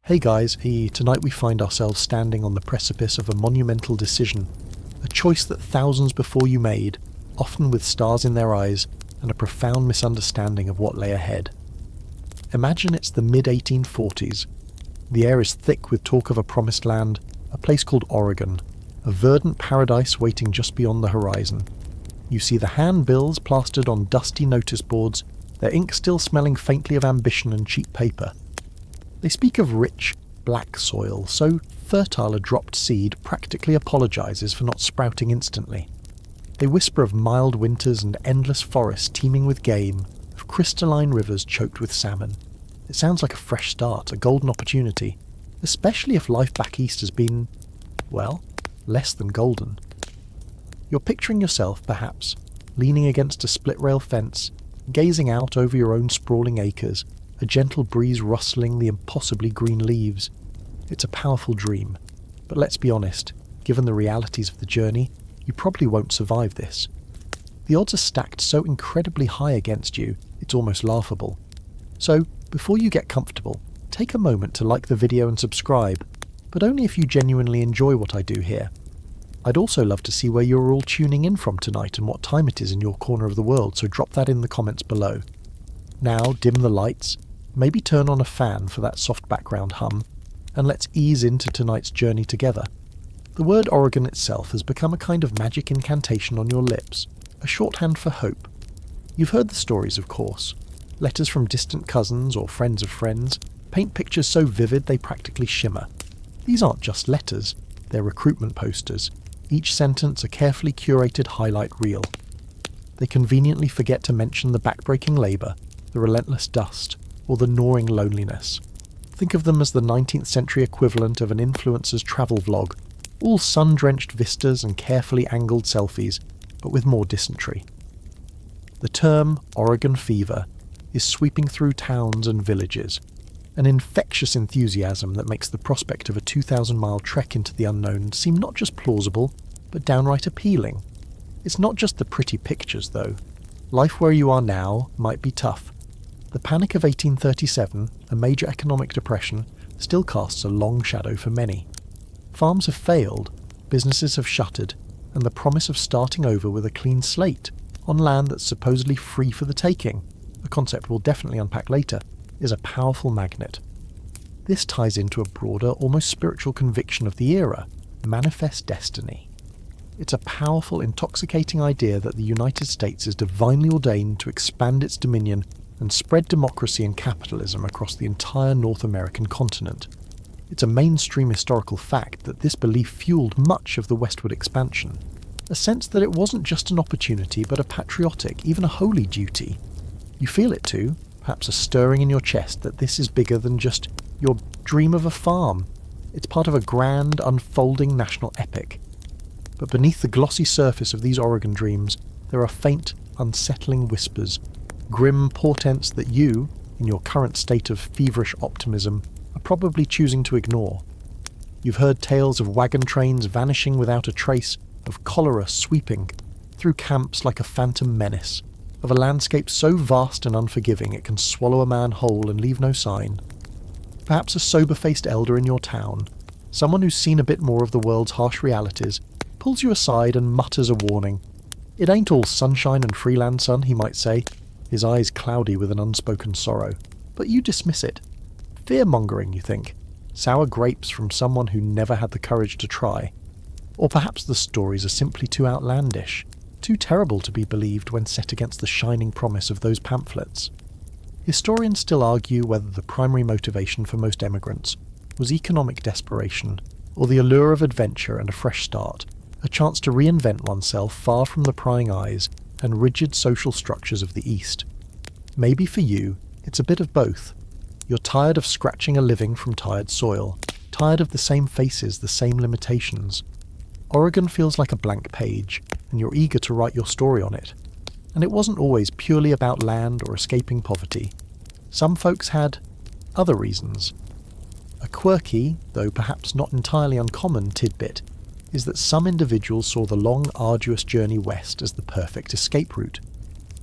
Hey guys, tonight we find ourselves standing on the precipice of a monumental decision, a choice that thousands before you made, often with stars in their eyes and a profound misunderstanding of what lay ahead. Imagine it's the mid-1840s. The air is thick with talk of a promised land, a place called Oregon, a verdant paradise waiting just beyond the horizon. You see the handbills plastered on dusty notice boards, their ink still smelling faintly of ambition and cheap paper. They speak of rich, black soil, so fertile a dropped seed practically apologises for not sprouting instantly. They whisper of mild winters and endless forests teeming with game, of crystalline rivers choked with salmon. It sounds like a fresh start, a golden opportunity, especially if life back east has been, well, less than golden. You're picturing yourself, perhaps, leaning against a split-rail fence, gazing out over your own sprawling acres, a gentle breeze rustling the impossibly green leaves. It's a powerful dream, but let's be honest, given the realities of the journey, you probably won't survive this. The odds are stacked so incredibly high against you, it's almost laughable. So, before you get comfortable, take a moment to like the video and subscribe, but only if you genuinely enjoy what I do here. I'd also love to see where you're all tuning in from tonight and what time it is in your corner of the world, so drop that in the comments below. Now, dim the lights, maybe turn on a fan for that soft background hum, and let's ease into tonight's journey together. The word Oregon itself has become a kind of magic incantation on your lips, a shorthand for hope. You've heard the stories, of course. Letters from distant cousins or friends of friends paint pictures so vivid they practically shimmer. These aren't just letters, they're recruitment posters, each sentence a carefully curated highlight reel. They conveniently forget to mention the backbreaking labour, the relentless dust, or the gnawing loneliness. Think of them as the 19th century equivalent of an influencer's travel vlog, all sun-drenched vistas and carefully angled selfies, but with more dysentery. The term Oregon fever is sweeping through towns and villages, an infectious enthusiasm that makes the prospect of a 2,000-mile trek into the unknown seem not just plausible, but downright appealing. It's not just the pretty pictures, though. Life where you are now might be tough. The Panic of 1837, a major economic depression, still casts a long shadow for many. Farms have failed, businesses have shuttered, and the promise of starting over with a clean slate, on land that's supposedly free for the taking, a concept we'll definitely unpack later, is a powerful magnet. This ties into a broader, almost spiritual conviction of the era, manifest destiny. It's a powerful, intoxicating idea that the United States is divinely ordained to expand its dominion and spread democracy and capitalism across the entire North American continent. It's a mainstream historical fact that this belief fueled much of the westward expansion, a sense that it wasn't just an opportunity but a patriotic, even a holy duty. You feel it too, perhaps a stirring in your chest that this is bigger than just your dream of a farm. It's part of a grand, unfolding national epic. But beneath the glossy surface of these Oregon dreams, there are faint, unsettling whispers, grim portents that you, in your current state of feverish optimism, are probably choosing to ignore. You've heard tales of wagon trains vanishing without a trace, of cholera sweeping through camps like a phantom menace, of a landscape so vast and unforgiving it can swallow a man whole and leave no sign. Perhaps a sober-faced elder in your town, someone who's seen a bit more of the world's harsh realities, pulls you aside and mutters a warning. It ain't all sunshine and freeland, son, he might say, his eyes cloudy with an unspoken sorrow. But you dismiss it. Fear-mongering, you think. Sour grapes from someone who never had the courage to try. Or perhaps the stories are simply too outlandish, too terrible to be believed when set against the shining promise of those pamphlets. Historians still argue whether the primary motivation for most emigrants was economic desperation, or the allure of adventure and a fresh start, a chance to reinvent oneself far from the prying eyes and rigid social structures of the East. Maybe for you, it's a bit of both. You're tired of scratching a living from tired soil, tired of the same faces, the same limitations. Oregon feels like a blank page, and you're eager to write your story on it. And it wasn't always purely about land or escaping poverty. Some folks had other reasons. A quirky, though perhaps not entirely uncommon, tidbit is that some individuals saw the long, arduous journey west as the perfect escape route.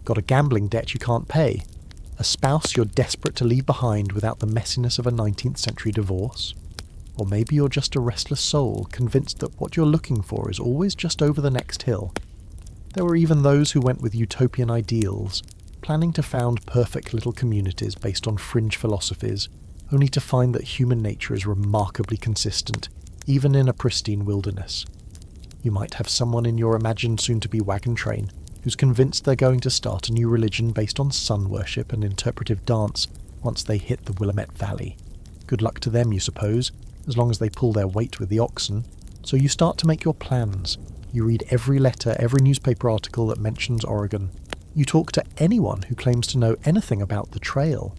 Got a gambling debt you can't pay, A spouse you're desperate to leave behind without the messiness of a 19th century divorce? Or maybe you're just a restless soul, convinced that what you're looking for is always just over the next hill. There were even those who went with utopian ideals, planning to found perfect little communities based on fringe philosophies, only to find that human nature is remarkably consistent, even in a pristine wilderness. You might have someone in your imagined soon-to-be wagon train who's convinced they're going to start a new religion based on sun worship and interpretive dance once they hit the Willamette Valley. Good luck to them, you suppose, as long as they pull their weight with the Oxen. So you start to make your plans. You read every letter, every newspaper article that mentions Oregon. You talk to anyone who claims to know anything about the trail.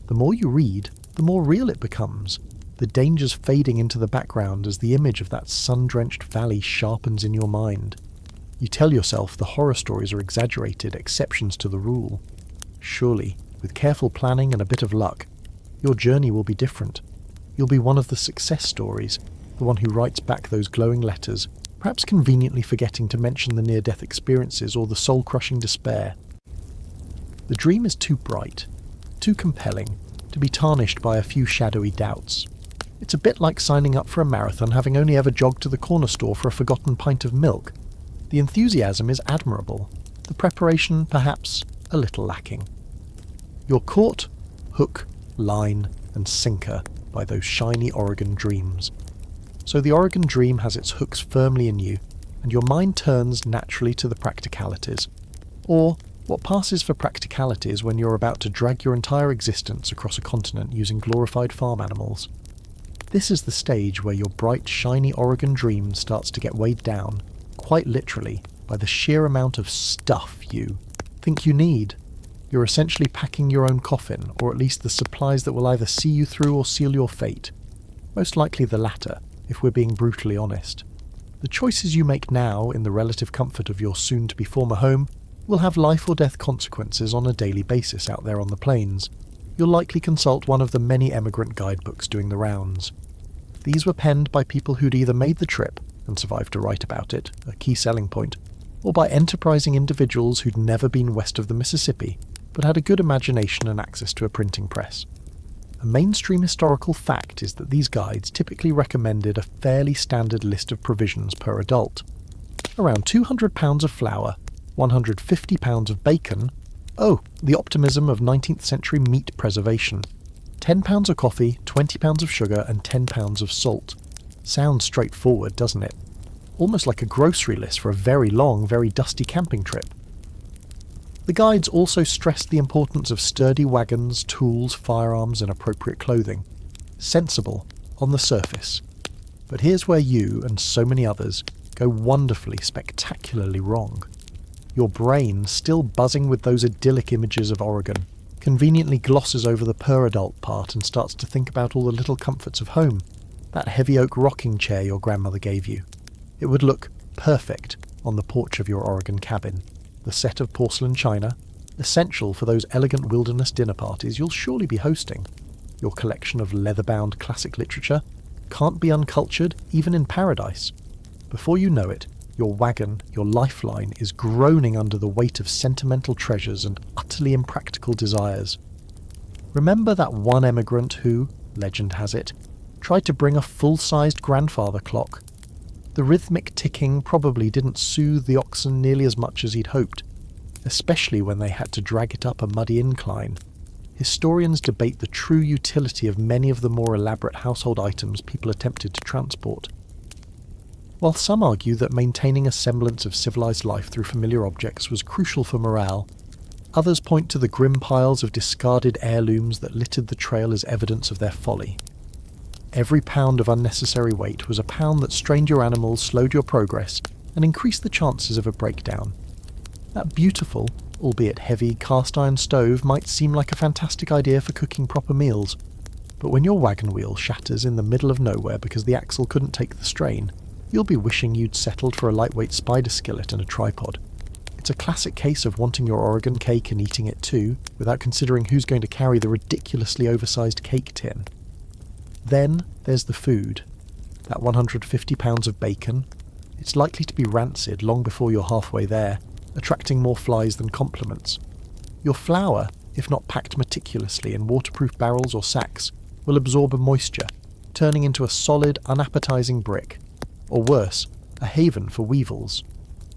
The more you read, the more real it becomes, the dangers fading into the background as the image of that sun-drenched valley sharpens in your mind. You tell yourself the horror stories are exaggerated, exceptions to the rule. Surely, with careful planning and a bit of luck, your journey will be different. You'll be one of the success stories, the one who writes back those glowing letters, perhaps conveniently forgetting to mention the near-death experiences or the soul-crushing despair. The dream is too bright, too compelling, to be tarnished by a few shadowy doubts. It's a bit like signing up for a marathon having only ever jogged to the corner store for a forgotten pint of milk. The enthusiasm is admirable, the preparation perhaps a little lacking. You're caught, hook, line, and sinker by those shiny Oregon dreams. So the Oregon dream has its hooks firmly in you, and your mind turns naturally to the practicalities. Or what passes for practicalities when you're about to drag your entire existence across a continent using glorified farm animals. This is the stage where your bright, shiny Oregon dream starts to get weighed down, quite literally, by the sheer amount of stuff you think you need. You're essentially packing your own coffin, or at least the supplies that will either see you through or seal your fate. Most likely the latter, if we're being brutally honest. The choices you make now in the relative comfort of your soon-to-be former home will have life or death consequences on a daily basis out there on the plains. You'll likely consult one of the many emigrant guidebooks doing the rounds. These were penned by people who'd either made the trip and survived to write about it, a key selling point, or by enterprising individuals who'd never been west of the Mississippi, but had a good imagination and access to a printing press. A mainstream historical fact is that these guides typically recommended a fairly standard list of provisions per adult. Around 200 pounds of flour, 150 pounds of bacon, the optimism of 19th century meat preservation, 10 pounds of coffee, 20 pounds of sugar, and 10 pounds of salt. Sounds straightforward, doesn't it? Almost like a grocery list for a very long, very dusty camping trip. The guides also stressed the importance of sturdy wagons, tools, firearms, and appropriate clothing. Sensible, on the surface. But here's where you, and so many others, go wonderfully, spectacularly wrong. Your brain, still buzzing with those idyllic images of Oregon, conveniently glosses over the per-adult part and starts to think about all the little comforts of home. That heavy oak rocking chair your grandmother gave you. It would look perfect on the porch of your Oregon cabin. The set of porcelain china, essential for those elegant wilderness dinner parties you'll surely be hosting. Your collection of leather-bound classic literature can't be uncultured even in paradise. Before you know it, your wagon, your lifeline, is groaning under the weight of sentimental treasures and utterly impractical desires. Remember that one emigrant who, legend has it, tried to bring a full-sized grandfather clock? The rhythmic ticking probably didn't soothe the oxen nearly as much as he'd hoped, especially when they had to drag it up a muddy incline. Historians debate the true utility of many of the more elaborate household items people attempted to transport. While some argue that maintaining a semblance of civilized life through familiar objects was crucial for morale, others point to the grim piles of discarded heirlooms that littered the trail as evidence of their folly. Every pound of unnecessary weight was a pound that strained your animals, slowed your progress, and increased the chances of a breakdown. That beautiful, albeit heavy, cast-iron stove might seem like a fantastic idea for cooking proper meals, but when your wagon wheel shatters in the middle of nowhere because the axle couldn't take the strain, you'll be wishing you'd settled for a lightweight spider skillet and a tripod. It's a classic case of wanting your Oregon cake and eating it too, without considering who's going to carry the ridiculously oversized cake tin. Then there's the food. That 150 pounds of bacon. It's likely to be rancid long before you're halfway there, attracting more flies than compliments. Your flour, if not packed meticulously in waterproof barrels or sacks, will absorb moisture, turning into a solid, unappetizing brick, or worse, a haven for weevils.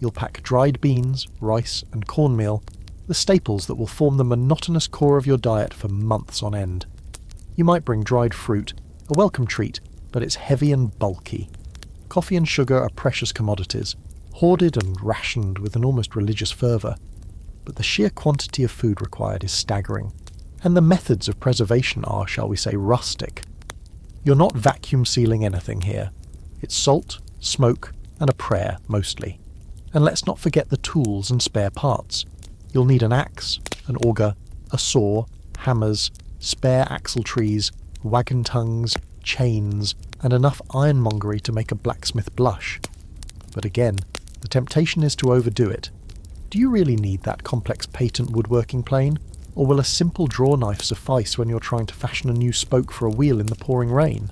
You'll pack dried beans, rice, and cornmeal, the staples that will form the monotonous core of your diet for months on end. You might bring dried fruit, a welcome treat, but it's heavy and bulky. Coffee and sugar are precious commodities, hoarded and rationed with an almost religious fervour. But the sheer quantity of food required is staggering, and the methods of preservation are, shall we say, rustic. You're not vacuum sealing anything here. It's salt, smoke, and a prayer, mostly. And let's not forget the tools and spare parts. You'll need an axe, an auger, a saw, hammers, spare axle trees, wagon tongues, chains, and enough ironmongery to make a blacksmith blush. But again, the temptation is to overdo it. Do you really need that complex patent woodworking plane, or will a simple draw knife suffice when you're trying to fashion a new spoke for a wheel in the pouring rain?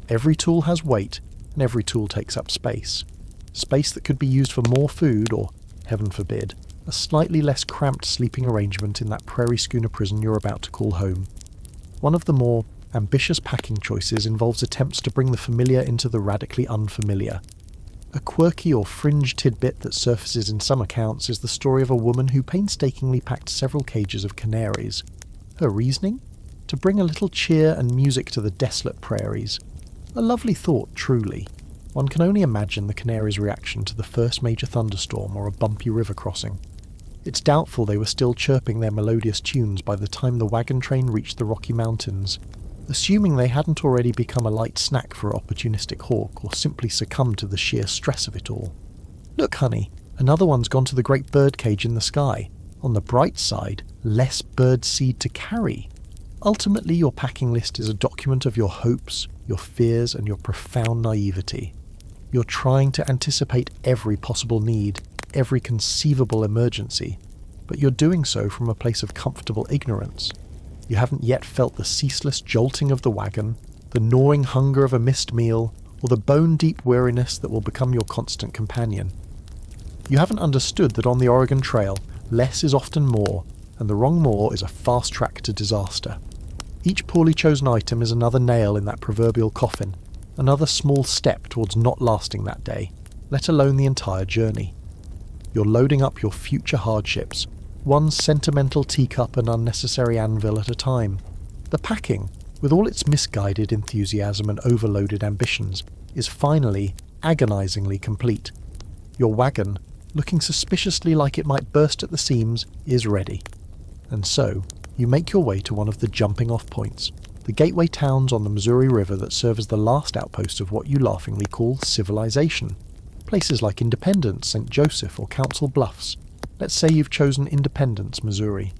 Every tool has weight, and every tool takes up space. Space that could be used for more food, or, heaven forbid, a slightly less cramped sleeping arrangement in that prairie schooner prison you're about to call home. One of the more ambitious packing choices involves attempts to bring the familiar into the radically unfamiliar. A quirky or fringe tidbit that surfaces in some accounts is the story of a woman who painstakingly packed several cages of canaries. Her reasoning? To bring a little cheer and music to the desolate prairies. A lovely thought, truly. One can only imagine the canaries' reaction to the first major thunderstorm or a bumpy river crossing. It's doubtful they were still chirping their melodious tunes by the time the wagon train reached the Rocky Mountains, assuming they hadn't already become a light snack for opportunistic hawk or simply succumbed to the sheer stress of it all. Look, honey, another one's gone to the great bird cage in the sky. On the bright side, less bird seed to carry. Ultimately, your packing list is a document of your hopes, your fears, and your profound naivety. You're trying to anticipate every possible need, every conceivable emergency, but you're doing so from a place of comfortable ignorance. You haven't yet felt the ceaseless jolting of the wagon, the gnawing hunger of a missed meal, or the bone-deep weariness that will become your constant companion. You haven't understood that on the Oregon Trail, less is often more, and the wrong more is a fast track to disaster. Each poorly chosen item is another nail in that proverbial coffin, another small step towards not lasting that day, let alone the entire journey. You're loading up your future hardships, one sentimental teacup and unnecessary anvil at a time. The packing, with all its misguided enthusiasm and overloaded ambitions, is finally, agonizingly complete. Your wagon, looking suspiciously like it might burst at the seams, is ready. And so, you make your way to one of the jumping-off points, the gateway towns on the Missouri River that serve as the last outpost of what you laughingly call civilization. Places like Independence, St. Joseph, or Council Bluffs. Let's say you've chosen Independence, Missouri.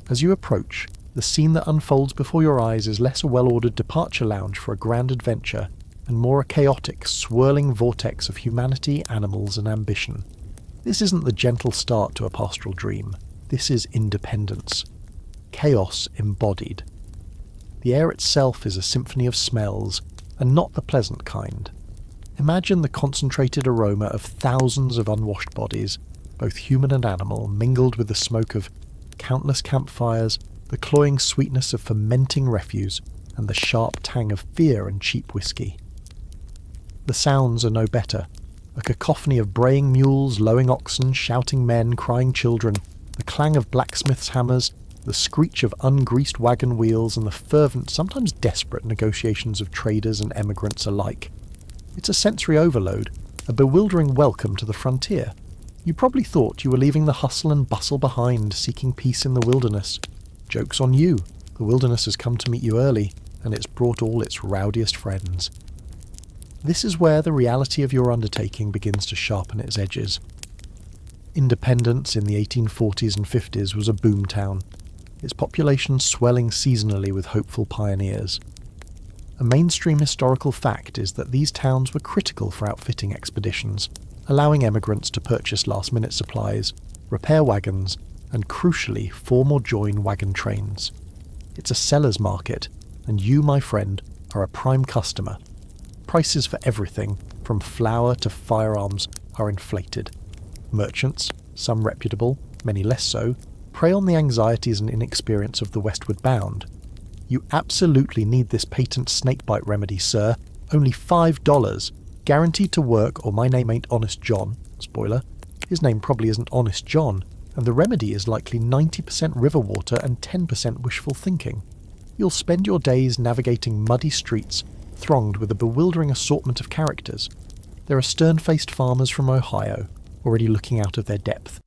As you approach, the scene that unfolds before your eyes is less a well-ordered departure lounge for a grand adventure, and more a chaotic, swirling vortex of humanity, animals, and ambition. This isn't the gentle start to a pastoral dream. This is independence. Chaos embodied. The air itself is a symphony of smells, and not the pleasant kind. Imagine the concentrated aroma of thousands of unwashed bodies, both human and animal, mingled with the smoke of countless campfires, the cloying sweetness of fermenting refuse, and the sharp tang of fear and cheap whiskey. The sounds are no better. A cacophony of braying mules, lowing oxen, shouting men, crying children, the clang of blacksmiths' hammers, the screech of ungreased wagon wheels, and the fervent, sometimes desperate negotiations of traders and emigrants alike. It's a sensory overload, a bewildering welcome to the frontier. You probably thought you were leaving the hustle and bustle behind, seeking peace in the wilderness. Joke's on you. The wilderness has come to meet you early, and it's brought all its rowdiest friends. This is where the reality of your undertaking begins to sharpen its edges. Independence in the 1840s and 50s was a boom town, its population swelling seasonally with hopeful pioneers. A mainstream historical fact is that these towns were critical for outfitting expeditions, allowing emigrants to purchase last-minute supplies, repair wagons, and crucially form or join wagon trains. It's a seller's market, and you, my friend, are a prime customer. Prices for everything, from flour to firearms, are inflated. Merchants, some reputable, many less so, prey on the anxieties and inexperience of the westward bound. You absolutely need this patent snakebite remedy, sir. Only $5. Guaranteed to work, or my name ain't Honest John. Spoiler. His name probably isn't Honest John, and the remedy is likely 90% river water and 10% wishful thinking. You'll spend your days navigating muddy streets, thronged with a bewildering assortment of characters. There are stern-faced farmers from Ohio, already looking out of their depth.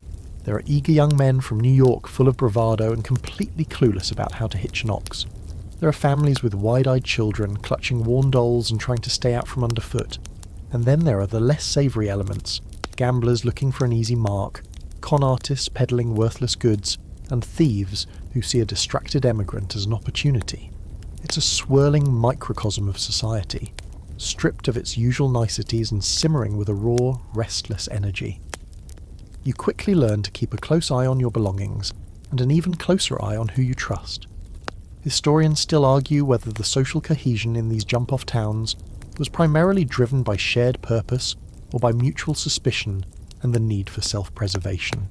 There are eager young men from New York full of bravado and completely clueless about how to hitch an ox. There are families with wide-eyed children clutching worn dolls and trying to stay out from underfoot. And then there are the less savoury elements, gamblers looking for an easy mark, con artists peddling worthless goods, and thieves who see a distracted emigrant as an opportunity. It's a swirling microcosm of society, stripped of its usual niceties and simmering with a raw, restless energy. You quickly learn to keep a close eye on your belongings, and an even closer eye on who you trust. Historians still argue whether the social cohesion in these jump-off towns was primarily driven by shared purpose or by mutual suspicion and the need for self-preservation.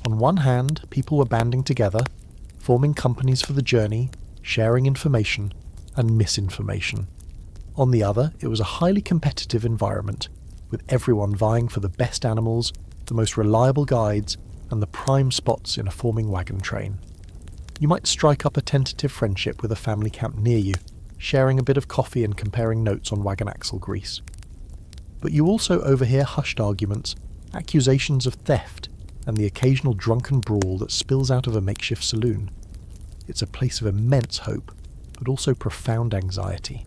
On one hand, people were banding together, forming companies for the journey, sharing information, and misinformation. On the other, it was a highly competitive environment, with everyone vying for the best animals, the most reliable guides, and the prime spots in a forming wagon train. You might strike up a tentative friendship with a family camp near you, sharing a bit of coffee and comparing notes on wagon axle grease. But you also overhear hushed arguments, accusations of theft, and the occasional drunken brawl that spills out of a makeshift saloon. It's a place of immense hope, but also profound anxiety.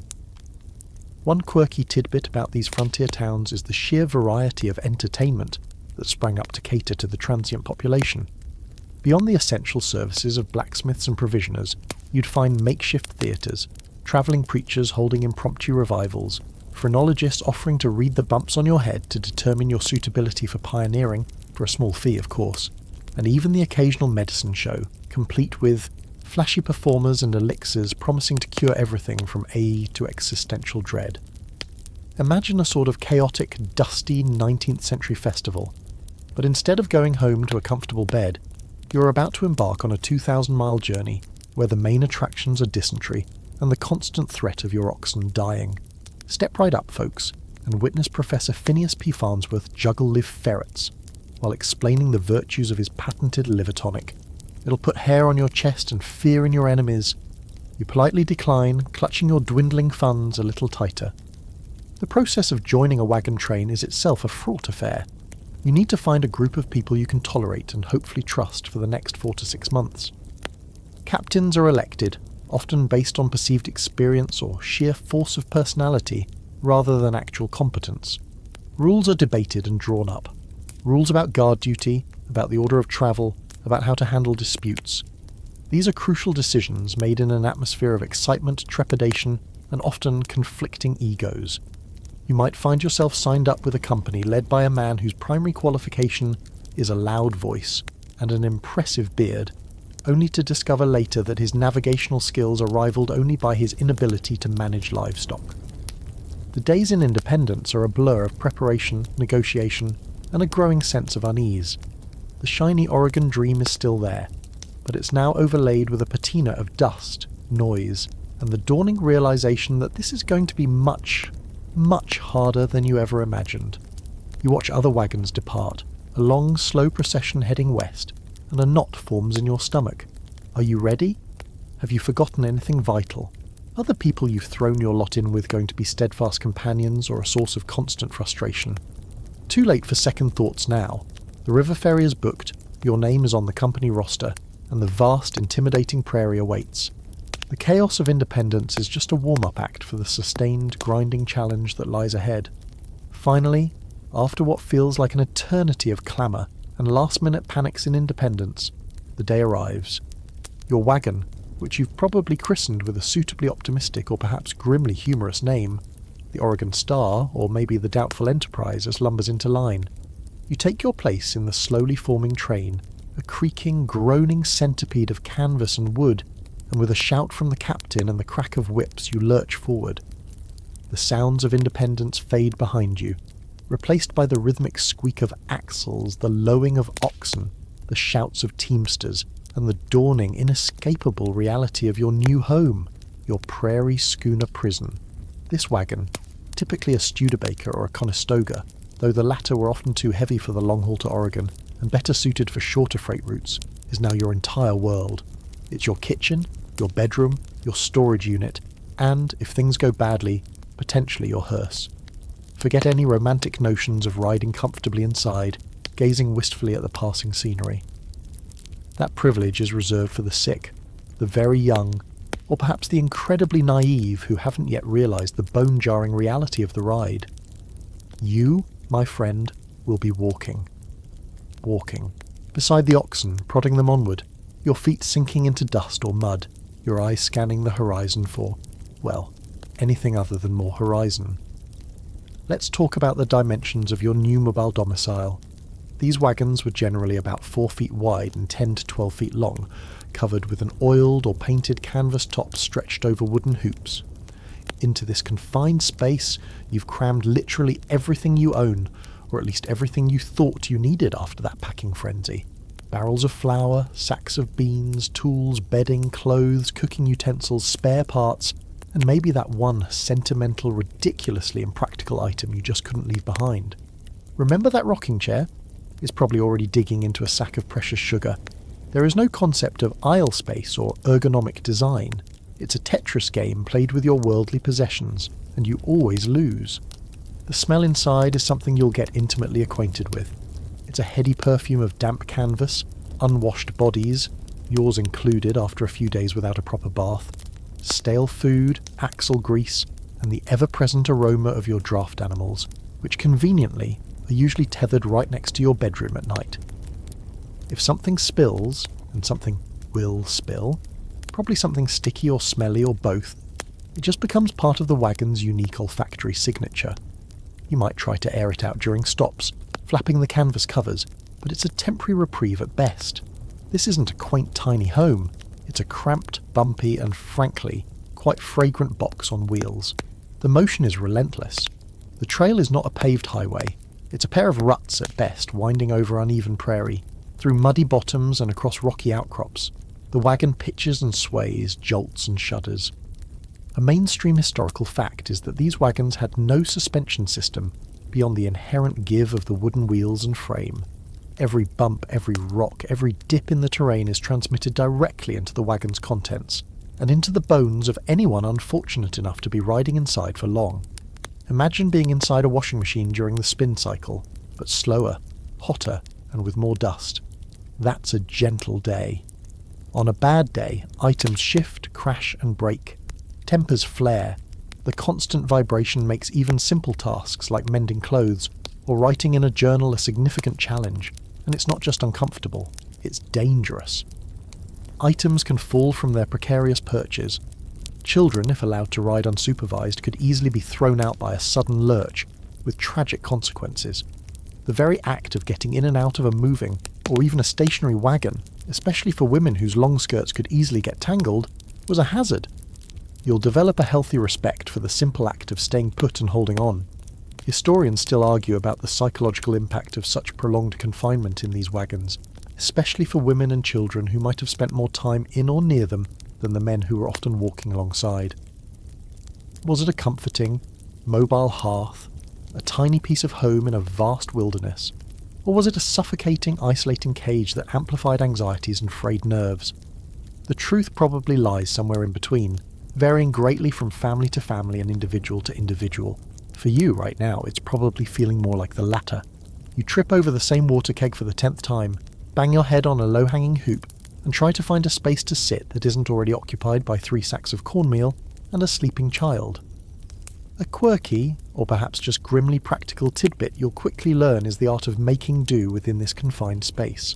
One quirky tidbit about these frontier towns is the sheer variety of entertainment that sprang up to cater to the transient population. Beyond the essential services of blacksmiths and provisioners, you'd find makeshift theatres, travelling preachers holding impromptu revivals, phrenologists offering to read the bumps on your head to determine your suitability for pioneering, for a small fee of course, and even the occasional medicine show, complete with flashy performers and elixirs promising to cure everything from AE to existential dread. Imagine a sort of chaotic, dusty 19th century festival, but instead of going home to a comfortable bed, you're about to embark on a 2,000-mile journey where the main attractions are dysentery and the constant threat of your oxen dying. Step right up, folks, and witness Professor Phineas P. Farnsworth juggle live ferrets, while explaining the virtues of his patented liver tonic. It'll put hair on your chest and fear in your enemies. You politely decline, clutching your dwindling funds a little tighter. The process of joining a wagon train is itself a fraught affair. You need to find a group of people you can tolerate and hopefully trust for the next 4 to 6 months. Captains are elected, often based on perceived experience or sheer force of personality, rather than actual competence. Rules are debated and drawn up. Rules about guard duty, about the order of travel, about how to handle disputes. These are crucial decisions made in an atmosphere of excitement, trepidation, and often conflicting egos. You might find yourself signed up with a company led by a man whose primary qualification is a loud voice and an impressive beard, only to discover later that his navigational skills are rivaled only by his inability to manage livestock. The days in independence are a blur of preparation, negotiation, and a growing sense of unease. The shiny Oregon dream is still there, but it's now overlaid with a patina of dust, noise, and the dawning realization that this is going to be much, much harder than you ever imagined. You watch other wagons depart, a long, slow procession heading west, and a knot forms in your stomach. Are you ready? Have you forgotten anything vital? Are the people you've thrown your lot in with going to be steadfast companions or a source of constant frustration? Too late for second thoughts now. The river ferry is booked, your name is on the company roster, and the vast, intimidating prairie awaits. The chaos of independence is just a warm-up act for the sustained, grinding challenge that lies ahead. Finally, after what feels like an eternity of clamour and last-minute panics in independence, the day arrives. Your wagon, which you've probably christened with a suitably optimistic or perhaps grimly humorous name, the Oregon Star, or maybe the Doubtful Enterprise, as lumbers into line. You take your place in the slowly forming train, a creaking, groaning centipede of canvas and wood, and with a shout from the captain and the crack of whips you lurch forward. The sounds of independence fade behind you, replaced by the rhythmic squeak of axles, the lowing of oxen, the shouts of teamsters, and the dawning, inescapable reality of your new home, your prairie schooner prison. This wagon, typically a Studebaker or a Conestoga, though the latter were often too heavy for the long haul to Oregon and better suited for shorter freight routes, is now your entire world. It's your kitchen, your bedroom, your storage unit, and, if things go badly, potentially your hearse. Forget any romantic notions of riding comfortably inside, gazing wistfully at the passing scenery. That privilege is reserved for the sick, the very young, or perhaps the incredibly naive who haven't yet realised the bone-jarring reality of the ride. You, my friend, will be walking. Walking. Beside the oxen, prodding them onward, your feet sinking into dust or mud, your eyes scanning the horizon for, well, anything other than more horizon. Let's talk about the dimensions of your new mobile domicile. These wagons were generally about 4 feet wide and 10 to 12 feet long, covered with an oiled or painted canvas top stretched over wooden hoops. Into this confined space, you've crammed literally everything you own, or at least everything you thought you needed after that packing frenzy. Barrels of flour, sacks of beans, tools, bedding, clothes, cooking utensils, spare parts, and maybe that one sentimental, ridiculously impractical item you just couldn't leave behind. Remember that rocking chair? It's probably already digging into a sack of precious sugar. There is no concept of aisle space or ergonomic design. It's a Tetris game played with your worldly possessions, and you always lose. The smell inside is something you'll get intimately acquainted with. It's a heady perfume of damp canvas, unwashed bodies, yours included after a few days without a proper bath, stale food, axle grease, and the ever-present aroma of your draft animals, which conveniently are usually tethered right next to your bedroom at night. If something spills, and something will spill, probably something sticky or smelly or both, it just becomes part of the wagon's unique olfactory signature. You might try to air it out during stops, flapping the canvas covers, but it's a temporary reprieve at best. This isn't a quaint tiny home, it's a cramped, bumpy, and frankly, quite fragrant box on wheels. The motion is relentless. The trail is not a paved highway. It's a pair of ruts at best, winding over uneven prairie, through muddy bottoms and across rocky outcrops. The wagon pitches and sways, jolts and shudders. A mainstream historical fact is that these wagons had no suspension system beyond the inherent give of the wooden wheels and frame. Every bump, every rock, every dip in the terrain is transmitted directly into the wagon's contents, and into the bones of anyone unfortunate enough to be riding inside for long. Imagine being inside a washing machine during the spin cycle, but slower, hotter, and with more dust. That's a gentle day. On a bad day, items shift, crash, and break. Tempers flare. The constant vibration makes even simple tasks like mending clothes or writing in a journal a significant challenge, and it's not just uncomfortable, it's dangerous. Items can fall from their precarious perches. Children, if allowed to ride unsupervised, could easily be thrown out by a sudden lurch, with tragic consequences. The very act of getting in and out of a moving, or even a stationary wagon, especially for women whose long skirts could easily get tangled, was a hazard. You'll develop a healthy respect for the simple act of staying put and holding on. Historians still argue about the psychological impact of such prolonged confinement in these wagons, especially for women and children who might have spent more time in or near them than the men who were often walking alongside. Was it a comforting, mobile hearth, a tiny piece of home in a vast wilderness, or was it a suffocating, isolating cage that amplified anxieties and frayed nerves? The truth probably lies somewhere in between, varying greatly from family to family and individual to individual. For you right now, it's probably feeling more like the latter. You trip over the same water keg for the 10th time, bang your head on a low-hanging hoop, and try to find a space to sit that isn't already occupied by 3 sacks of cornmeal and a sleeping child. A quirky, or perhaps just grimly practical tidbit you'll quickly learn is the art of making do within this confined space.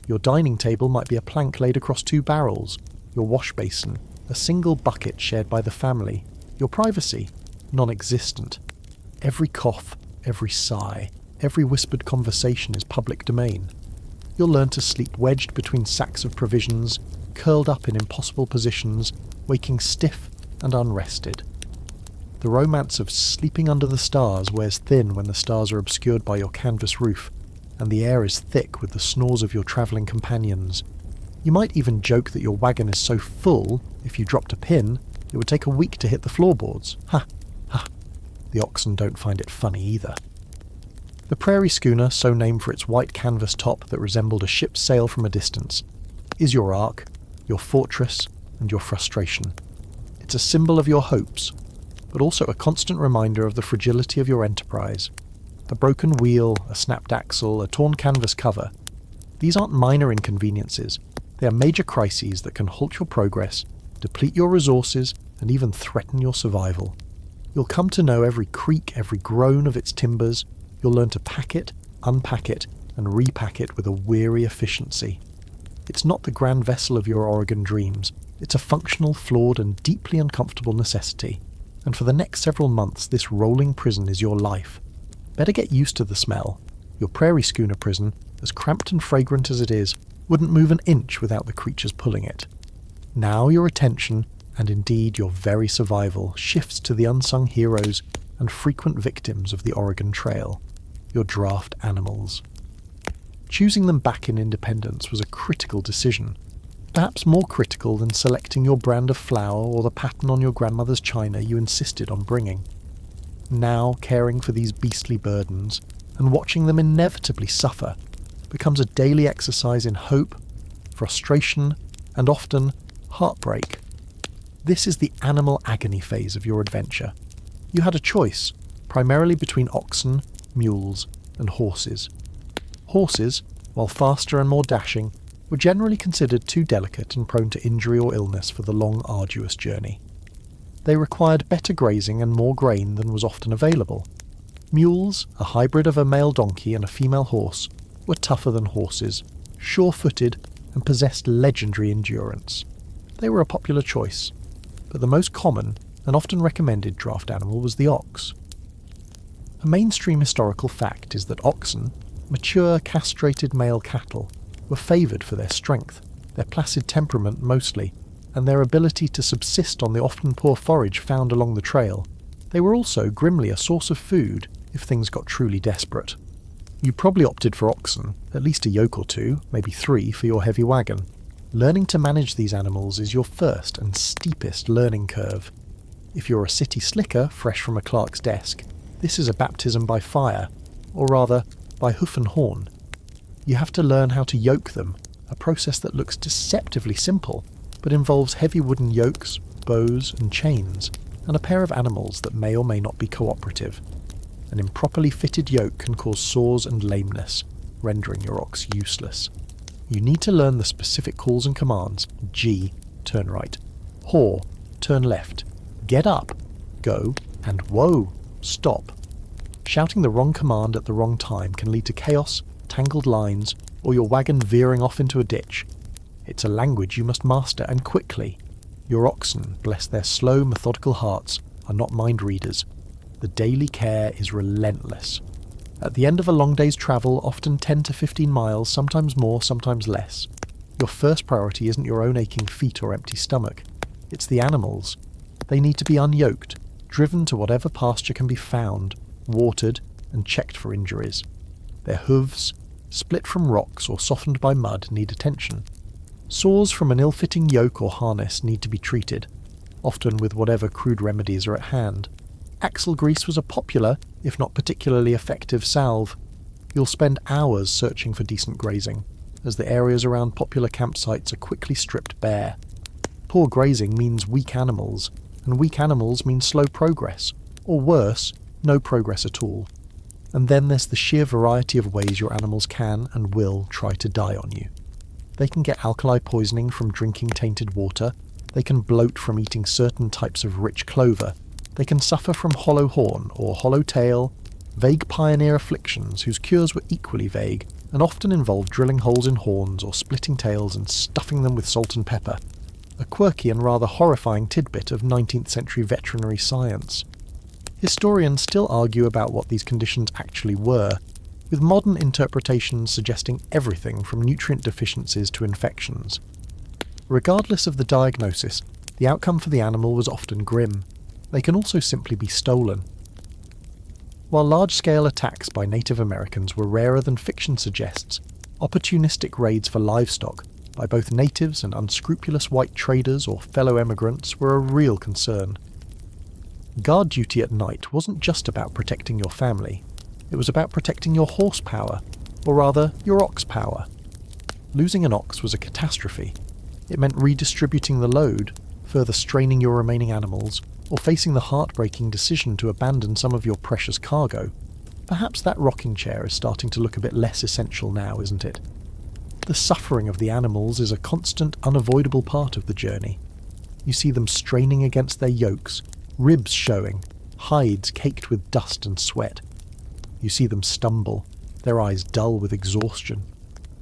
Your dining table might be a plank laid across 2 barrels, your wash basin, a single bucket shared by the family, your privacy, non-existent. Every cough, every sigh, every whispered conversation is public domain. You'll learn to sleep wedged between sacks of provisions, curled up in impossible positions, waking stiff and unrested. The romance of sleeping under the stars wears thin when the stars are obscured by your canvas roof, and the air is thick with the snores of your travelling companions. You might even joke that your wagon is so full, if you dropped a pin, it would take a week to hit the floorboards. Ha! Ha! The oxen don't find it funny either. The prairie schooner, so named for its white canvas top that resembled a ship's sail from a distance, is your ark, your fortress, and your frustration. It's a symbol of your hopes, but also a constant reminder of the fragility of your enterprise. A broken wheel, a snapped axle, a torn canvas cover. These aren't minor inconveniences. They are major crises that can halt your progress, deplete your resources, and even threaten your survival. You'll come to know every creak, every groan of its timbers. You'll learn to pack it, unpack it, and repack it with a weary efficiency. It's not the grand vessel of your Oregon dreams. It's a functional, flawed, and deeply uncomfortable necessity. And for the next several months, this rolling prison is your life. Better get used to the smell. Your prairie schooner prison, as cramped and fragrant as it is, wouldn't move an inch without the creatures pulling it. Now your attention, and indeed your very survival, shifts to the unsung heroes and frequent victims of the Oregon Trail, your draft animals. Choosing them back in independence was a critical decision, perhaps more critical than selecting your brand of flour or the pattern on your grandmother's china you insisted on bringing. Now caring for these beastly burdens, and watching them inevitably suffer, becomes a daily exercise in hope, frustration, and often heartbreak. This is the animal agony phase of your adventure. You had a choice, primarily between oxen, mules, and horses. Horses, while faster and more dashing, were generally considered too delicate and prone to injury or illness for the long, arduous journey. They required better grazing and more grain than was often available. Mules, a hybrid of a male donkey and a female horse, were tougher than horses, sure-footed, and possessed legendary endurance. They were a popular choice, but the most common and often recommended draft animal was the ox. A mainstream historical fact is that oxen, mature castrated male cattle, were favoured for their strength, their placid temperament mostly, and their ability to subsist on the often poor forage found along the trail. They were also grimly a source of food if things got truly desperate. You probably opted for oxen, at least a yoke or two, maybe 3 for your heavy wagon. Learning to manage these animals is your first and steepest learning curve. If you're a city slicker fresh from a clerk's desk, this is a baptism by fire, or rather, by hoof and horn. You have to learn how to yoke them, a process that looks deceptively simple, but involves heavy wooden yokes, bows, and chains, and a pair of animals that may or may not be cooperative. An improperly fitted yoke can cause sores and lameness, rendering your ox useless. You need to learn the specific calls and commands: G, turn right; haw, turn left; get up, go; and whoa, stop. Shouting the wrong command at the wrong time can lead to chaos, tangled lines, or your wagon veering off into a ditch. It's a language you must master, and quickly. Your oxen, bless their slow, methodical hearts, are not mind readers. The daily care is relentless. At the end of a long day's travel, often 10 to 15 miles, sometimes more, sometimes less, your first priority isn't your own aching feet or empty stomach. It's the animals. They need to be unyoked, driven to whatever pasture can be found, watered, and checked for injuries. Their hooves, split from rocks or softened by mud, need attention. Sores from an ill-fitting yoke or harness need to be treated, often with whatever crude remedies are at hand. Axle grease was a popular, if not particularly effective, salve. You'll spend hours searching for decent grazing, as the areas around popular campsites are quickly stripped bare. Poor grazing means weak animals, and weak animals mean slow progress, or worse, no progress at all. And then there's the sheer variety of ways your animals can and will try to die on you. They can get alkali poisoning from drinking tainted water, they can bloat from eating certain types of rich clover, they can suffer from hollow horn or hollow tail, vague pioneer afflictions whose cures were equally vague, and often involved drilling holes in horns or splitting tails and stuffing them with salt and pepper. A quirky and rather horrifying tidbit of 19th century veterinary science. Historians still argue about what these conditions actually were, with modern interpretations suggesting everything from nutrient deficiencies to infections. Regardless of the diagnosis, the outcome for the animal was often grim. They can also simply be stolen. While large-scale attacks by Native Americans were rarer than fiction suggests, opportunistic raids for livestock by both natives and unscrupulous white traders or fellow emigrants were a real concern. Guard duty at night wasn't just about protecting your family, it was about protecting your horsepower, or rather, your ox power. Losing an ox was a catastrophe. It meant redistributing the load, further straining your remaining animals, or facing the heartbreaking decision to abandon some of your precious cargo. Perhaps that rocking chair is starting to look a bit less essential now, isn't it? The suffering of the animals is a constant, unavoidable part of the journey. You see them straining against their yokes, ribs showing, hides caked with dust and sweat. You see them stumble, their eyes dull with exhaustion.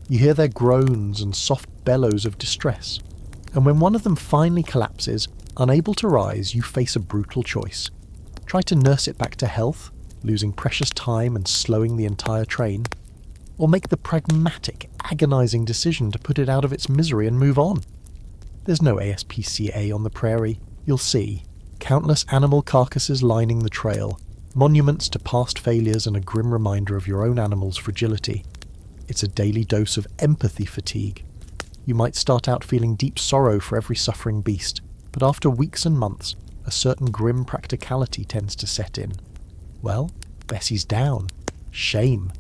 You hear their groans and soft bellows of distress. And when one of them finally collapses, unable to rise, you face a brutal choice. Try to nurse it back to health, losing precious time and slowing the entire train, or make the pragmatic, agonizing decision to put it out of its misery and move on. There's no ASPCA on the prairie, you'll see. Countless animal carcasses lining the trail, monuments to past failures and a grim reminder of your own animal's fragility. It's a daily dose of empathy fatigue. You might start out feeling deep sorrow for every suffering beast, but after weeks and months, a certain grim practicality tends to set in. Well, Bessie's down. Shame.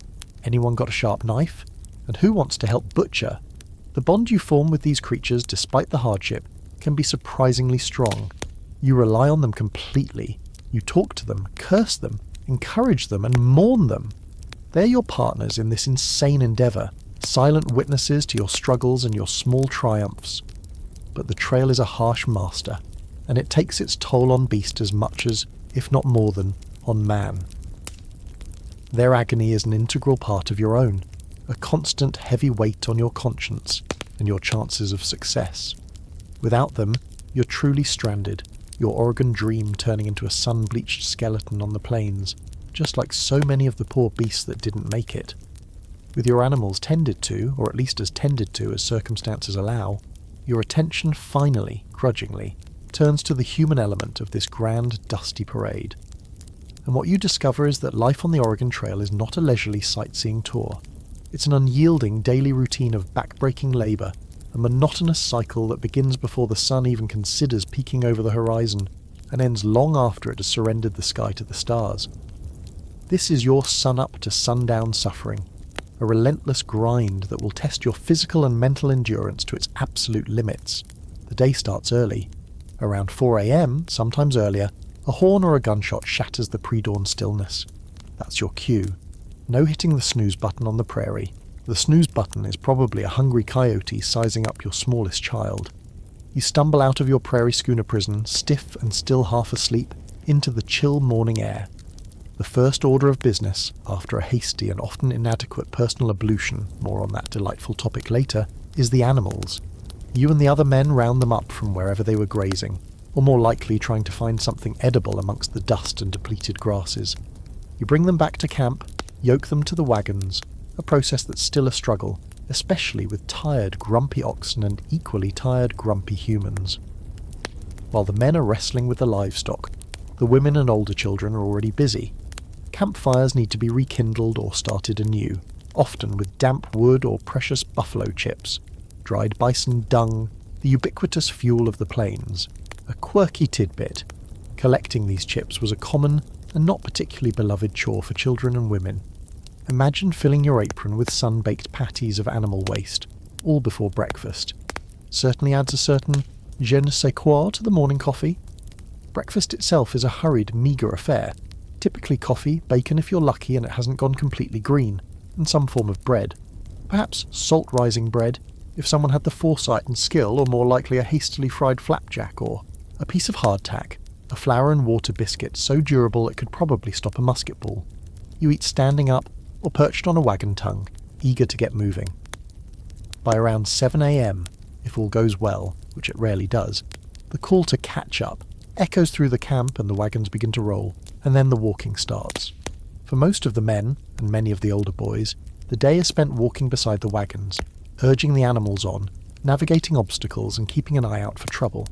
Anyone got a sharp knife? And who wants to help butcher? The bond you form with these creatures, despite the hardship, can be surprisingly strong. You rely on them completely. You talk to them, curse them, encourage them, and mourn them. They're your partners in this insane endeavour, silent witnesses to your struggles and your small triumphs. But the trail is a harsh master, and it takes its toll on beast as much as, if not more than, on man. Their agony is an integral part of your own, a constant heavy weight on your conscience and your chances of success. Without them, you're truly stranded, your Oregon dream turning into a sun-bleached skeleton on the plains, just like so many of the poor beasts that didn't make it. With your animals tended to, or at least as tended to as circumstances allow, your attention finally, grudgingly, turns to the human element of this grand, dusty parade. And what you discover is that life on the Oregon Trail is not a leisurely sightseeing tour. It's an unyielding daily routine of back-breaking labour, a monotonous cycle that begins before the sun even considers peeking over the horizon, and ends long after it has surrendered the sky to the stars. This is your sun-up to sundown suffering, a relentless grind that will test your physical and mental endurance to its absolute limits. The day starts early. Around 4 a.m, sometimes earlier, a horn or a gunshot shatters the pre-dawn stillness. That's your cue. No hitting the snooze button on the prairie. The snooze button is probably a hungry coyote sizing up your smallest child. You stumble out of your prairie schooner prison, stiff and still half asleep, into the chill morning air. The first order of business, after a hasty and often inadequate personal ablution, more on that delightful topic later, is the animals. You and the other men round them up from wherever they were grazing, or more likely trying to find something edible amongst the dust and depleted grasses. You bring them back to camp, yoke them to the wagons, a process that's still a struggle, especially with tired, grumpy oxen and equally tired, grumpy humans. While the men are wrestling with the livestock, the women and older children are already busy. Campfires need to be rekindled or started anew, often with damp wood or precious buffalo chips, dried bison dung, the ubiquitous fuel of the plains. A quirky tidbit. Collecting these chips was a common and not particularly beloved chore for children and women. Imagine filling your apron with sun-baked patties of animal waste, all before breakfast. Certainly adds a certain je ne sais quoi to the morning coffee. Breakfast itself is a hurried, meagre affair. Typically coffee, bacon if you're lucky and it hasn't gone completely green, and some form of bread. Perhaps salt-rising bread, if someone had the foresight and skill, or more likely a hastily fried flapjack, or a piece of hardtack, a flour and water biscuit so durable it could probably stop a musket ball. You eat standing up, or perched on a wagon tongue, eager to get moving. By around 7 a.m, if all goes well, which it rarely does, the call to catch up echoes through the camp and the wagons begin to roll, and then the walking starts. For most of the men, and many of the older boys, the day is spent walking beside the wagons, urging the animals on, navigating obstacles and keeping an eye out for trouble.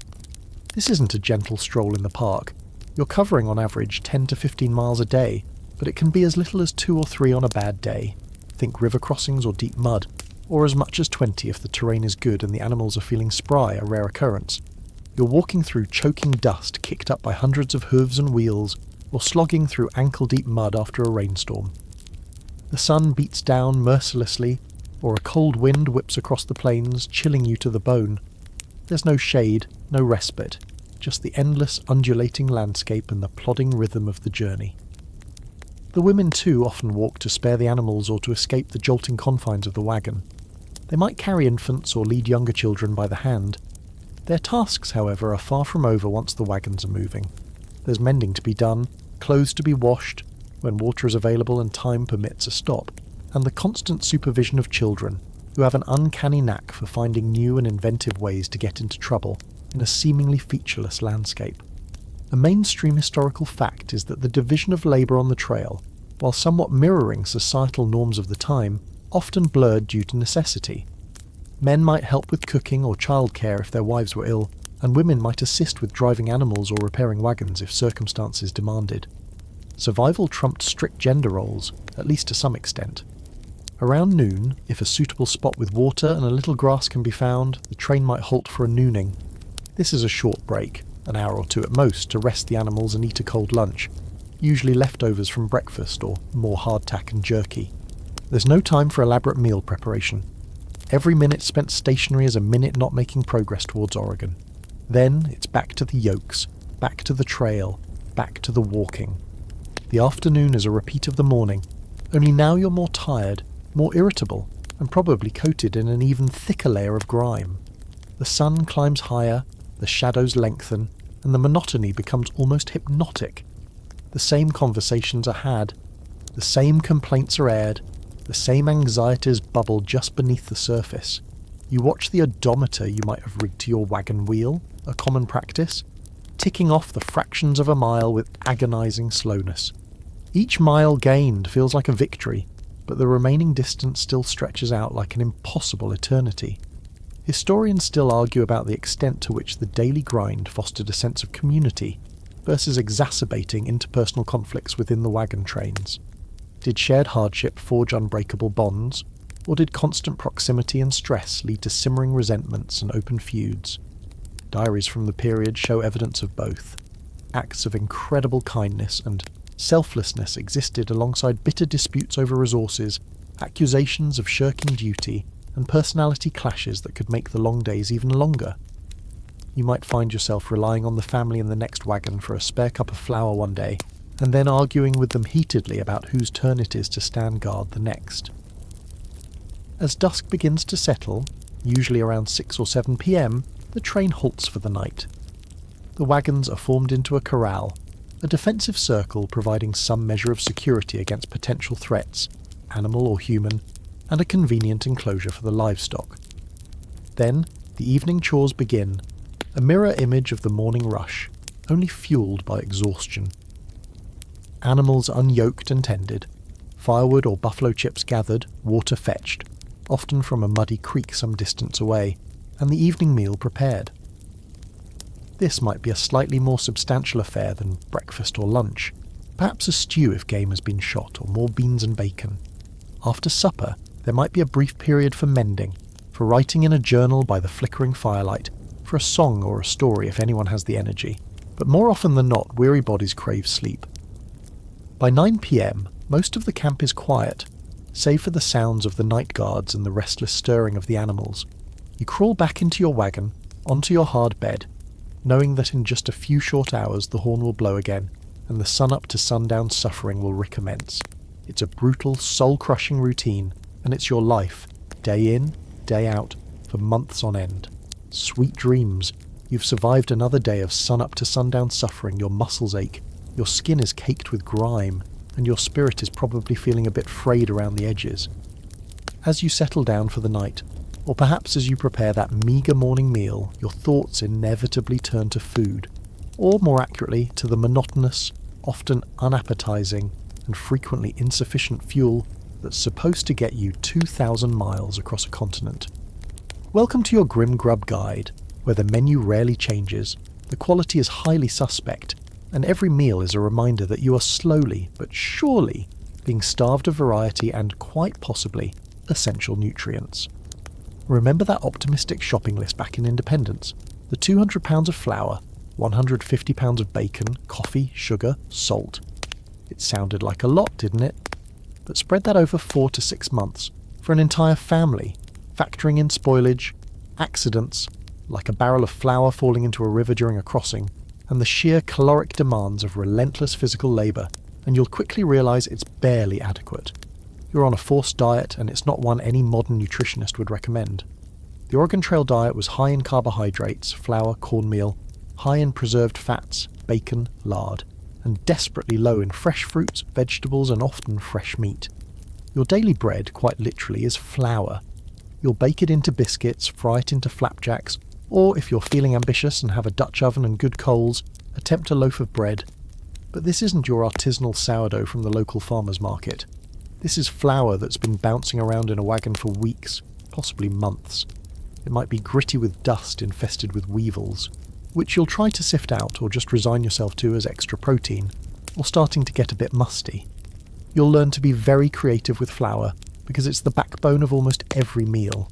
This isn't a gentle stroll in the park. You're covering on average 10 to 15 miles a day, but it can be as little as 2 or 3 on a bad day. Think river crossings or deep mud, or as much as 20 if the terrain is good and the animals are feeling spry, a rare occurrence. You're walking through choking dust kicked up by hundreds of hooves and wheels, or slogging through ankle-deep mud after a rainstorm. The sun beats down mercilessly, or a cold wind whips across the plains, chilling you to the bone. There's no shade, no respite, just the endless undulating landscape and the plodding rhythm of the journey. The women too often walk to spare the animals or to escape the jolting confines of the wagon. They might carry infants or lead younger children by the hand. Their tasks, however, are far from over once the wagons are moving. There's mending to be done, clothes to be washed, when water is available and time permits a stop, and the constant supervision of children, who have an uncanny knack for finding new and inventive ways to get into trouble in a seemingly featureless landscape. A mainstream historical fact is that the division of labour on the trail, while somewhat mirroring societal norms of the time, often blurred due to necessity. Men might help with cooking or childcare if their wives were ill, and women might assist with driving animals or repairing wagons if circumstances demanded. Survival trumped strict gender roles, at least to some extent. Around noon, if a suitable spot with water and a little grass can be found, the train might halt for a nooning. This is a short break, an hour or 2 at most, to rest the animals and eat a cold lunch, usually leftovers from breakfast or more hardtack and jerky. There's no time for elaborate meal preparation. Every minute spent stationary is a minute not making progress towards Oregon. Then it's back to the yokes, back to the trail, back to the walking. The afternoon is a repeat of the morning, only now you're more tired, more irritable, and probably coated in an even thicker layer of grime. The sun climbs higher, the shadows lengthen, and the monotony becomes almost hypnotic. The same conversations are had, the same complaints are aired, the same anxieties bubble just beneath the surface. You watch the odometer you might have rigged to your wagon wheel, a common practice, ticking off the fractions of a mile with agonizing slowness. Each mile gained feels like a victory, but the remaining distance still stretches out like an impossible eternity. Historians still argue about the extent to which the daily grind fostered a sense of community versus exacerbating interpersonal conflicts within the wagon trains. Did shared hardship forge unbreakable bonds, or did constant proximity and stress lead to simmering resentments and open feuds? Diaries from the period show evidence of both. Acts of incredible kindness and selflessness existed alongside bitter disputes over resources, accusations of shirking duty, and personality clashes that could make the long days even longer. You might find yourself relying on the family in the next wagon for a spare cup of flour one day, and then arguing with them heatedly about whose turn it is to stand guard the next. As dusk begins to settle, usually around 6 or 7 p.m, the train halts for the night. The wagons are formed into a corral, a defensive circle providing some measure of security against potential threats, animal or human, and a convenient enclosure for the livestock. Then, the evening chores begin, a mirror image of the morning rush, only fueled by exhaustion. Animals unyoked and tended, firewood or buffalo chips gathered, water fetched, often from a muddy creek some distance away, and the evening meal prepared. This might be a slightly more substantial affair than breakfast or lunch, perhaps a stew if game has been shot, or more beans and bacon. After supper, there might be a brief period for mending, for writing in a journal by the flickering firelight, for a song or a story if anyone has the energy, but more often than not, weary bodies crave sleep. By 9 p.m, most of the camp is quiet, save for the sounds of the night guards and the restless stirring of the animals. You crawl back into your wagon, onto your hard bed, knowing that in just a few short hours the horn will blow again, and the sun-up to sundown suffering will recommence. It's a brutal, soul-crushing routine, and it's your life, day in, day out, for months on end. Sweet dreams. You've survived another day of sun-up to sundown suffering, your muscles ache, your skin is caked with grime, and your spirit is probably feeling a bit frayed around the edges. As you settle down for the night, or perhaps as you prepare that meagre morning meal, your thoughts inevitably turn to food, or more accurately, to the monotonous, often unappetizing, and frequently insufficient fuel that's supposed to get you 2,000 miles across a continent. Welcome to your Grim Grub Guide, where the menu rarely changes, the quality is highly suspect, and every meal is a reminder that you are slowly but surely being starved of variety and, quite possibly, essential nutrients. Remember that optimistic shopping list back in Independence? The 200 pounds of flour, 150 pounds of bacon, coffee, sugar, salt. It sounded like a lot, didn't it? But spread that over 4 to 6 months, for an entire family, factoring in spoilage, accidents, like a barrel of flour falling into a river during a crossing, and the sheer caloric demands of relentless physical labour, and you'll quickly realise it's barely adequate. You're on a forced diet, and it's not one any modern nutritionist would recommend. The Oregon Trail diet was high in carbohydrates, flour, cornmeal, high in preserved fats, bacon, lard, and desperately low in fresh fruits, vegetables, and often fresh meat. Your daily bread, quite literally, is flour. You'll bake it into biscuits, fry it into flapjacks, or if you're feeling ambitious and have a Dutch oven and good coals, attempt a loaf of bread. But this isn't your artisanal sourdough from the local farmer's market. This is flour that's been bouncing around in a wagon for weeks, possibly months. It might be gritty with dust infested with weevils, which you'll try to sift out or just resign yourself to as extra protein, or starting to get a bit musty. You'll learn to be very creative with flour, because it's the backbone of almost every meal.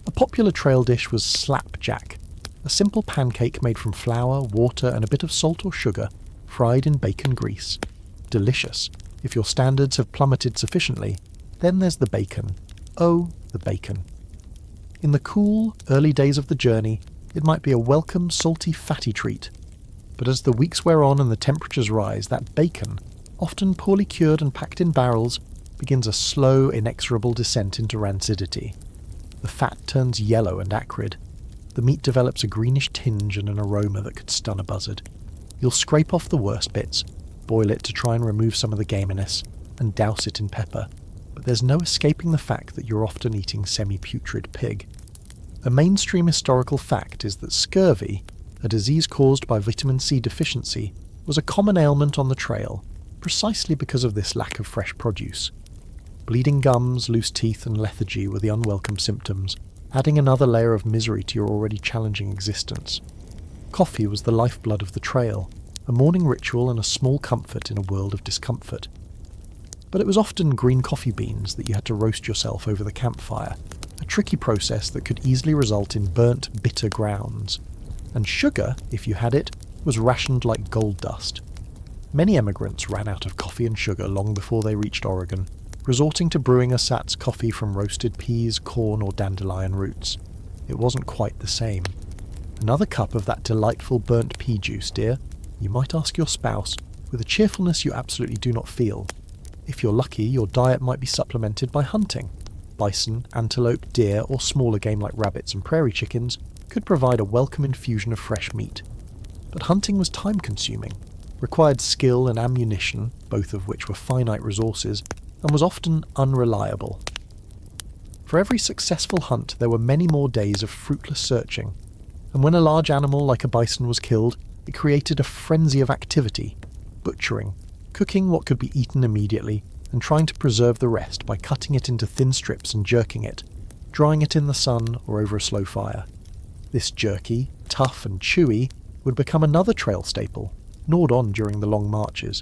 A popular trail dish was slapjack, a simple pancake made from flour, water, and a bit of salt or sugar, fried in bacon grease. Delicious. If your standards have plummeted sufficiently, then there's the bacon. Oh, the bacon. In the cool, early days of the journey, it might be a welcome, salty, fatty treat. But as the weeks wear on and the temperatures rise, that bacon, often poorly cured and packed in barrels, begins a slow, inexorable descent into rancidity. The fat turns yellow and acrid. The meat develops a greenish tinge and an aroma that could stun a buzzard. You'll scrape off the worst bits, boil it to try and remove some of the gaminess, and douse it in pepper. But there's no escaping the fact that you're often eating semi-putrid pig. A mainstream historical fact is that scurvy, a disease caused by vitamin C deficiency, was a common ailment on the trail, precisely because of this lack of fresh produce. Bleeding gums, loose teeth, and lethargy were the unwelcome symptoms, adding another layer of misery to your already challenging existence. Coffee was the lifeblood of the trail, a morning ritual and a small comfort in a world of discomfort. But it was often green coffee beans that you had to roast yourself over the campfire, a tricky process that could easily result in burnt, bitter grounds. And sugar, if you had it, was rationed like gold dust. Many emigrants ran out of coffee and sugar long before they reached Oregon, resorting to brewing ersatz coffee from roasted peas, corn, or dandelion roots. It wasn't quite the same. Another cup of that delightful burnt pea juice, dear? You might ask your spouse, with a cheerfulness you absolutely do not feel. If you're lucky, your diet might be supplemented by hunting. Bison, antelope, deer, or smaller game like rabbits and prairie chickens could provide a welcome infusion of fresh meat. But hunting was time-consuming, required skill and ammunition, both of which were finite resources, and was often unreliable. For every successful hunt, there were many more days of fruitless searching, and when a large animal like a bison was killed, it created a frenzy of activity, butchering, cooking what could be eaten immediately, and trying to preserve the rest by cutting it into thin strips and jerking it, drying it in the sun or over a slow fire. This jerky, tough and chewy, would become another trail staple, gnawed on during the long marches.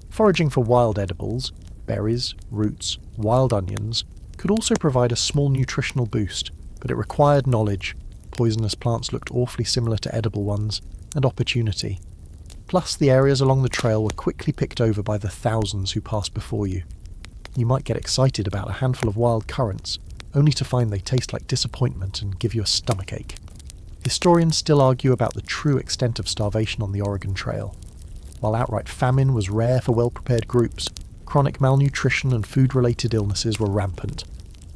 Foraging for wild edibles, berries, roots, wild onions, could also provide a small nutritional boost, but it required knowledge. Poisonous plants looked awfully similar to edible ones, and opportunity. Plus, the areas along the trail were quickly picked over by the thousands who passed before you. You might get excited about a handful of wild currants, only to find they taste like disappointment and give you a stomachache. Historians still argue about the true extent of starvation on the Oregon Trail. While outright famine was rare for well-prepared groups, chronic malnutrition and food-related illnesses were rampant.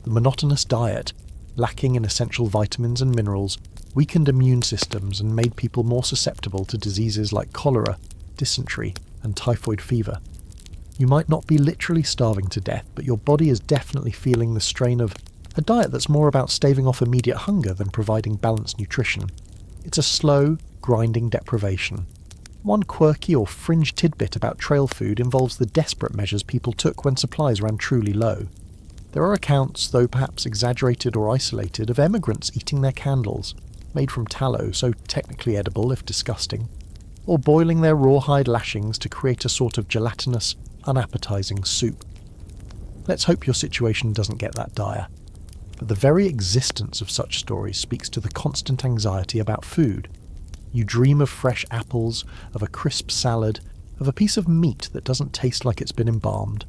The monotonous diet, lacking in essential vitamins and minerals, weakened immune systems and made people more susceptible to diseases like cholera, dysentery, and typhoid fever. You might not be literally starving to death, but your body is definitely feeling the strain of a diet that's more about staving off immediate hunger than providing balanced nutrition. It's a slow, grinding deprivation. One quirky or fringe tidbit about trail food involves the desperate measures people took when supplies ran truly low. There are accounts, though perhaps exaggerated or isolated, of emigrants eating their candles, made from tallow, so technically edible if disgusting. or boiling their rawhide lashings to create a sort of gelatinous, unappetizing soup. Let's hope your situation doesn't get that dire. But the very existence of such stories speaks to the constant anxiety about food. You dream of fresh apples, of a crisp salad, of a piece of meat that doesn't taste like it's been embalmed.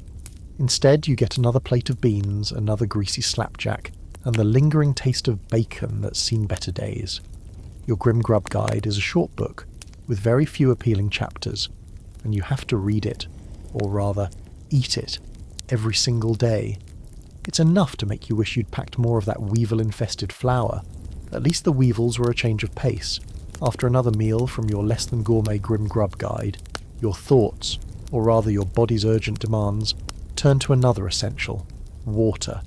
Instead, you get another plate of beans, another greasy slapjack, and the lingering taste of bacon that's seen better days. Your Grim Grub Guide is a short book, with very few appealing chapters, and you have to read it, or rather, eat it, every single day. It's enough to make you wish you'd packed more of that weevil-infested flour. At least the weevils were a change of pace. After another meal from your less-than-gourmet Grim Grub Guide, your thoughts, or rather your body's urgent demands, turn to another essential, water.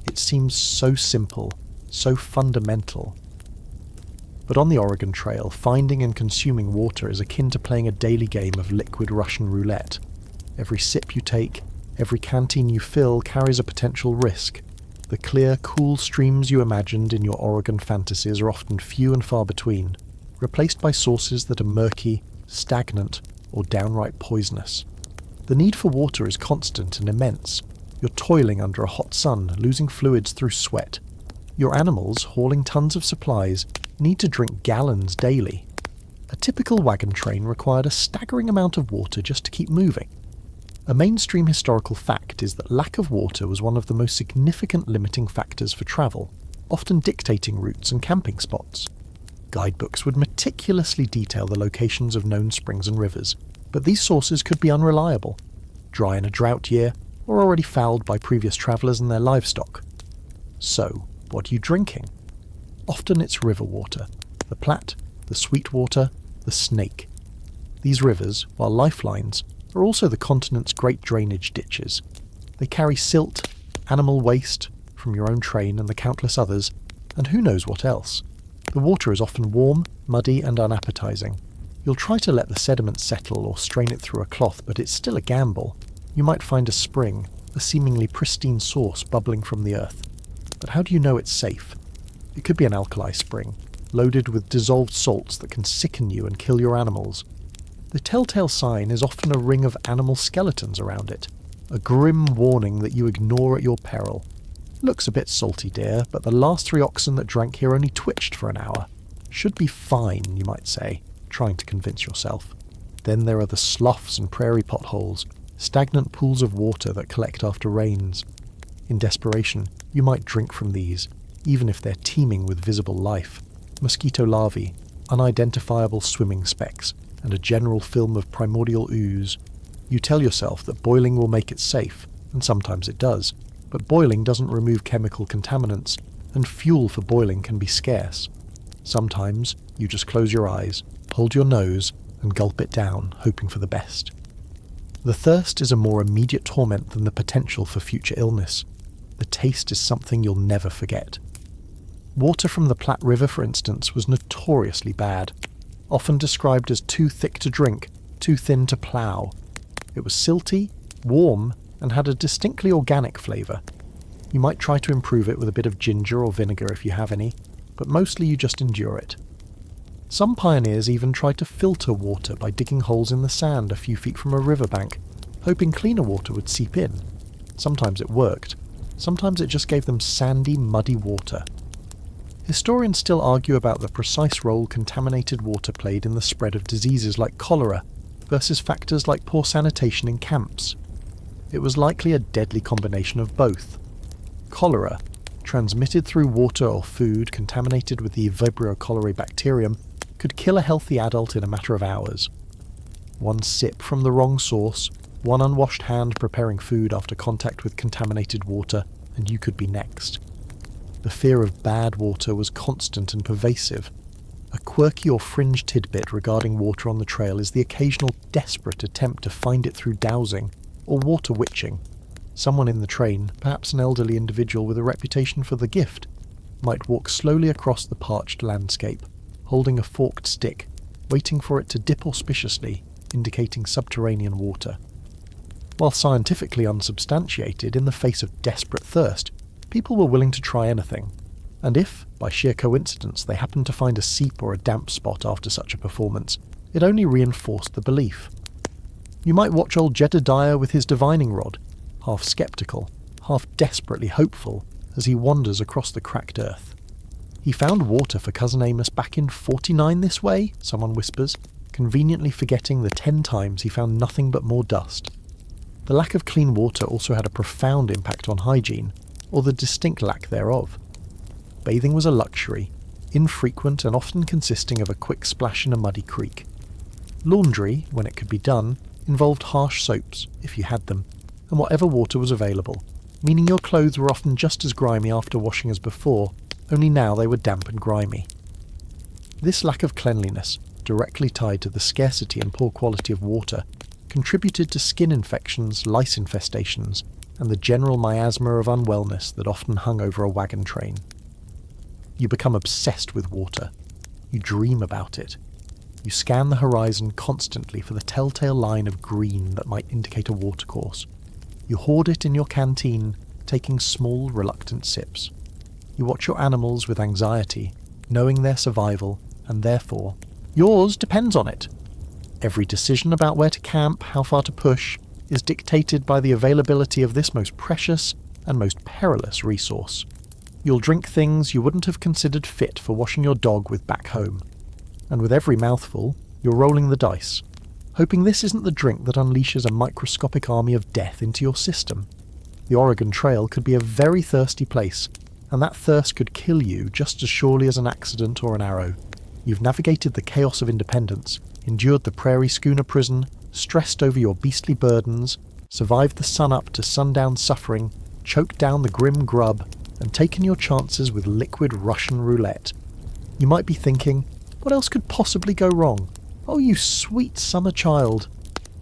It seems so simple, so fundamental. But on the Oregon Trail, finding and consuming water is akin to playing a daily game of liquid Russian roulette. Every sip you take, every canteen you fill carries a potential risk. The clear, cool streams you imagined in your Oregon fantasies are often few and far between, replaced by sources that are murky, stagnant, or downright poisonous. The need for water is constant and immense. You're toiling under a hot sun, losing fluids through sweat. Your animals, hauling tons of supplies, need to drink gallons daily. A typical wagon train required a staggering amount of water just to keep moving. A mainstream historical fact is that lack of water was one of the most significant limiting factors for travel, often dictating routes and camping spots. Guidebooks would meticulously detail the locations of known springs and rivers, but these sources could be unreliable, dry in a drought year, or already fouled by previous travellers and their livestock. So, what are you drinking? Often it's river water, the Platte, the Sweetwater, the Snake. These rivers, while lifelines, are also the continent's great drainage ditches. They carry silt, animal waste, from your own train and the countless others, and who knows what else. The water is often warm, muddy and unappetizing. You'll try to let the sediment settle or strain it through a cloth, but it's still a gamble. You might find a spring, a seemingly pristine source bubbling from the earth. But how do you know it's safe? It could be an alkali spring, loaded with dissolved salts that can sicken you and kill your animals. The telltale sign is often a ring of animal skeletons around it, a grim warning that you ignore at your peril. Looks a bit salty, dear, but the last 3 oxen that drank here only twitched for an hour. Should be fine, you might say, trying to convince yourself. Then there are the sloughs and prairie potholes, stagnant pools of water that collect after rains. In desperation, you might drink from these, even if they're teeming with visible life. Mosquito larvae, unidentifiable swimming specks, and a general film of primordial ooze. You tell yourself that boiling will make it safe, and sometimes it does, but boiling doesn't remove chemical contaminants, and fuel for boiling can be scarce. Sometimes you just close your eyes, hold your nose, and gulp it down, hoping for the best. The thirst is a more immediate torment than the potential for future illness. The taste is something you'll never forget. Water from the Platte River, for instance, was notoriously bad, often described as too thick to drink, too thin to plough. It was silty, warm, and had a distinctly organic flavour. You might try to improve it with a bit of ginger or vinegar if you have any, but mostly you just endure it. Some pioneers even tried to filter water by digging holes in the sand a few feet from a riverbank, hoping cleaner water would seep in. Sometimes it worked. Sometimes it just gave them sandy, muddy water. Historians still argue about the precise role contaminated water played in the spread of diseases like cholera versus factors like poor sanitation in camps. It was likely a deadly combination of both. Cholera, transmitted through water or food contaminated with the Vibrio cholerae bacterium, could kill a healthy adult in a matter of hours. One sip from the wrong source, one unwashed hand preparing food after contact with contaminated water, and you could be next. The fear of bad water was constant and pervasive. A quirky or fringe tidbit regarding water on the trail is the occasional desperate attempt to find it through dowsing, or water witching. Someone in the train, perhaps an elderly individual with a reputation for the gift, might walk slowly across the parched landscape, holding a forked stick, waiting for it to dip auspiciously, indicating subterranean water. While scientifically unsubstantiated, in the face of desperate thirst, people were willing to try anything. And if, by sheer coincidence, they happened to find a seep or a damp spot after such a performance, it only reinforced the belief. You might watch old Jedediah with his divining rod, half sceptical, half desperately hopeful, as he wanders across the cracked earth. "He found water for Cousin Amos back in 49 this way," someone whispers, conveniently forgetting the 10 times he found nothing but more dust. The lack of clean water also had a profound impact on hygiene, or the distinct lack thereof. Bathing was a luxury, infrequent and often consisting of a quick splash in a muddy creek. Laundry, when it could be done, involved harsh soaps, if you had them, and whatever water was available, meaning your clothes were often just as grimy after washing as before, only now they were damp and grimy. This lack of cleanliness, directly tied to the scarcity and poor quality of water, contributed to skin infections, lice infestations, and the general miasma of unwellness that often hung over a wagon train. You become obsessed with water. You dream about it. You scan the horizon constantly for the telltale line of green that might indicate a watercourse. You hoard it in your canteen, taking small, reluctant sips. You watch your animals with anxiety, knowing their survival, and therefore, yours depends on it. Every decision about where to camp, how far to push, is dictated by the availability of this most precious and most perilous resource. You'll drink things you wouldn't have considered fit for washing your dog with back home. And with every mouthful, you're rolling the dice, hoping this isn't the drink that unleashes a microscopic army of death into your system. The Oregon Trail could be a very thirsty place, and that thirst could kill you just as surely as an accident or an arrow. You've navigated the chaos of independence, endured the prairie schooner prison, stressed over your beastly burdens, survived the sun-up to sundown suffering, choked down the grim grub, and taken your chances with liquid Russian roulette. You might be thinking, what else could possibly go wrong? Oh, you sweet summer child.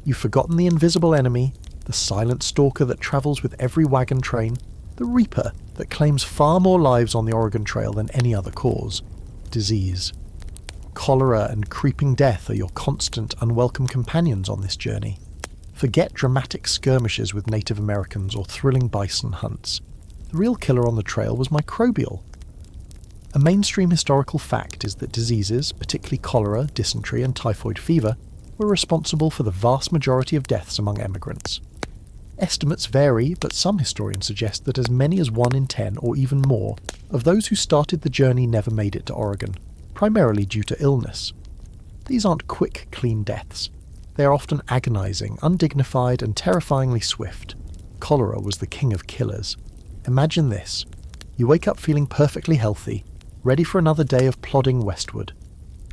You've forgotten the invisible enemy, the silent stalker that travels with every wagon train, the reaper that claims far more lives on the Oregon Trail than any other cause: disease. Cholera and creeping death are your constant, unwelcome companions on this journey. Forget dramatic skirmishes with Native Americans or thrilling bison hunts. The real killer on the trail was microbial. A mainstream historical fact is that diseases, particularly cholera, dysentery and typhoid fever, were responsible for the vast majority of deaths among emigrants. Estimates vary, but some historians suggest that as many as 1 in 10 or even more of those who started the journey never made it to Oregon, primarily due to illness. These aren't quick, clean deaths. They are often agonizing, undignified and terrifyingly swift. Cholera was the king of killers. Imagine this. You wake up feeling perfectly healthy, ready for another day of plodding westward.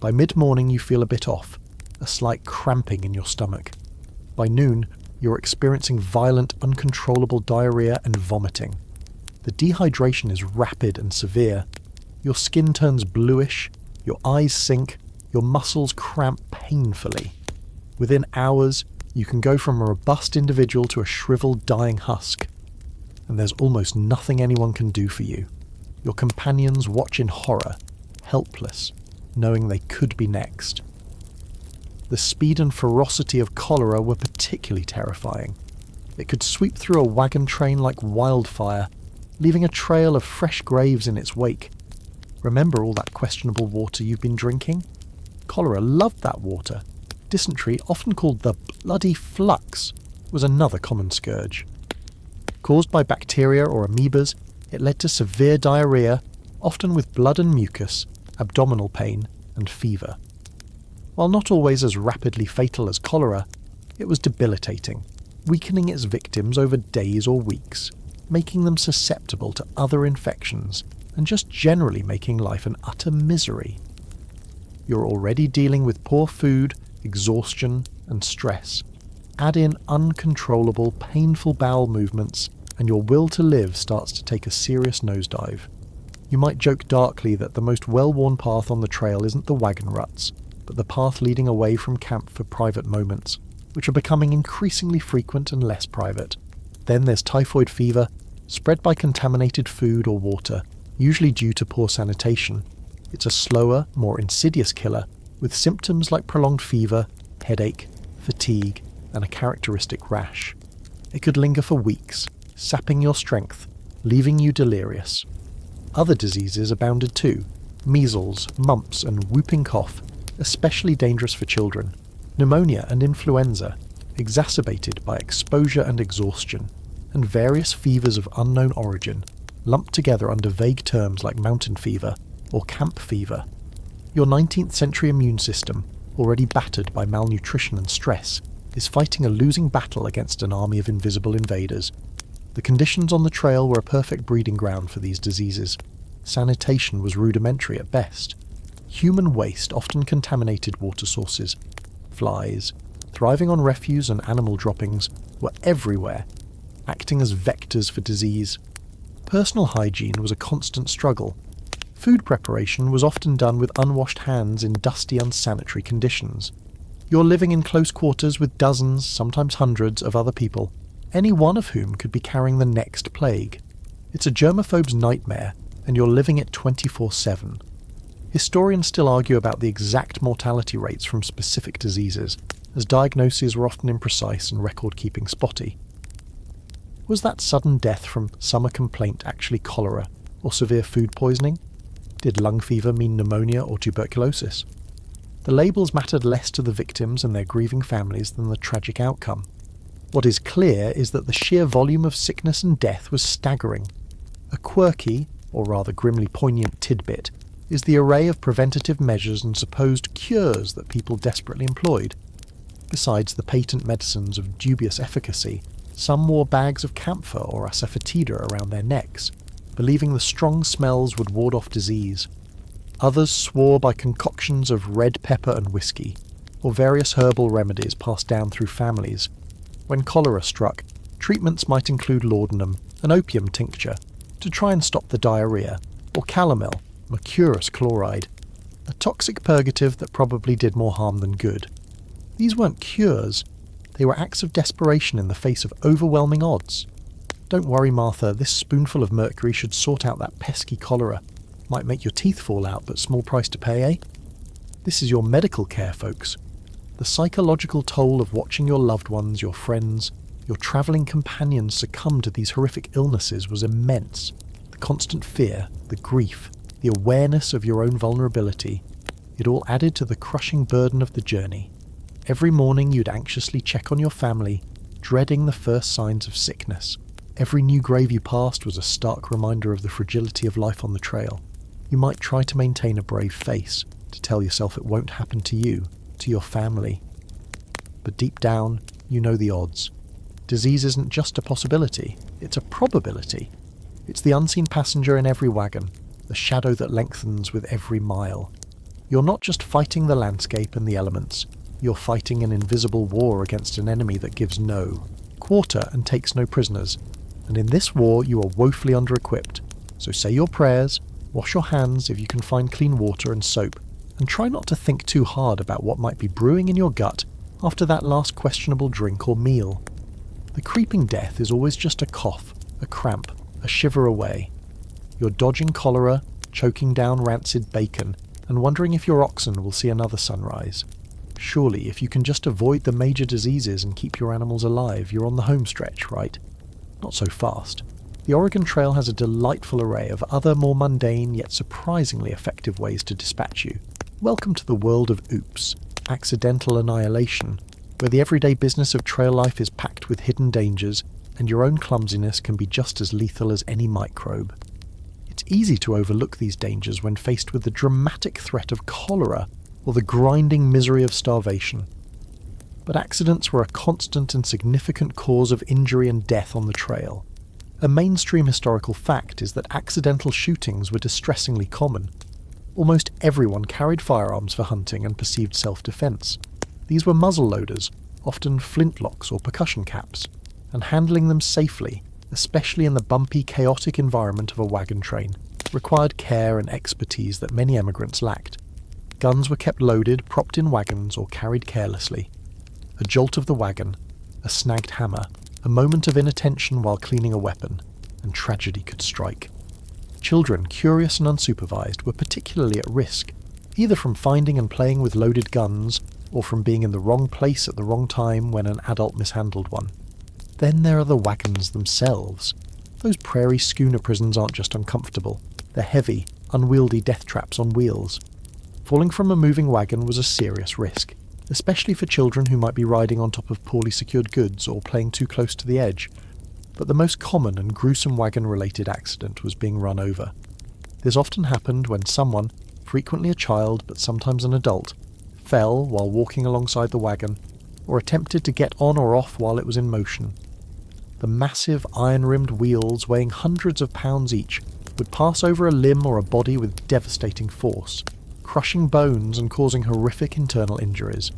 By mid-morning you feel a bit off, a slight cramping in your stomach. By noon, you're experiencing violent, uncontrollable diarrhea and vomiting. The dehydration is rapid and severe. Your skin turns bluish, your eyes sink, your muscles cramp painfully. Within hours, you can go from a robust individual to a shriveled, dying husk. And there's almost nothing anyone can do for you. Your companions watch in horror, helpless, knowing they could be next. The speed and ferocity of cholera were particularly terrifying. It could sweep through a wagon train like wildfire, leaving a trail of fresh graves in its wake. Remember all that questionable water you've been drinking? Cholera loved that water. Dysentery, often called the bloody flux, was another common scourge. Caused by bacteria or amoebas, it led to severe diarrhea, often with blood and mucus, abdominal pain, and fever. While not always as rapidly fatal as cholera, it was debilitating, weakening its victims over days or weeks, making them susceptible to other infections, and just generally making life an utter misery. You're already dealing with poor food, exhaustion, and stress. Add in uncontrollable, painful bowel movements, and your will to live starts to take a serious nosedive. You might joke darkly that the most well-worn path on the trail isn't the wagon ruts, but the path leading away from camp for private moments, which are becoming increasingly frequent and less private. Then there's typhoid fever, spread by contaminated food or water, usually due to poor sanitation. It's a slower, more insidious killer, with symptoms like prolonged fever, headache, fatigue, and a characteristic rash. It could linger for weeks, sapping your strength, leaving you delirious. Other diseases abounded too: measles, mumps, and whooping cough, especially dangerous for children, pneumonia and influenza, exacerbated by exposure and exhaustion, and various fevers of unknown origin, lumped together under vague terms like mountain fever or camp fever. Your 19th century immune system, already battered by malnutrition and stress, is fighting a losing battle against an army of invisible invaders. The conditions on the trail were a perfect breeding ground for these diseases. Sanitation was rudimentary at best. Human waste often contaminated water sources. Flies, thriving on refuse and animal droppings, were everywhere, acting as vectors for disease. Personal hygiene was a constant struggle. Food preparation was often done with unwashed hands in dusty, unsanitary conditions. You're living in close quarters with dozens, sometimes hundreds, of other people, any one of whom could be carrying the next plague. It's a germaphobe's nightmare, and you're living it 24/7. Historians still argue about the exact mortality rates from specific diseases, as diagnoses were often imprecise and record-keeping spotty. Was that sudden death from summer complaint actually cholera or severe food poisoning? Did lung fever mean pneumonia or tuberculosis? The labels mattered less to the victims and their grieving families than the tragic outcome. What is clear is that the sheer volume of sickness and death was staggering. A quirky, or rather grimly poignant tidbit, is the array of preventative measures and supposed cures that people desperately employed. Besides the patent medicines of dubious efficacy, some wore bags of camphor or asafoetida around their necks, believing the strong smells would ward off disease. Others swore by concoctions of red pepper and whiskey, or various herbal remedies passed down through families. When cholera struck, treatments might include laudanum, an opium tincture, to try and stop the diarrhea, or calomel, mercurous chloride, a toxic purgative that probably did more harm than good. These weren't cures, they were acts of desperation in the face of overwhelming odds. Don't worry, Martha, this spoonful of mercury should sort out that pesky cholera. Might make your teeth fall out, but small price to pay, eh? This is your medical care, folks. The psychological toll of watching your loved ones, your friends, your travelling companions succumb to these horrific illnesses was immense. The constant fear, the grief, the awareness of your own vulnerability, it all added to the crushing burden of the journey. Every morning you'd anxiously check on your family, dreading the first signs of sickness. Every new grave you passed was a stark reminder of the fragility of life on the trail. You might try to maintain a brave face, to tell yourself it won't happen to you, to your family. But deep down, you know the odds. Disease isn't just a possibility, it's a probability. It's the unseen passenger in every wagon, the shadow that lengthens with every mile. You're not just fighting the landscape and the elements, you're fighting an invisible war against an enemy that gives no quarter and takes no prisoners. And in this war you are woefully under-equipped. So say your prayers, wash your hands if you can find clean water and soap, and try not to think too hard about what might be brewing in your gut after that last questionable drink or meal. The creeping death is always just a cough, a cramp, a shiver away. You're dodging cholera, choking down rancid bacon, and wondering if your oxen will see another sunrise. Surely, if you can just avoid the major diseases and keep your animals alive, you're on the home stretch, right? Not so fast. The Oregon Trail has a delightful array of other more mundane yet surprisingly effective ways to dispatch you. Welcome to the world of oops, accidental annihilation, where the everyday business of trail life is packed with hidden dangers, and your own clumsiness can be just as lethal as any microbe. It's easy to overlook these dangers when faced with the dramatic threat of cholera or the grinding misery of starvation. But accidents were a constant and significant cause of injury and death on the trail. A mainstream historical fact is that accidental shootings were distressingly common. Almost everyone carried firearms for hunting and perceived self-defense. These were muzzle loaders, often flintlocks or percussion caps, and handling them safely, especially in the bumpy, chaotic environment of a wagon train, required care and expertise that many emigrants lacked. Guns were kept loaded, propped in wagons, or carried carelessly. A jolt of the wagon, a snagged hammer, a moment of inattention while cleaning a weapon, and tragedy could strike. Children, curious and unsupervised, were particularly at risk, either from finding and playing with loaded guns, or from being in the wrong place at the wrong time when an adult mishandled one. Then there are the wagons themselves. Those prairie schooner prisons aren't just uncomfortable, they're heavy, unwieldy death traps on wheels. Falling from a moving wagon was a serious risk, especially for children who might be riding on top of poorly secured goods or playing too close to the edge. But the most common and gruesome wagon-related accident was being run over. This often happened when someone, frequently a child but sometimes an adult, fell while walking alongside the wagon, or attempted to get on or off while it was in motion. The massive iron-rimmed wheels, weighing hundreds of pounds each, would pass over a limb or a body with devastating force, crushing bones and causing horrific internal injuries.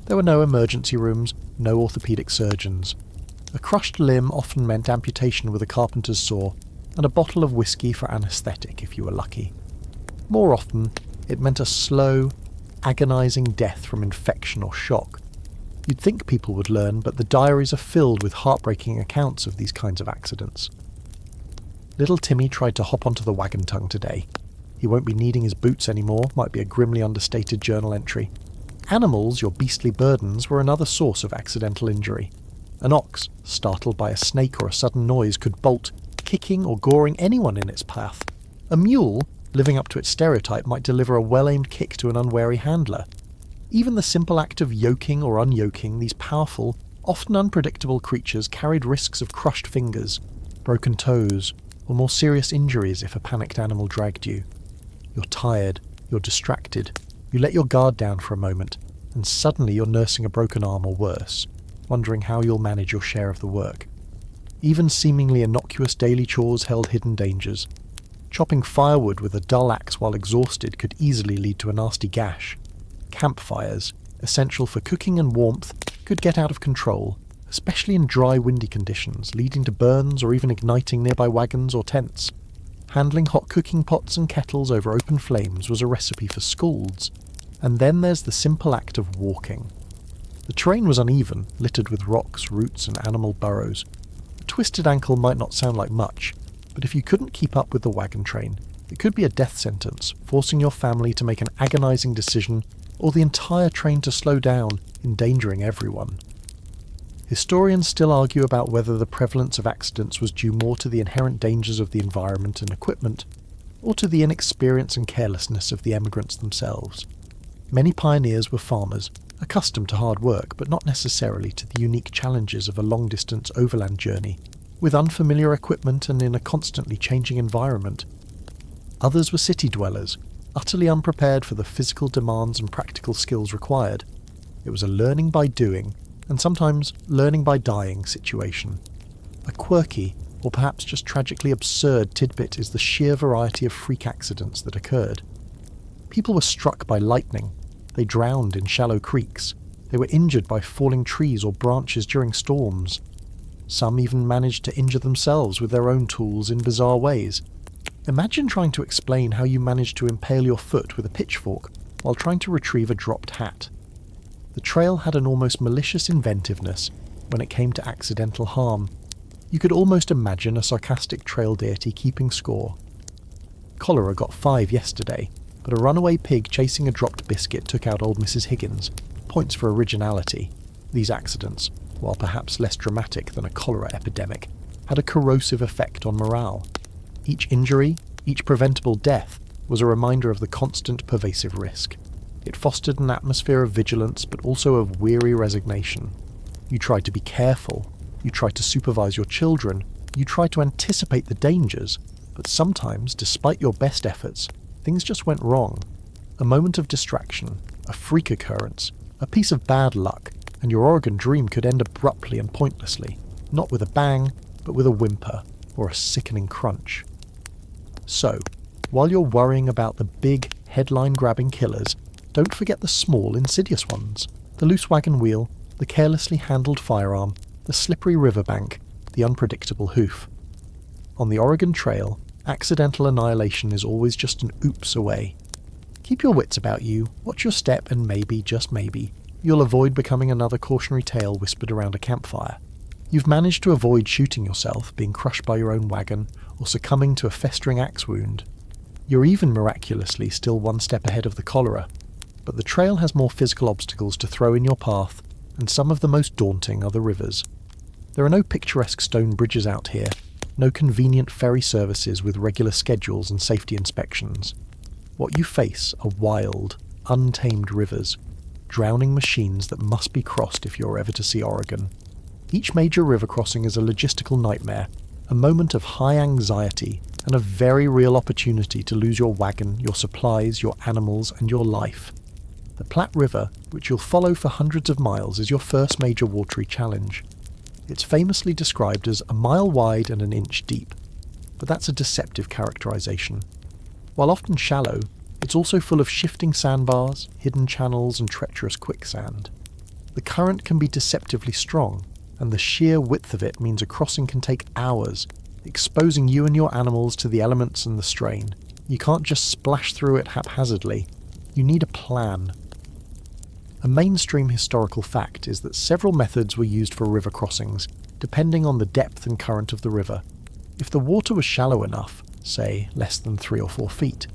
There were no emergency rooms, no orthopaedic surgeons. A crushed limb often meant amputation with a carpenter's saw, and a bottle of whiskey for anaesthetic if you were lucky. More often, it meant a slow, agonising death from infection or shock. You'd think people would learn, but the diaries are filled with heartbreaking accounts of these kinds of accidents. Little Timmy tried to hop onto the wagon tongue today. He won't be needing his boots anymore, might be a grimly understated journal entry. Animals, your beastly burdens, were another source of accidental injury. An ox, startled by a snake or a sudden noise, could bolt, kicking or goring anyone in its path. A mule, living up to its stereotype, might deliver a well-aimed kick to an unwary handler. Even the simple act of yoking or unyoking these powerful, often unpredictable creatures carried risks of crushed fingers, broken toes, or more serious injuries if a panicked animal dragged you. You're tired, you're distracted, you let your guard down for a moment, and suddenly you're nursing a broken arm or worse, wondering how you'll manage your share of the work. Even seemingly innocuous daily chores held hidden dangers. Chopping firewood with a dull axe while exhausted could easily lead to a nasty gash. Campfires, essential for cooking and warmth, could get out of control, especially in dry, windy conditions, leading to burns or even igniting nearby wagons or tents. Handling hot cooking pots and kettles over open flames was a recipe for scalds. And then there's the simple act of walking. The terrain was uneven, littered with rocks, roots and animal burrows. A twisted ankle might not sound like much, but if you couldn't keep up with the wagon train, it could be a death sentence, forcing your family to make an agonising decision, or the entire train to slow down, endangering everyone. Historians still argue about whether the prevalence of accidents was due more to the inherent dangers of the environment and equipment, or to the inexperience and carelessness of the emigrants themselves. Many pioneers were farmers, accustomed to hard work, but not necessarily to the unique challenges of a long-distance overland journey, with unfamiliar equipment and in a constantly changing environment. Others were city dwellers, utterly unprepared for the physical demands and practical skills required. It was a learning by doing, and sometimes learning by dying situation. A quirky, or perhaps just tragically absurd tidbit is the sheer variety of freak accidents that occurred. People were struck by lightning, they drowned in shallow creeks, they were injured by falling trees or branches during storms. Some even managed to injure themselves with their own tools in bizarre ways. Imagine trying to explain how you managed to impale your foot with a pitchfork while trying to retrieve a dropped hat. The trail had an almost malicious inventiveness when it came to accidental harm. You could almost imagine a sarcastic trail deity keeping score. Cholera got 5 yesterday, but a runaway pig chasing a dropped biscuit took out old Mrs. Higgins. Points for originality. These accidents, while perhaps less dramatic than a cholera epidemic, had a corrosive effect on morale. Each injury, each preventable death, was a reminder of the constant pervasive risk. It fostered an atmosphere of vigilance, but also of weary resignation. You tried to be careful, you tried to supervise your children, you tried to anticipate the dangers, but sometimes, despite your best efforts, things just went wrong. A moment of distraction, a freak occurrence, a piece of bad luck, and your Oregon dream could end abruptly and pointlessly, not with a bang, but with a whimper, or a sickening crunch. So, while you're worrying about the big, headline-grabbing killers, don't forget the small, insidious ones. The loose wagon wheel, the carelessly handled firearm, the slippery riverbank, the unpredictable hoof. On the Oregon Trail, accidental annihilation is always just an oops away. Keep your wits about you, watch your step, and maybe, just maybe, you'll avoid becoming another cautionary tale whispered around a campfire. You've managed to avoid shooting yourself, being crushed by your own wagon, or succumbing to a festering axe wound. You're even miraculously still one step ahead of the cholera, but the trail has more physical obstacles to throw in your path, and some of the most daunting are the rivers. There are no picturesque stone bridges out here, no convenient ferry services with regular schedules and safety inspections. What you face are wild, untamed rivers, drowning machines that must be crossed if you're ever to see Oregon. Each major river crossing is a logistical nightmare, a moment of high anxiety, and a very real opportunity to lose your wagon, your supplies, your animals, and your life. The Platte River, which you'll follow for hundreds of miles, is your first major watery challenge. It's famously described as a mile wide and an inch deep, but that's a deceptive characterization. While often shallow, it's also full of shifting sandbars, hidden channels, and treacherous quicksand. The current can be deceptively strong, and the sheer width of it means a crossing can take hours, exposing you and your animals to the elements and the strain. You can't just splash through it haphazardly. You need a plan. A mainstream historical fact is that several methods were used for river crossings, depending on the depth and current of the river. If the water was shallow enough, say less than 3 or 4 feet,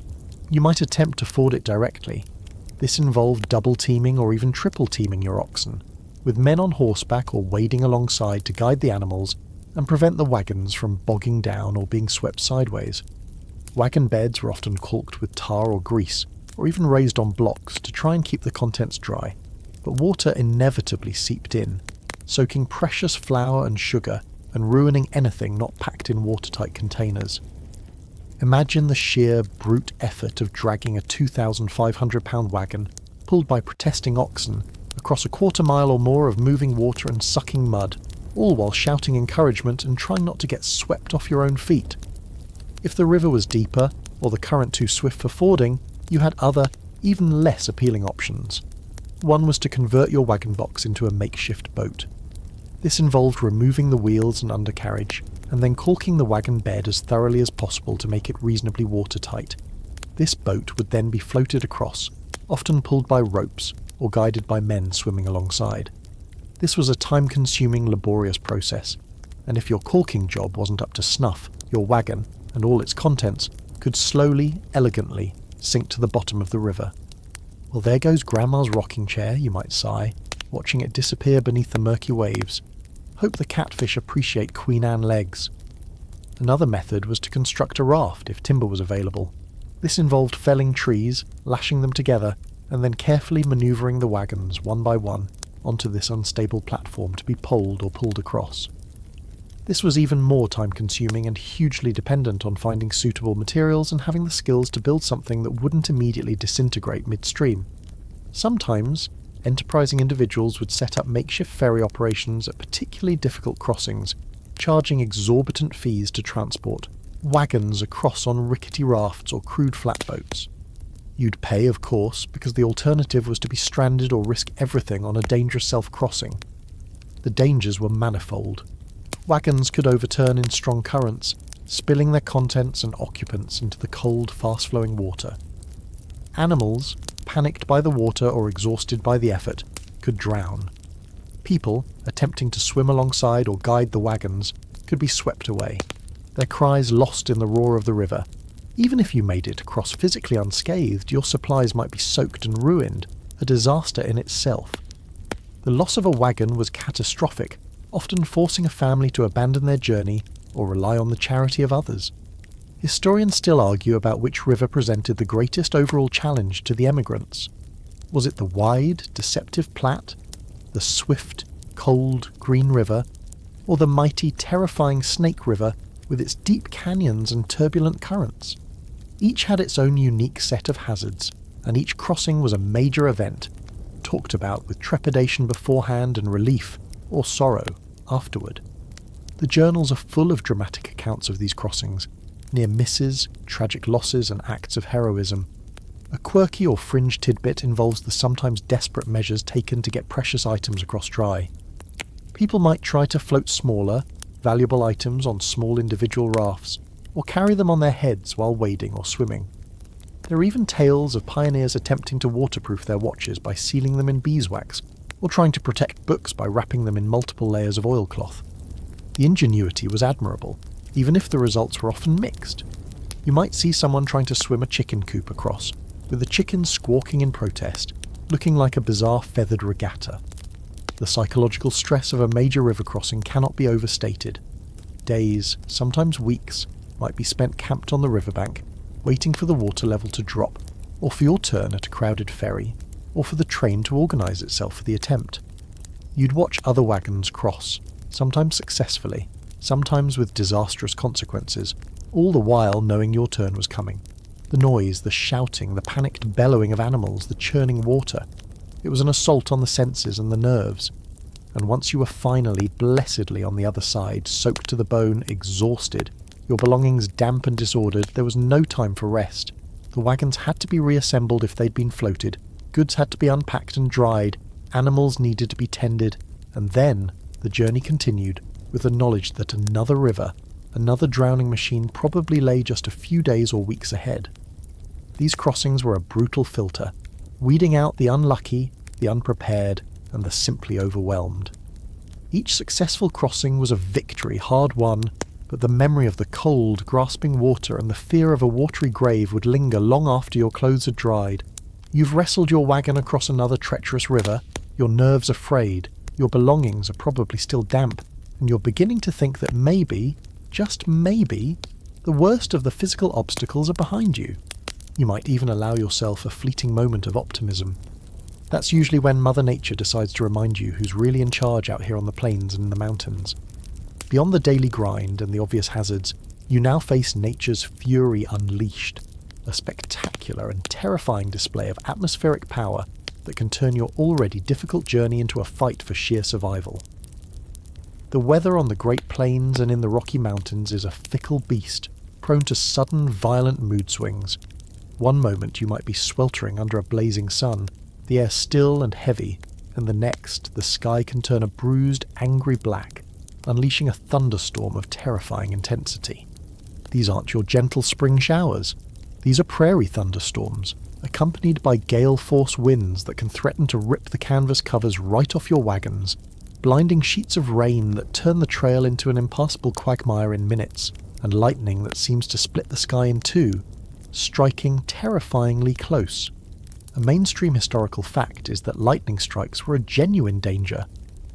you might attempt to ford it directly. This involved double teaming or even triple teaming your oxen, with men on horseback or wading alongside to guide the animals and prevent the wagons from bogging down or being swept sideways. Wagon beds were often caulked with tar or grease, or even raised on blocks to try and keep the contents dry, but water inevitably seeped in, soaking precious flour and sugar and ruining anything not packed in watertight containers. Imagine the sheer, brute effort of dragging a 2,500-pound wagon, pulled by protesting oxen, across a quarter mile or more of moving water and sucking mud, all while shouting encouragement and trying not to get swept off your own feet. If the river was deeper, or the current too swift for fording, you had other, even less appealing options. One was to convert your wagon box into a makeshift boat. This involved removing the wheels and undercarriage, and then caulking the wagon bed as thoroughly as possible to make it reasonably watertight. This boat would then be floated across, often pulled by ropes, or guided by men swimming alongside. This was a time-consuming, laborious process, and if your caulking job wasn't up to snuff, your wagon, and all its contents, could slowly, elegantly, sink to the bottom of the river. Well, there goes Grandma's rocking chair, you might sigh, watching it disappear beneath the murky waves. Hope the catfish appreciate Queen Anne legs. Another method was to construct a raft if timber was available. This involved felling trees, lashing them together, and then carefully manoeuvring the wagons, one by one, onto this unstable platform to be poled or pulled across. This was even more time-consuming and hugely dependent on finding suitable materials and having the skills to build something that wouldn't immediately disintegrate midstream. Sometimes, enterprising individuals would set up makeshift ferry operations at particularly difficult crossings, charging exorbitant fees to transport wagons across on rickety rafts or crude flatboats. You'd pay, of course, because the alternative was to be stranded or risk everything on a dangerous self-crossing. The dangers were manifold. Wagons could overturn in strong currents, spilling their contents and occupants into the cold, fast-flowing water. Animals, panicked by the water or exhausted by the effort, could drown. People, attempting to swim alongside or guide the wagons, could be swept away, their cries lost in the roar of the river. Even if you made it across physically unscathed, your supplies might be soaked and ruined, a disaster in itself. The loss of a wagon was catastrophic, often forcing a family to abandon their journey or rely on the charity of others. Historians still argue about which river presented the greatest overall challenge to the emigrants. Was it the wide, deceptive Platte, the swift, cold, Green River, or the mighty, terrifying Snake River with its deep canyons and turbulent currents? Each had its own unique set of hazards, and each crossing was a major event, talked about with trepidation beforehand and relief, or sorrow, afterward. The journals are full of dramatic accounts of these crossings, near misses, tragic losses, and acts of heroism. A quirky or fringe tidbit involves the sometimes desperate measures taken to get precious items across dry. People might try to float smaller, valuable items on small individual rafts, or carry them on their heads while wading or swimming. There are even tales of pioneers attempting to waterproof their watches by sealing them in beeswax, or trying to protect books by wrapping them in multiple layers of oilcloth. The ingenuity was admirable, even if the results were often mixed. You might see someone trying to swim a chicken coop across, with the chickens squawking in protest, looking like a bizarre feathered regatta. The psychological stress of a major river crossing cannot be overstated. Days, sometimes weeks, might be spent camped on the riverbank, waiting for the water level to drop, or for your turn at a crowded ferry, or for the train to organise itself for the attempt. You'd watch other wagons cross, sometimes successfully, sometimes with disastrous consequences, all the while knowing your turn was coming. The noise, the shouting, the panicked bellowing of animals, the churning water. It was an assault on the senses and the nerves. And once you were finally, blessedly on the other side, soaked to the bone, exhausted, your belongings damp and disordered, there was no time for rest. The wagons had to be reassembled if they'd been floated, goods had to be unpacked and dried, animals needed to be tended, and then the journey continued with the knowledge that another river, another drowning machine probably lay just a few days or weeks ahead. These crossings were a brutal filter, weeding out the unlucky, the unprepared, and the simply overwhelmed. Each successful crossing was a victory hard won, but the memory of the cold, grasping water and the fear of a watery grave would linger long after your clothes had dried. You've wrestled your wagon across another treacherous river, your nerves are frayed, your belongings are probably still damp, and you're beginning to think that maybe, just maybe, the worst of the physical obstacles are behind you. You might even allow yourself a fleeting moment of optimism. That's usually when Mother Nature decides to remind you who's really in charge out here on the plains and in the mountains. Beyond the daily grind and the obvious hazards, you now face nature's fury unleashed, a spectacular and terrifying display of atmospheric power that can turn your already difficult journey into a fight for sheer survival. The weather on the Great Plains and in the Rocky Mountains is a fickle beast, prone to sudden, violent mood swings. One moment you might be sweltering under a blazing sun, the air still and heavy, and the next the sky can turn a bruised, angry black, unleashing a thunderstorm of terrifying intensity. These aren't your gentle spring showers. These are prairie thunderstorms, accompanied by gale-force winds that can threaten to rip the canvas covers right off your wagons, blinding sheets of rain that turn the trail into an impassable quagmire in minutes, and lightning that seems to split the sky in two, striking terrifyingly close. A mainstream historical fact is that lightning strikes were a genuine danger,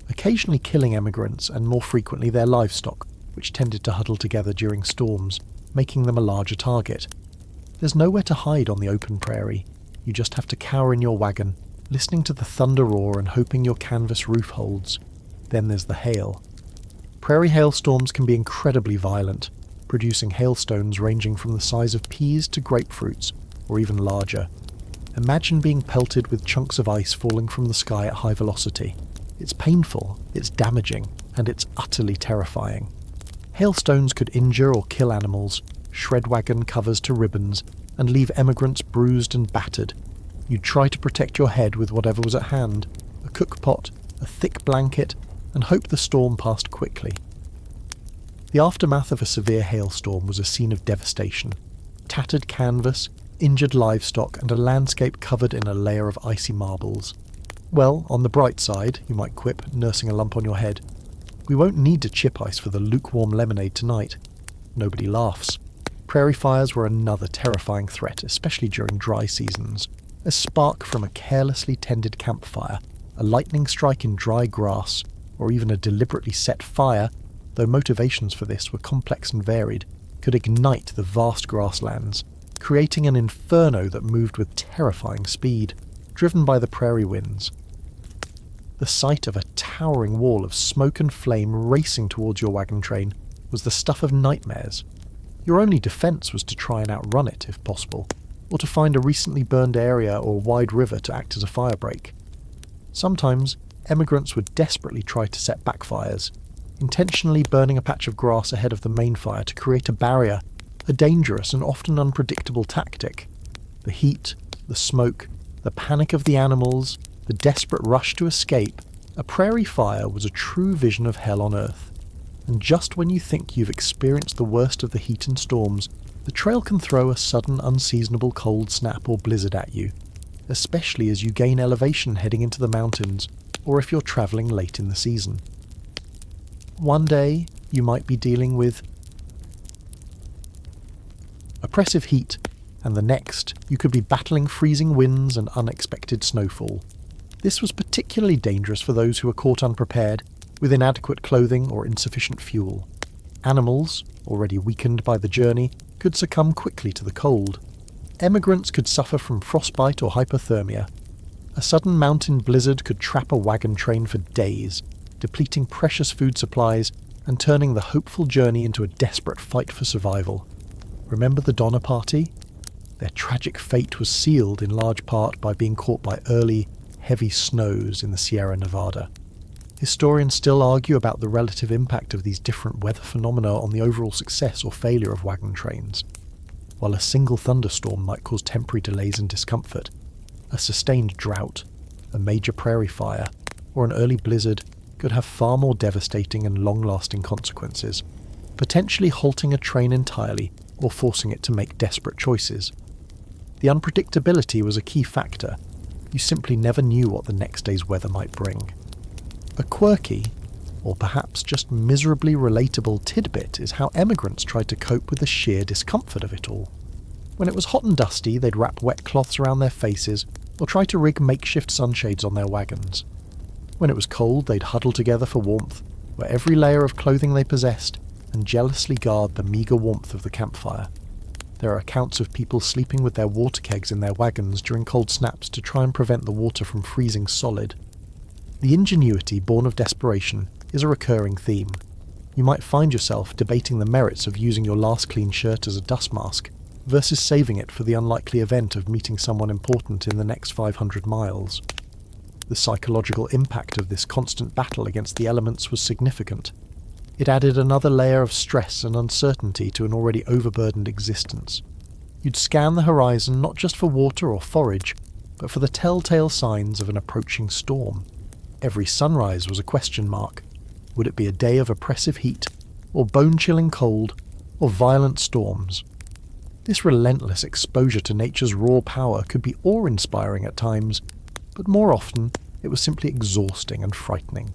occasionally killing emigrants and more frequently their livestock, which tended to huddle together during storms, making them a larger target. There's nowhere to hide on the open prairie. You just have to cower in your wagon, listening to the thunder roar and hoping your canvas roof holds. Then there's the hail. Prairie hailstorms can be incredibly violent, producing hailstones ranging from the size of peas to grapefruits, or even larger. Imagine being pelted with chunks of ice falling from the sky at high velocity. It's painful, it's damaging, and it's utterly terrifying. Hailstones could injure or kill animals, shred wagon covers to ribbons, and leave emigrants bruised and battered. You'd try to protect your head with whatever was at hand, a cook pot, a thick blanket, and hope the storm passed quickly. The aftermath of a severe hailstorm was a scene of devastation. Tattered canvas, injured livestock, and a landscape covered in a layer of icy marbles. Well, on the bright side, you might quip, nursing a lump on your head, we won't need to chip ice for the lukewarm lemonade tonight. Nobody laughs. Prairie fires were another terrifying threat, especially during dry seasons. A spark from a carelessly tended campfire, a lightning strike in dry grass, or even a deliberately set fire, though motivations for this were complex and varied, could ignite the vast grasslands, creating an inferno that moved with terrifying speed, driven by the prairie winds. The sight of a towering wall of smoke and flame racing towards your wagon train was the stuff of nightmares. Your only defence was to try and outrun it, if possible, or to find a recently burned area or wide river to act as a firebreak. Sometimes, emigrants would desperately try to set backfires, intentionally burning a patch of grass ahead of the main fire to create a barrier, a dangerous and often unpredictable tactic. The heat, the smoke, the panic of the animals, the desperate rush to escape, a prairie fire was a true vision of hell on earth. And just when you think you've experienced the worst of the heat and storms, the trail can throw a sudden unseasonable cold snap or blizzard at you, especially as you gain elevation heading into the mountains, or if you're travelling late in the season. One day, you might be dealing with oppressive heat, and the next, you could be battling freezing winds and unexpected snowfall. This was particularly dangerous for those who were caught unprepared, with inadequate clothing or insufficient fuel. Animals, already weakened by the journey, could succumb quickly to the cold. Emigrants could suffer from frostbite or hypothermia. A sudden mountain blizzard could trap a wagon train for days, depleting precious food supplies and turning the hopeful journey into a desperate fight for survival. Remember the Donner Party? Their tragic fate was sealed in large part by being caught by early, heavy snows in the Sierra Nevada. Historians still argue about the relative impact of these different weather phenomena on the overall success or failure of wagon trains. While a single thunderstorm might cause temporary delays and discomfort, a sustained drought, a major prairie fire, or an early blizzard could have far more devastating and long-lasting consequences, potentially halting a train entirely or forcing it to make desperate choices. The unpredictability was a key factor. You simply never knew what the next day's weather might bring. A quirky, or perhaps just miserably relatable tidbit is how emigrants tried to cope with the sheer discomfort of it all. When it was hot and dusty, they'd wrap wet cloths around their faces or try to rig makeshift sunshades on their wagons. When it was cold, they'd huddle together for warmth, wear every layer of clothing they possessed, and jealously guard the meagre warmth of the campfire. There are accounts of people sleeping with their water kegs in their wagons during cold snaps to try and prevent the water from freezing solid. The ingenuity born of desperation is a recurring theme. You might find yourself debating the merits of using your last clean shirt as a dust mask versus saving it for the unlikely event of meeting someone important in the next 500 miles. The psychological impact of this constant battle against the elements was significant. It added another layer of stress and uncertainty to an already overburdened existence. You'd scan the horizon not just for water or forage, but for the telltale signs of an approaching storm. Every sunrise was a question mark. Would it be a day of oppressive heat, or bone-chilling cold, or violent storms? This relentless exposure to nature's raw power could be awe-inspiring at times, but more often it was simply exhausting and frightening.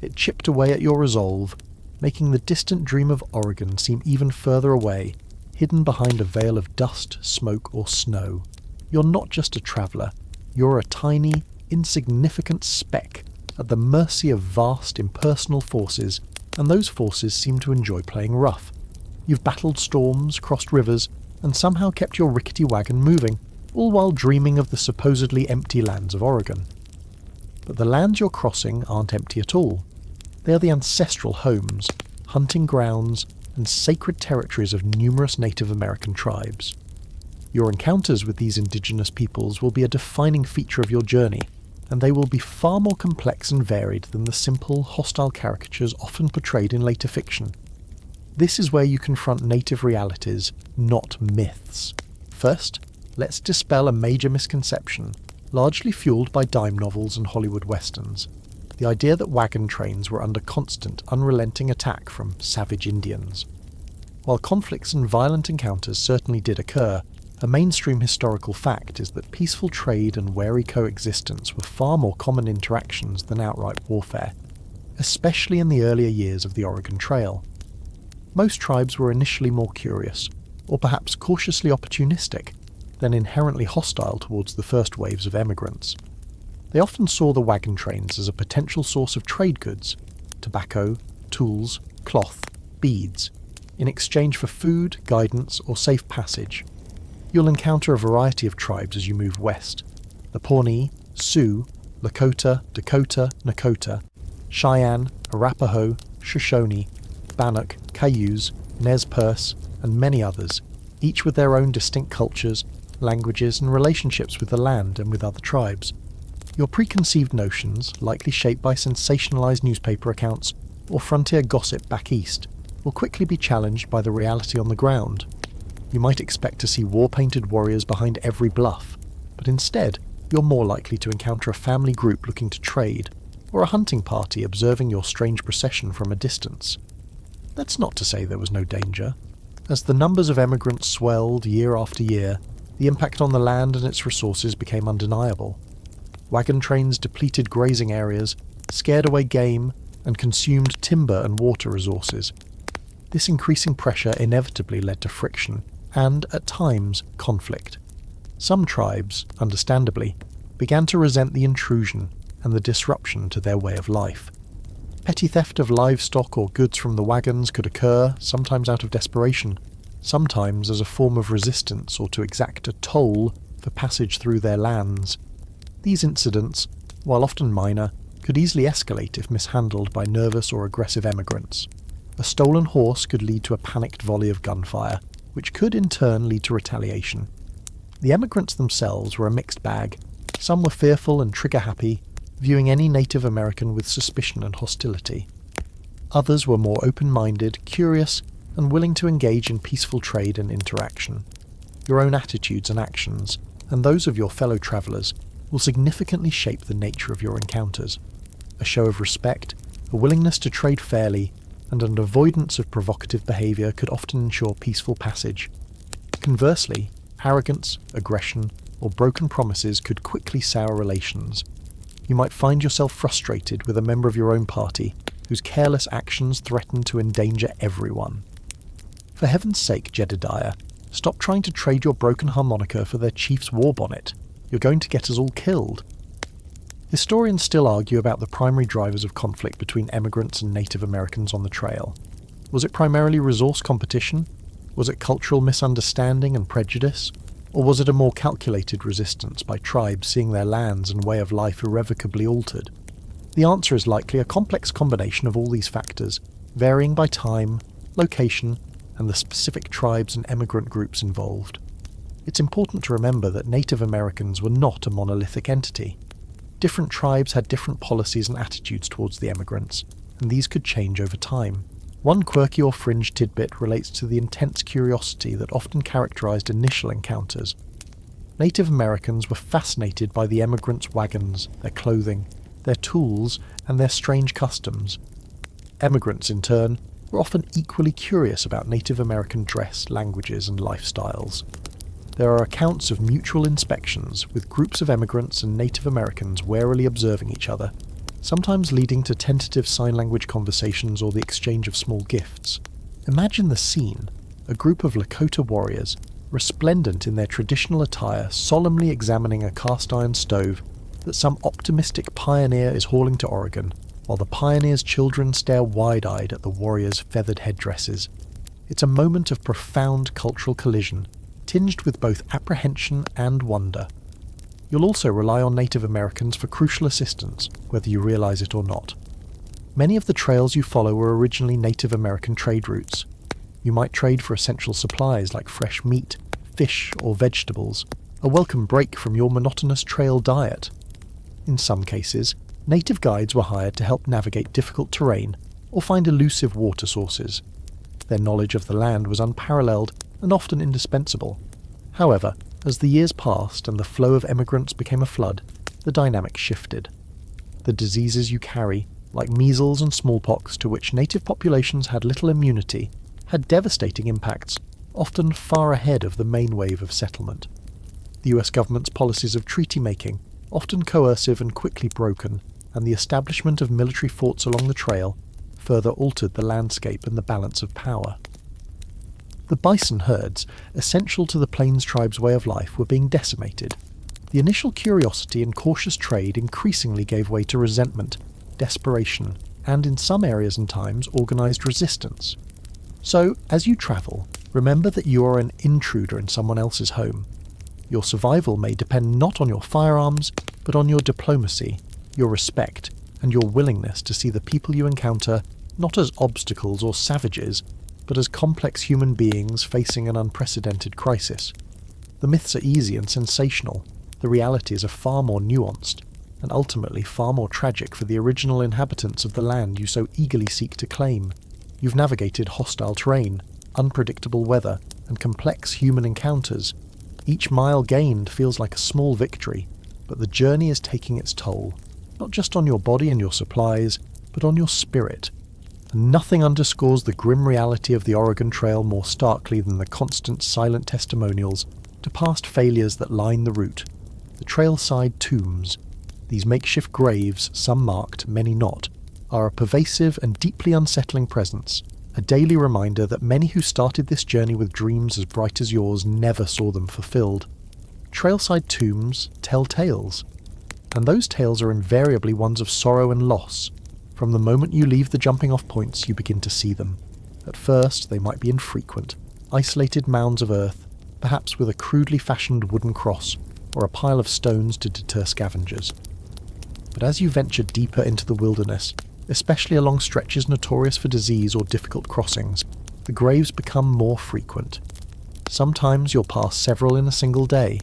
It chipped away at your resolve, making the distant dream of Oregon seem even further away, hidden behind a veil of dust, smoke, or snow. You're not just a traveller, you're a tiny, insignificant speck at the mercy of vast, impersonal forces, and those forces seem to enjoy playing rough. You've battled storms, crossed rivers, and somehow kept your rickety wagon moving, all while dreaming of the supposedly empty lands of Oregon. But the lands you're crossing aren't empty at all. They are the ancestral homes, hunting grounds, and sacred territories of numerous Native American tribes. Your encounters with these indigenous peoples will be a defining feature of your journey, and they will be far more complex and varied than the simple, hostile caricatures often portrayed in later fiction. This is where you confront native realities, not myths. First, let's dispel a major misconception, largely fueled by dime novels and Hollywood westerns. The idea that wagon trains were under constant, unrelenting attack from savage Indians. While conflicts and violent encounters certainly did occur, a mainstream historical fact is that peaceful trade and wary coexistence were far more common interactions than outright warfare, especially in the earlier years of the Oregon Trail. Most tribes were initially more curious, or perhaps cautiously opportunistic, than inherently hostile towards the first waves of emigrants. They often saw the wagon trains as a potential source of trade goods, tobacco, tools, cloth, beads, in exchange for food, guidance, or safe passage. You'll encounter a variety of tribes as you move west: the Pawnee, Sioux, Lakota, Dakota, Nakota, Cheyenne, Arapaho, Shoshone, Bannock, Cayuse, Nez Perce, and many others, each with their own distinct cultures, languages, and relationships with the land and with other tribes. Your preconceived notions, likely shaped by sensationalized newspaper accounts or frontier gossip back east, will quickly be challenged by the reality on the ground. You might expect to see war-painted warriors behind every bluff, but instead, you're more likely to encounter a family group looking to trade, or a hunting party observing your strange procession from a distance. That's not to say there was no danger. As the numbers of emigrants swelled year after year, the impact on the land and its resources became undeniable. Wagon trains depleted grazing areas, scared away game, and consumed timber and water resources. This increasing pressure inevitably led to friction, and, at times, conflict. Some tribes, understandably, began to resent the intrusion and the disruption to their way of life. Petty theft of livestock or goods from the wagons could occur, sometimes out of desperation, sometimes as a form of resistance or to exact a toll for passage through their lands. These incidents, while often minor, could easily escalate if mishandled by nervous or aggressive emigrants. A stolen horse could lead to a panicked volley of gunfire, which could in turn lead to retaliation. The emigrants themselves were a mixed bag. Some were fearful and trigger-happy, viewing any Native American with suspicion and hostility. Others were more open-minded, curious, and willing to engage in peaceful trade and interaction. Your own attitudes and actions, and those of your fellow travellers, will significantly shape the nature of your encounters. A show of respect, a willingness to trade fairly, and an avoidance of provocative behaviour could often ensure peaceful passage. Conversely, arrogance, aggression, or broken promises could quickly sour relations. You might find yourself frustrated with a member of your own party whose careless actions threaten to endanger everyone. For heaven's sake, Jedediah, stop trying to trade your broken harmonica for their chief's war bonnet. You're going to get us all killed. Historians still argue about the primary drivers of conflict between emigrants and Native Americans on the trail. Was it primarily resource competition? Was it cultural misunderstanding and prejudice? Or was it a more calculated resistance by tribes seeing their lands and way of life irrevocably altered? The answer is likely a complex combination of all these factors, varying by time, location, and the specific tribes and emigrant groups involved. It's important to remember that Native Americans were not a monolithic entity. Different tribes had different policies and attitudes towards the emigrants, and these could change over time. One quirky or fringe tidbit relates to the intense curiosity that often characterized initial encounters. Native Americans were fascinated by the emigrants' wagons, their clothing, their tools, and their strange customs. Emigrants, in turn, were often equally curious about Native American dress, languages, and lifestyles. There are accounts of mutual inspections, with groups of emigrants and Native Americans warily observing each other, sometimes leading to tentative sign language conversations or the exchange of small gifts. Imagine the scene: a group of Lakota warriors, resplendent in their traditional attire, solemnly examining a cast-iron stove that some optimistic pioneer is hauling to Oregon, while the pioneer's children stare wide-eyed at the warriors' feathered headdresses. It's a moment of profound cultural collision, tinged with both apprehension and wonder. You'll also rely on Native Americans for crucial assistance, whether you realise it or not. Many of the trails you follow were originally Native American trade routes. You might trade for essential supplies like fresh meat, fish, or vegetables, a welcome break from your monotonous trail diet. In some cases, native guides were hired to help navigate difficult terrain or find elusive water sources. Their knowledge of the land was unparalleled and often indispensable. However, as the years passed and the flow of emigrants became a flood, the dynamic shifted. The diseases you carry, like measles and smallpox to which native populations had little immunity, had devastating impacts, often far ahead of the main wave of settlement. The US government's policies of treaty-making, often coercive and quickly broken, and the establishment of military forts along the trail, further altered the landscape and the balance of power. The bison herds, essential to the Plains tribe's way of life, were being decimated. The initial curiosity and cautious trade increasingly gave way to resentment, desperation, and in some areas and times organised resistance. So, as you travel, remember that you are an intruder in someone else's home. Your survival may depend not on your firearms, but on your diplomacy, your respect, and your willingness to see the people you encounter not as obstacles or savages, but as complex human beings facing an unprecedented crisis. The myths are easy and sensational. The realities are far more nuanced, and ultimately far more tragic for the original inhabitants of the land you so eagerly seek to claim. You've navigated hostile terrain, unpredictable weather, and complex human encounters. Each mile gained feels like a small victory, but the journey is taking its toll, not just on your body and your supplies, but on your spirit. And nothing underscores the grim reality of the Oregon Trail more starkly than the constant silent testimonials to past failures that line the route. The trailside tombs, these makeshift graves, some marked, many not, are a pervasive and deeply unsettling presence, a daily reminder that many who started this journey with dreams as bright as yours never saw them fulfilled. Trailside tombs tell tales, and those tales are invariably ones of sorrow and loss. From the moment you leave the jumping-off points, you begin to see them. At first, they might be infrequent, isolated mounds of earth, perhaps with a crudely fashioned wooden cross or a pile of stones to deter scavengers. But as you venture deeper into the wilderness, especially along stretches notorious for disease or difficult crossings, the graves become more frequent. Sometimes you'll pass several in a single day.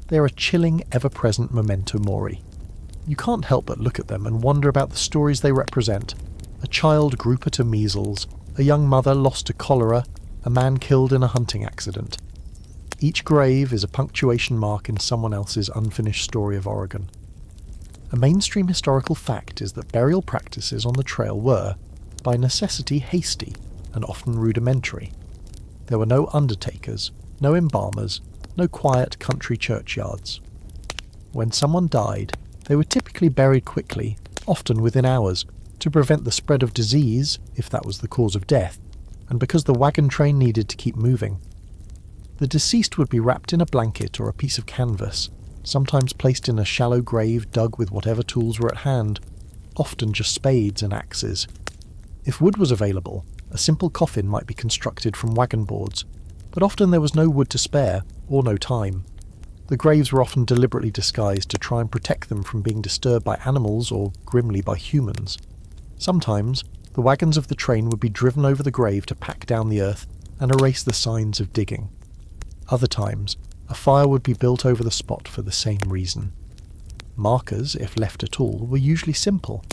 They are a chilling, ever-present memento mori. You can't help but look at them and wonder about the stories they represent. A child grouper to measles, a young mother lost to cholera, a man killed in a hunting accident. Each grave is a punctuation mark in someone else's unfinished story of Oregon. A mainstream historical fact is that burial practices on the trail were, by necessity, hasty and often rudimentary. There were no undertakers, no embalmers, no quiet country churchyards. When someone died, they were typically buried quickly, often within hours, to prevent the spread of disease, if that was the cause of death, and because the wagon train needed to keep moving. The deceased would be wrapped in a blanket or a piece of canvas, sometimes placed in a shallow grave dug with whatever tools were at hand, often just spades and axes. If wood was available, a simple coffin might be constructed from wagon boards, but often there was no wood to spare, or no time. The graves were often deliberately disguised to try and protect them from being disturbed by animals or grimly by humans. Sometimes, the wagons of the train would be driven over the grave to pack down the earth and erase the signs of digging. Other times, a fire would be built over the spot for the same reason. Markers, if left at all, were usually simple: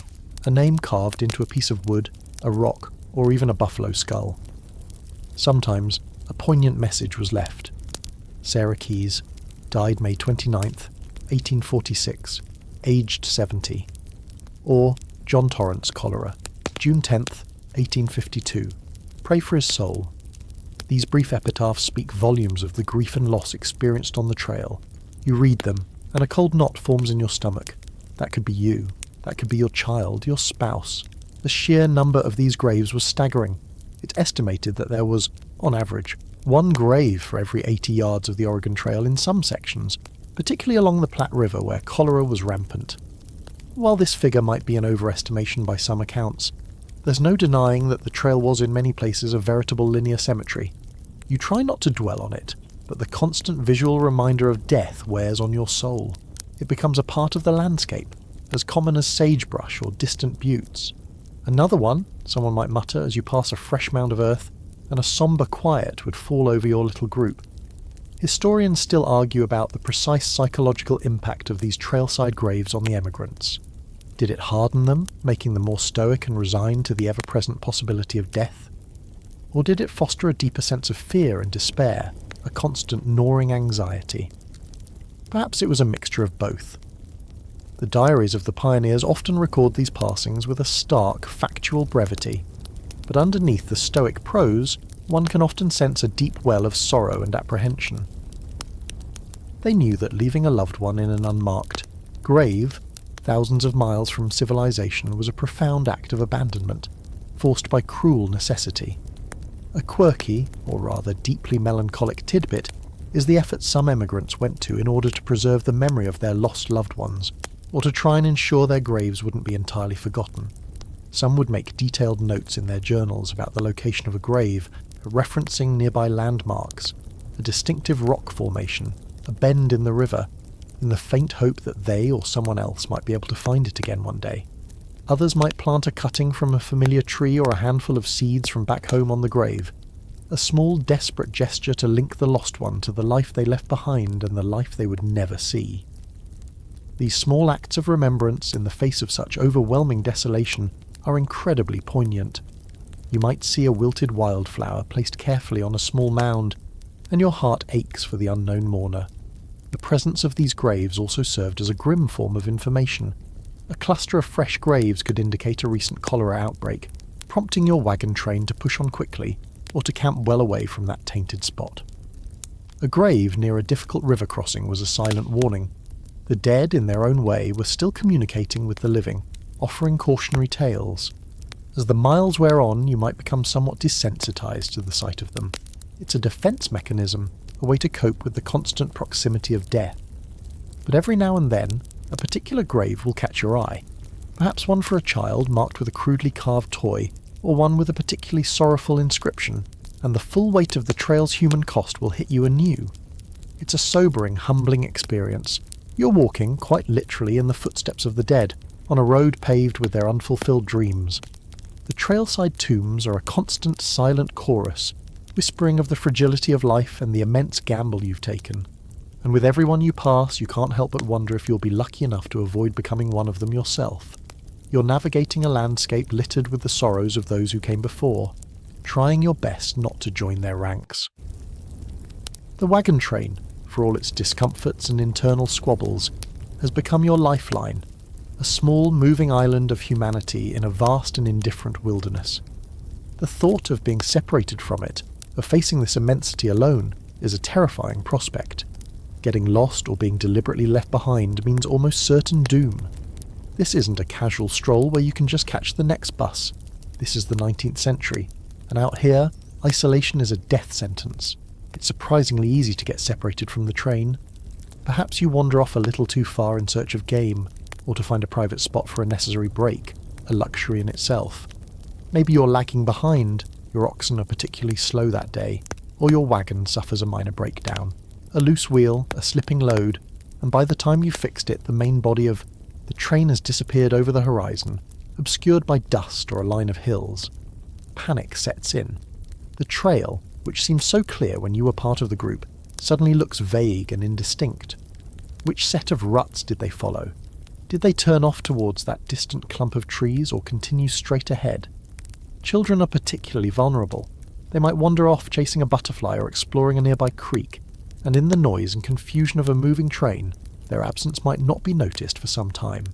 a name carved into a piece of wood, a rock, or even a buffalo skull. Sometimes, a poignant message was left. Sarah Keyes, died May 29th, 1846, aged 70. Or John Torrance, cholera, June 10th, 1852. Pray for his soul. These brief epitaphs speak volumes of the grief and loss experienced on the trail. You read them, and a cold knot forms in your stomach. That could be you. That could be your child, your spouse. The sheer number of these graves was staggering. It's estimated that there was, on average, one grave for every 80 yards of the Oregon Trail in some sections, particularly along the Platte River where cholera was rampant. While this figure might be an overestimation by some accounts, there's no denying that the trail was in many places a veritable linear cemetery. You try not to dwell on it, but the constant visual reminder of death wears on your soul. It becomes a part of the landscape, as common as sagebrush or distant buttes. Another one, someone might mutter as you pass a fresh mound of earth, and a sombre quiet would fall over your little group. Historians still argue about the precise psychological impact of these trailside graves on the emigrants. Did it harden them, making them more stoic and resigned to the ever-present possibility of death? Or did it foster a deeper sense of fear and despair, a constant gnawing anxiety? Perhaps it was a mixture of both. The diaries of the pioneers often record these passings with a stark, factual brevity, but underneath the stoic prose, one can often sense a deep well of sorrow and apprehension. They knew that leaving a loved one in an unmarked grave, thousands of miles from civilization, was a profound act of abandonment, forced by cruel necessity. A quirky, or rather deeply melancholic tidbit is the effort some emigrants went to in order to preserve the memory of their lost loved ones, or to try and ensure their graves wouldn't be entirely forgotten. Some would make detailed notes in their journals about the location of a grave, referencing nearby landmarks, a distinctive rock formation, a bend in the river, in the faint hope that they or someone else might be able to find it again one day. Others might plant a cutting from a familiar tree or a handful of seeds from back home on the grave, a small desperate gesture to link the lost one to the life they left behind and the life they would never see. These small acts of remembrance in the face of such overwhelming desolation are incredibly poignant. You might see a wilted wildflower placed carefully on a small mound, and your heart aches for the unknown mourner. The presence of these graves also served as a grim form of information. A cluster of fresh graves could indicate a recent cholera outbreak, prompting your wagon train to push on quickly, or to camp well away from that tainted spot. A grave near a difficult river crossing was a silent warning. The dead, in their own way, were still communicating with the living, offering cautionary tales. As the miles wear on, you might become somewhat desensitized to the sight of them. It's a defense mechanism, a way to cope with the constant proximity of death. But every now and then, a particular grave will catch your eye. Perhaps one for a child marked with a crudely carved toy, or one with a particularly sorrowful inscription. and the full weight of the trail's human cost will hit you anew. It's a sobering, humbling experience. You're walking, quite literally, in the footsteps of the dead, on a road paved with their unfulfilled dreams. The trailside tombs are a constant, silent chorus, whispering of the fragility of life and the immense gamble you've taken. And with everyone you pass, you can't help but wonder if you'll be lucky enough to avoid becoming one of them yourself. You're navigating a landscape littered with the sorrows of those who came before, trying your best not to join their ranks. The wagon train, for all its discomforts and internal squabbles, has become your lifeline, a small moving island of humanity in a vast and indifferent wilderness. The thought of being separated from it, of facing this immensity alone, is a terrifying prospect. Getting lost or being deliberately left behind means almost certain doom. This isn't a casual stroll where you can just catch the next bus. This is the 19th century, and out here, isolation is a death sentence. It's surprisingly easy to get separated from the train. Perhaps you wander off a little too far in search of game, or to find a private spot for a necessary break, a luxury in itself. Maybe you're lagging behind, your oxen are particularly slow that day, or your wagon suffers a minor breakdown. A loose wheel, a slipping load, and by the time you've fixed it, the main body of the train has disappeared over the horizon, obscured by dust or a line of hills. Panic sets in. The trail, which seemed so clear when you were part of the group, suddenly looks vague and indistinct. Which set of ruts did they follow? Did they turn off towards that distant clump of trees or continue straight ahead? Children are particularly vulnerable. They might wander off chasing a butterfly or exploring a nearby creek, and in the noise and confusion of a moving train, their absence might not be noticed for some time.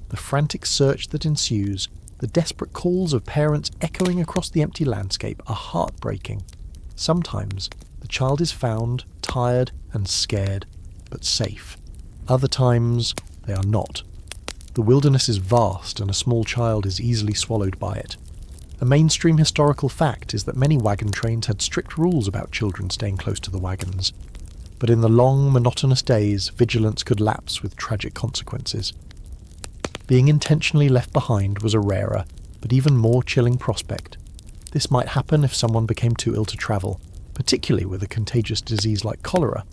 The frantic search that ensues, the desperate calls of parents echoing across the empty landscape, are heartbreaking. Sometimes, the child is found, tired and scared, but safe. Other times, they are not. The wilderness is vast, and a small child is easily swallowed by it. A mainstream historical fact is that many wagon trains had strict rules about children staying close to the wagons. But in the long, monotonous days, vigilance could lapse with tragic consequences. Being intentionally left behind was a rarer, but even more chilling prospect. This might happen if someone became too ill to travel, particularly with a contagious disease like cholera.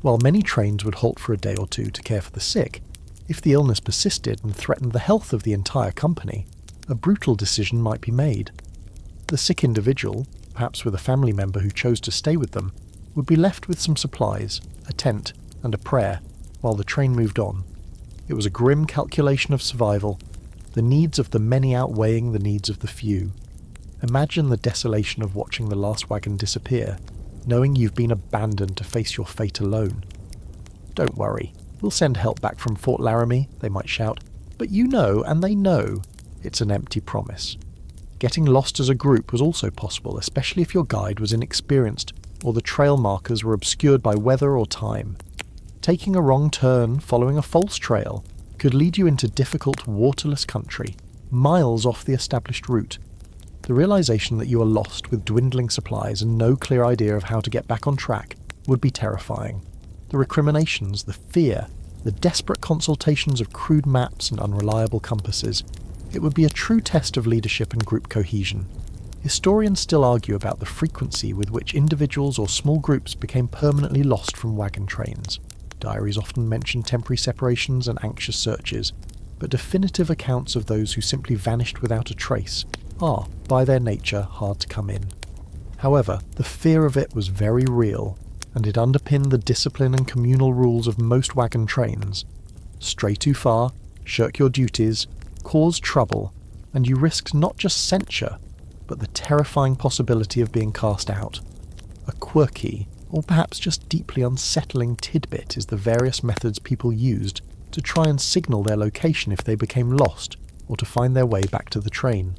While many trains would halt for a day or two to care for the sick, if the illness persisted and threatened the health of the entire company, a brutal decision might be made. The sick individual, perhaps with a family member who chose to stay with them, would be left with some supplies, a tent, and a prayer, while the train moved on. It was a grim calculation of survival, the needs of the many outweighing the needs of the few. Imagine the desolation of watching the last wagon disappear, knowing you've been abandoned to face your fate alone. Don't worry, we'll send help back from Fort Laramie, they might shout, but you know, and they know, it's an empty promise. Getting lost as a group was also possible, especially if your guide was inexperienced or the trail markers were obscured by weather or time. Taking a wrong turn, following a false trail, could lead you into difficult, waterless country, miles off the established route. The realization that you are lost with dwindling supplies and no clear idea of how to get back on track would be terrifying. The recriminations, the fear, the desperate consultations of crude maps and unreliable compasses. It would be a true test of leadership and group cohesion. Historians still argue about the frequency with which individuals or small groups became permanently lost from wagon trains. Diaries often mention temporary separations and anxious searches, but definitive accounts of those who simply vanished without a trace are, by their nature, hard to come in. However, the fear of it was very real, and it underpinned the discipline and communal rules of most wagon trains. Stray too far, shirk your duties, cause trouble, and you risked not just censure, but the terrifying possibility of being cast out. A quirky, or perhaps just deeply unsettling tidbit is the various methods people used to try and signal their location if they became lost, or to find their way back to the train.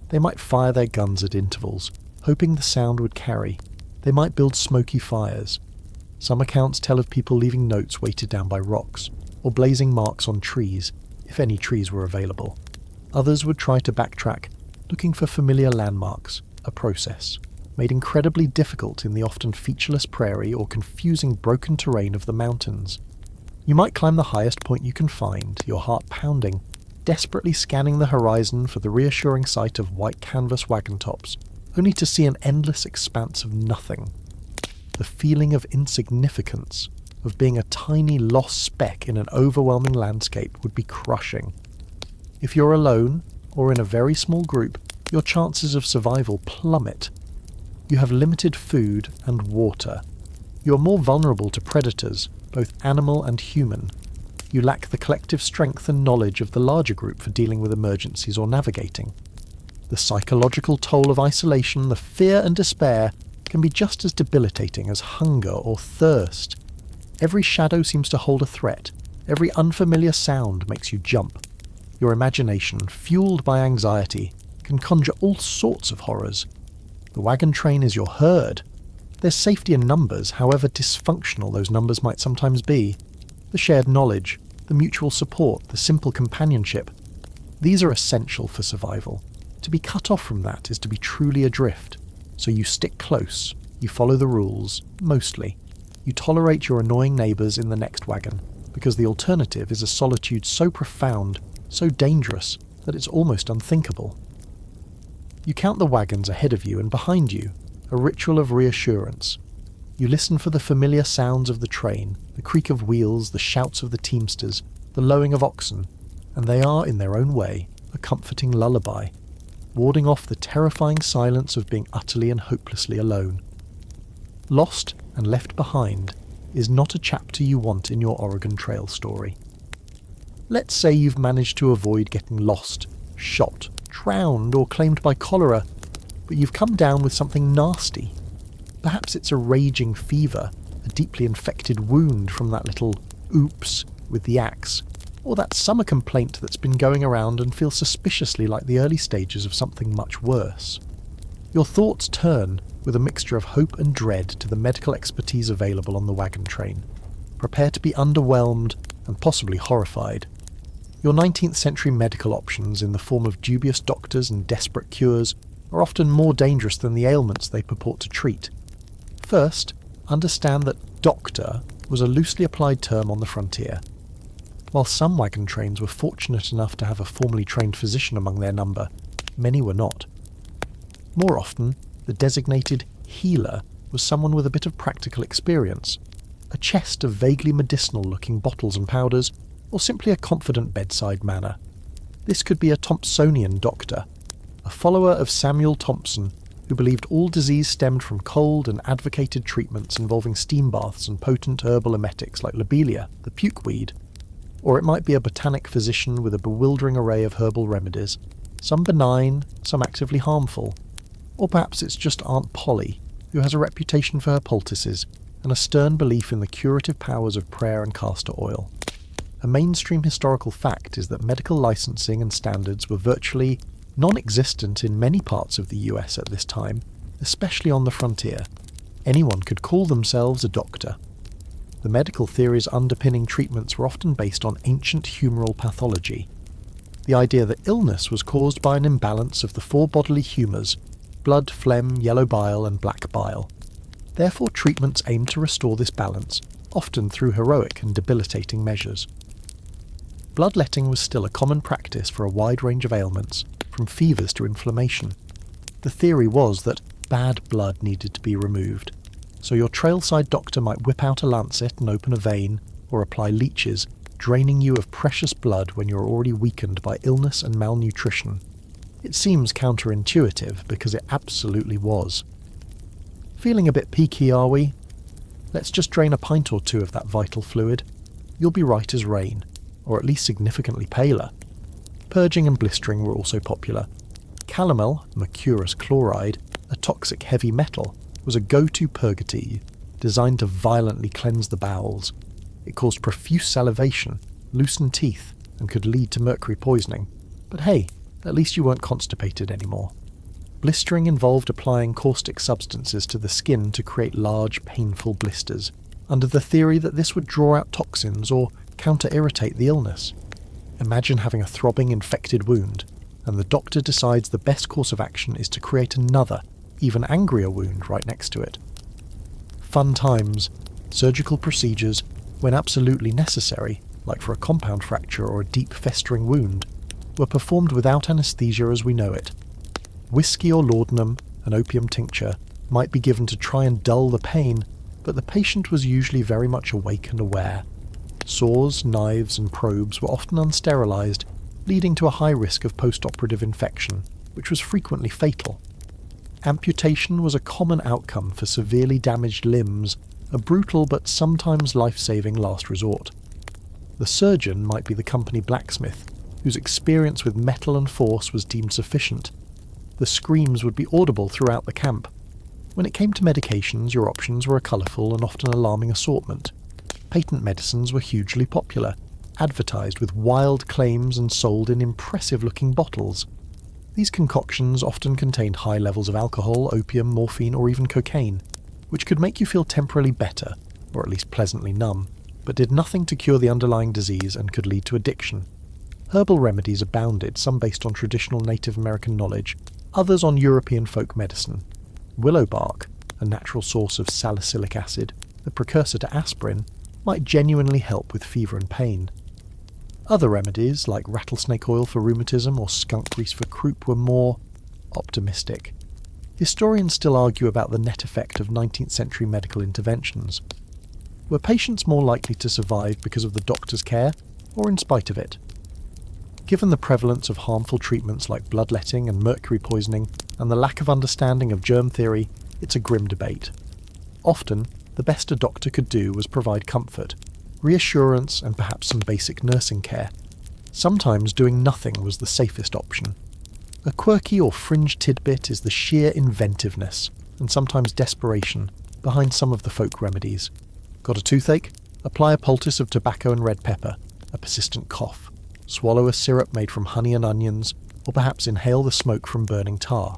They might fire their guns at intervals, hoping the sound would carry. They might build smoky fires. Some accounts tell of people leaving notes weighted down by rocks, or blazing marks on trees, if any trees were available. Others would try to backtrack, looking for familiar landmarks, a process made incredibly difficult in the often featureless prairie or confusing broken terrain of the mountains. You might climb the highest point you can find, your heart pounding, desperately scanning the horizon for the reassuring sight of white canvas wagon tops, only to see an endless expanse of nothing. The feeling of insignificance, of being a tiny lost speck in an overwhelming landscape, would be crushing. If you're alone, or in a very small group, your chances of survival plummet. You have limited food and water. You are more vulnerable to predators, both animal and human. You lack the collective strength and knowledge of the larger group for dealing with emergencies or navigating. The psychological toll of isolation, the fear and despair, can be just as debilitating as hunger or thirst. Every shadow seems to hold a threat. Every unfamiliar sound makes you jump. Your imagination, fueled by anxiety, can conjure all sorts of horrors. The wagon train is your herd. There's safety in numbers, however dysfunctional those numbers might sometimes be. The shared knowledge, the mutual support, the simple companionship. These are essential for survival. To be cut off from that is to be truly adrift. So you stick close, you follow the rules, mostly. You tolerate your annoying neighbours in the next wagon, because the alternative is a solitude so profound, so dangerous, that it's almost unthinkable. You count the wagons ahead of you and behind you, a ritual of reassurance. You listen for the familiar sounds of the train, the creak of wheels, the shouts of the teamsters, the lowing of oxen, and they are, in their own way, a comforting lullaby, warding off the terrifying silence of being utterly and hopelessly alone. Lost and Left Behind is not a chapter you want in your Oregon Trail story. Let's say you've managed to avoid getting lost, shot, drowned, or claimed by cholera, but you've come down with something nasty. Perhaps it's a raging fever, a deeply infected wound from that little oops with the axe, or that summer complaint that's been going around and feels suspiciously like the early stages of something much worse. Your thoughts turn, with a mixture of hope and dread, to the medical expertise available on the wagon train. Prepare to be underwhelmed and possibly horrified. Your 19th century medical options in the form of dubious doctors and desperate cures are often more dangerous than the ailments they purport to treat. First, understand that doctor was a loosely applied term on the frontier. While some wagon trains were fortunate enough to have a formally trained physician among their number, many were not. More often, the designated healer was someone with a bit of practical experience, a chest of vaguely medicinal-looking bottles and powders, or simply a confident bedside manner. This could be a Thompsonian doctor, a follower of Samuel Thompson, who believed all disease stemmed from cold and advocated treatments involving steam baths and potent herbal emetics like lobelia, the puke weed. Or it might be a botanic physician with a bewildering array of herbal remedies, some benign, some actively harmful. Or perhaps it's just Aunt Polly, who has a reputation for her poultices and a stern belief in the curative powers of prayer and castor oil. A mainstream historical fact is that medical licensing and standards were virtually non-existent in many parts of the US at this time, especially on the frontier. Anyone could call themselves a doctor. The medical theories underpinning treatments were often based on ancient humoral pathology. The idea that illness was caused by an imbalance of the four bodily humours: blood, phlegm, yellow bile, and black bile. Therefore, treatments aimed to restore this balance, often through heroic and debilitating measures. Bloodletting was still a common practice for a wide range of ailments, from fevers to inflammation. The theory was that bad blood needed to be removed, so your trailside doctor might whip out a lancet and open a vein, or apply leeches, draining you of precious blood when you're already weakened by illness and malnutrition. It seems counterintuitive, because it absolutely was. Feeling a bit peaky, are we? Let's just drain a pint or two of that vital fluid. You'll be right as rain, or at least significantly paler. Purging and blistering were also popular. Calomel, mercurous chloride, a toxic heavy metal, was a go-to purgative, designed to violently cleanse the bowels. It caused profuse salivation, loosened teeth, and could lead to mercury poisoning. But hey, at least you weren't constipated anymore. Blistering involved applying caustic substances to the skin to create large, painful blisters, under the theory that this would draw out toxins or counter-irritate the illness. Imagine having a throbbing, infected wound, and the doctor decides the best course of action is to create another, even angrier wound right next to it. Fun times, surgical procedures, when absolutely necessary, like for a compound fracture or a deep festering wound, were performed without anaesthesia as we know it. Whiskey or laudanum, an opium tincture, might be given to try and dull the pain, but the patient was usually very much awake and aware. Saws, knives, and probes were often unsterilised, leading to a high risk of post-operative infection, which was frequently fatal. Amputation was a common outcome for severely damaged limbs, a brutal but sometimes life-saving last resort. The surgeon might be the company blacksmith, whose experience with metal and force was deemed sufficient. The screams would be audible throughout the camp. When it came to medications, your options were a colourful and often alarming assortment. Patent medicines were hugely popular, advertised with wild claims and sold in impressive-looking bottles. These concoctions often contained high levels of alcohol, opium, morphine, or even cocaine, which could make you feel temporarily better, or at least pleasantly numb, but did nothing to cure the underlying disease and could lead to addiction. Herbal remedies abounded, some based on traditional Native American knowledge, others on European folk medicine. Willow bark, a natural source of salicylic acid, the precursor to aspirin, might genuinely help with fever and pain. Other remedies, like rattlesnake oil for rheumatism or skunk grease for croup, were more optimistic. Historians still argue about the net effect of 19th century medical interventions. Were patients more likely to survive because of the doctor's care, or in spite of it? Given the prevalence of harmful treatments like bloodletting and mercury poisoning, and the lack of understanding of germ theory, it's a grim debate. Often, the best a doctor could do was provide comfort, reassurance, and perhaps some basic nursing care. Sometimes doing nothing was the safest option. A quirky or fringe tidbit is the sheer inventiveness, and sometimes desperation, behind some of the folk remedies. Got a toothache? Apply a poultice of tobacco and red pepper. A persistent cough? Swallow a syrup made from honey and onions, or perhaps inhale the smoke from burning tar.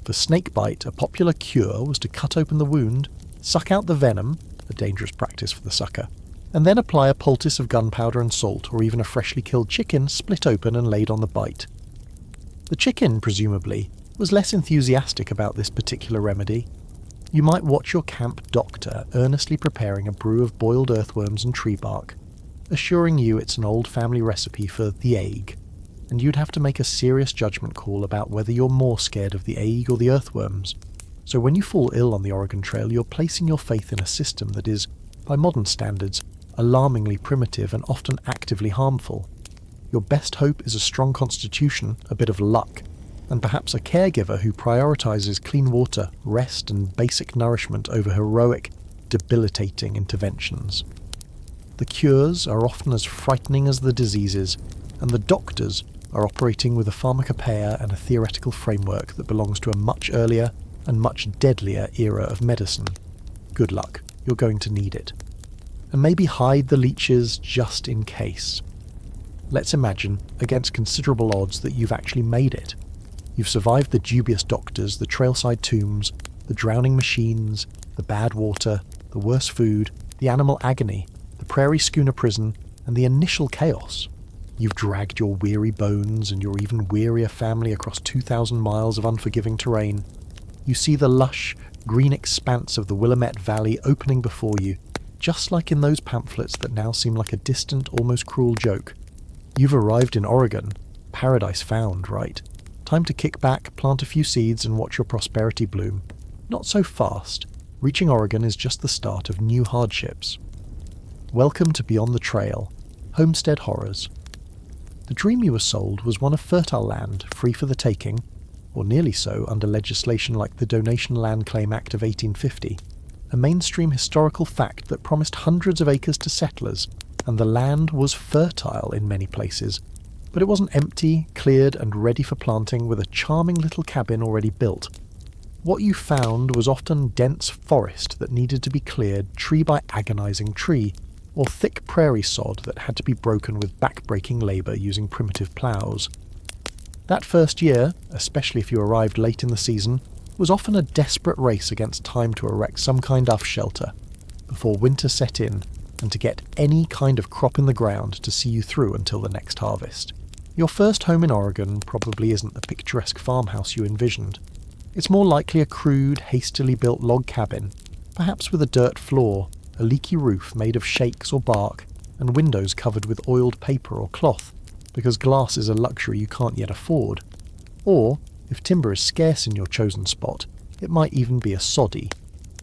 For snakebite, a popular cure was to cut open the wound, suck out the venom, a dangerous practice for the sucker, and then apply a poultice of gunpowder and salt, or even a freshly killed chicken split open and laid on the bite. The chicken, presumably, was less enthusiastic about this particular remedy. You might watch your camp doctor earnestly preparing a brew of boiled earthworms and tree bark, assuring you it's an old family recipe for the ague, and you'd have to make a serious judgment call about whether you're more scared of the ague or the earthworms. So when you fall ill on the Oregon Trail, you're placing your faith in a system that is, by modern standards, alarmingly primitive and often actively harmful. Your best hope is a strong constitution, a bit of luck, and perhaps a caregiver who prioritises clean water, rest, and basic nourishment over heroic, debilitating interventions. The cures are often as frightening as the diseases, and the doctors are operating with a pharmacopoeia and a theoretical framework that belongs to a much earlier and much deadlier era of medicine. Good luck, you're going to need it. And maybe hide the leeches just in case. Let's imagine, against considerable odds, that you've actually made it. You've survived the dubious doctors, the trailside tombs, the drowning machines, the bad water, the worse food, the animal agony, the prairie schooner prison, and the initial chaos. You've dragged your weary bones and your even wearier family across 2,000 miles of unforgiving terrain. You see the lush, green expanse of the Willamette Valley opening before you, just like in those pamphlets that now seem like a distant, almost cruel joke. You've arrived in Oregon. Paradise found, right? Time to kick back, plant a few seeds, and watch your prosperity bloom. Not so fast. Reaching Oregon is just the start of new hardships. Welcome to Beyond the Trail, Homestead Horrors. The dream you were sold was one of fertile land, free for the taking, or nearly so under legislation like the Donation Land Claim Act of 1850, a mainstream historical fact that promised hundreds of acres to settlers, and the land was fertile in many places, but it wasn't empty, cleared, and ready for planting with a charming little cabin already built. What you found was often dense forest that needed to be cleared tree by agonizing tree, or thick prairie sod that had to be broken with back-breaking labour using primitive ploughs. That first year, especially if you arrived late in the season, was often a desperate race against time to erect some kind of shelter, before winter set in, and to get any kind of crop in the ground to see you through until the next harvest. Your first home in Oregon probably isn't the picturesque farmhouse you envisioned. It's more likely a crude, hastily built log cabin, perhaps with a dirt floor, a leaky roof made of shakes or bark, and windows covered with oiled paper or cloth, because glass is a luxury you can't yet afford. Or If timber is scarce in your chosen spot, it might even be a soddy,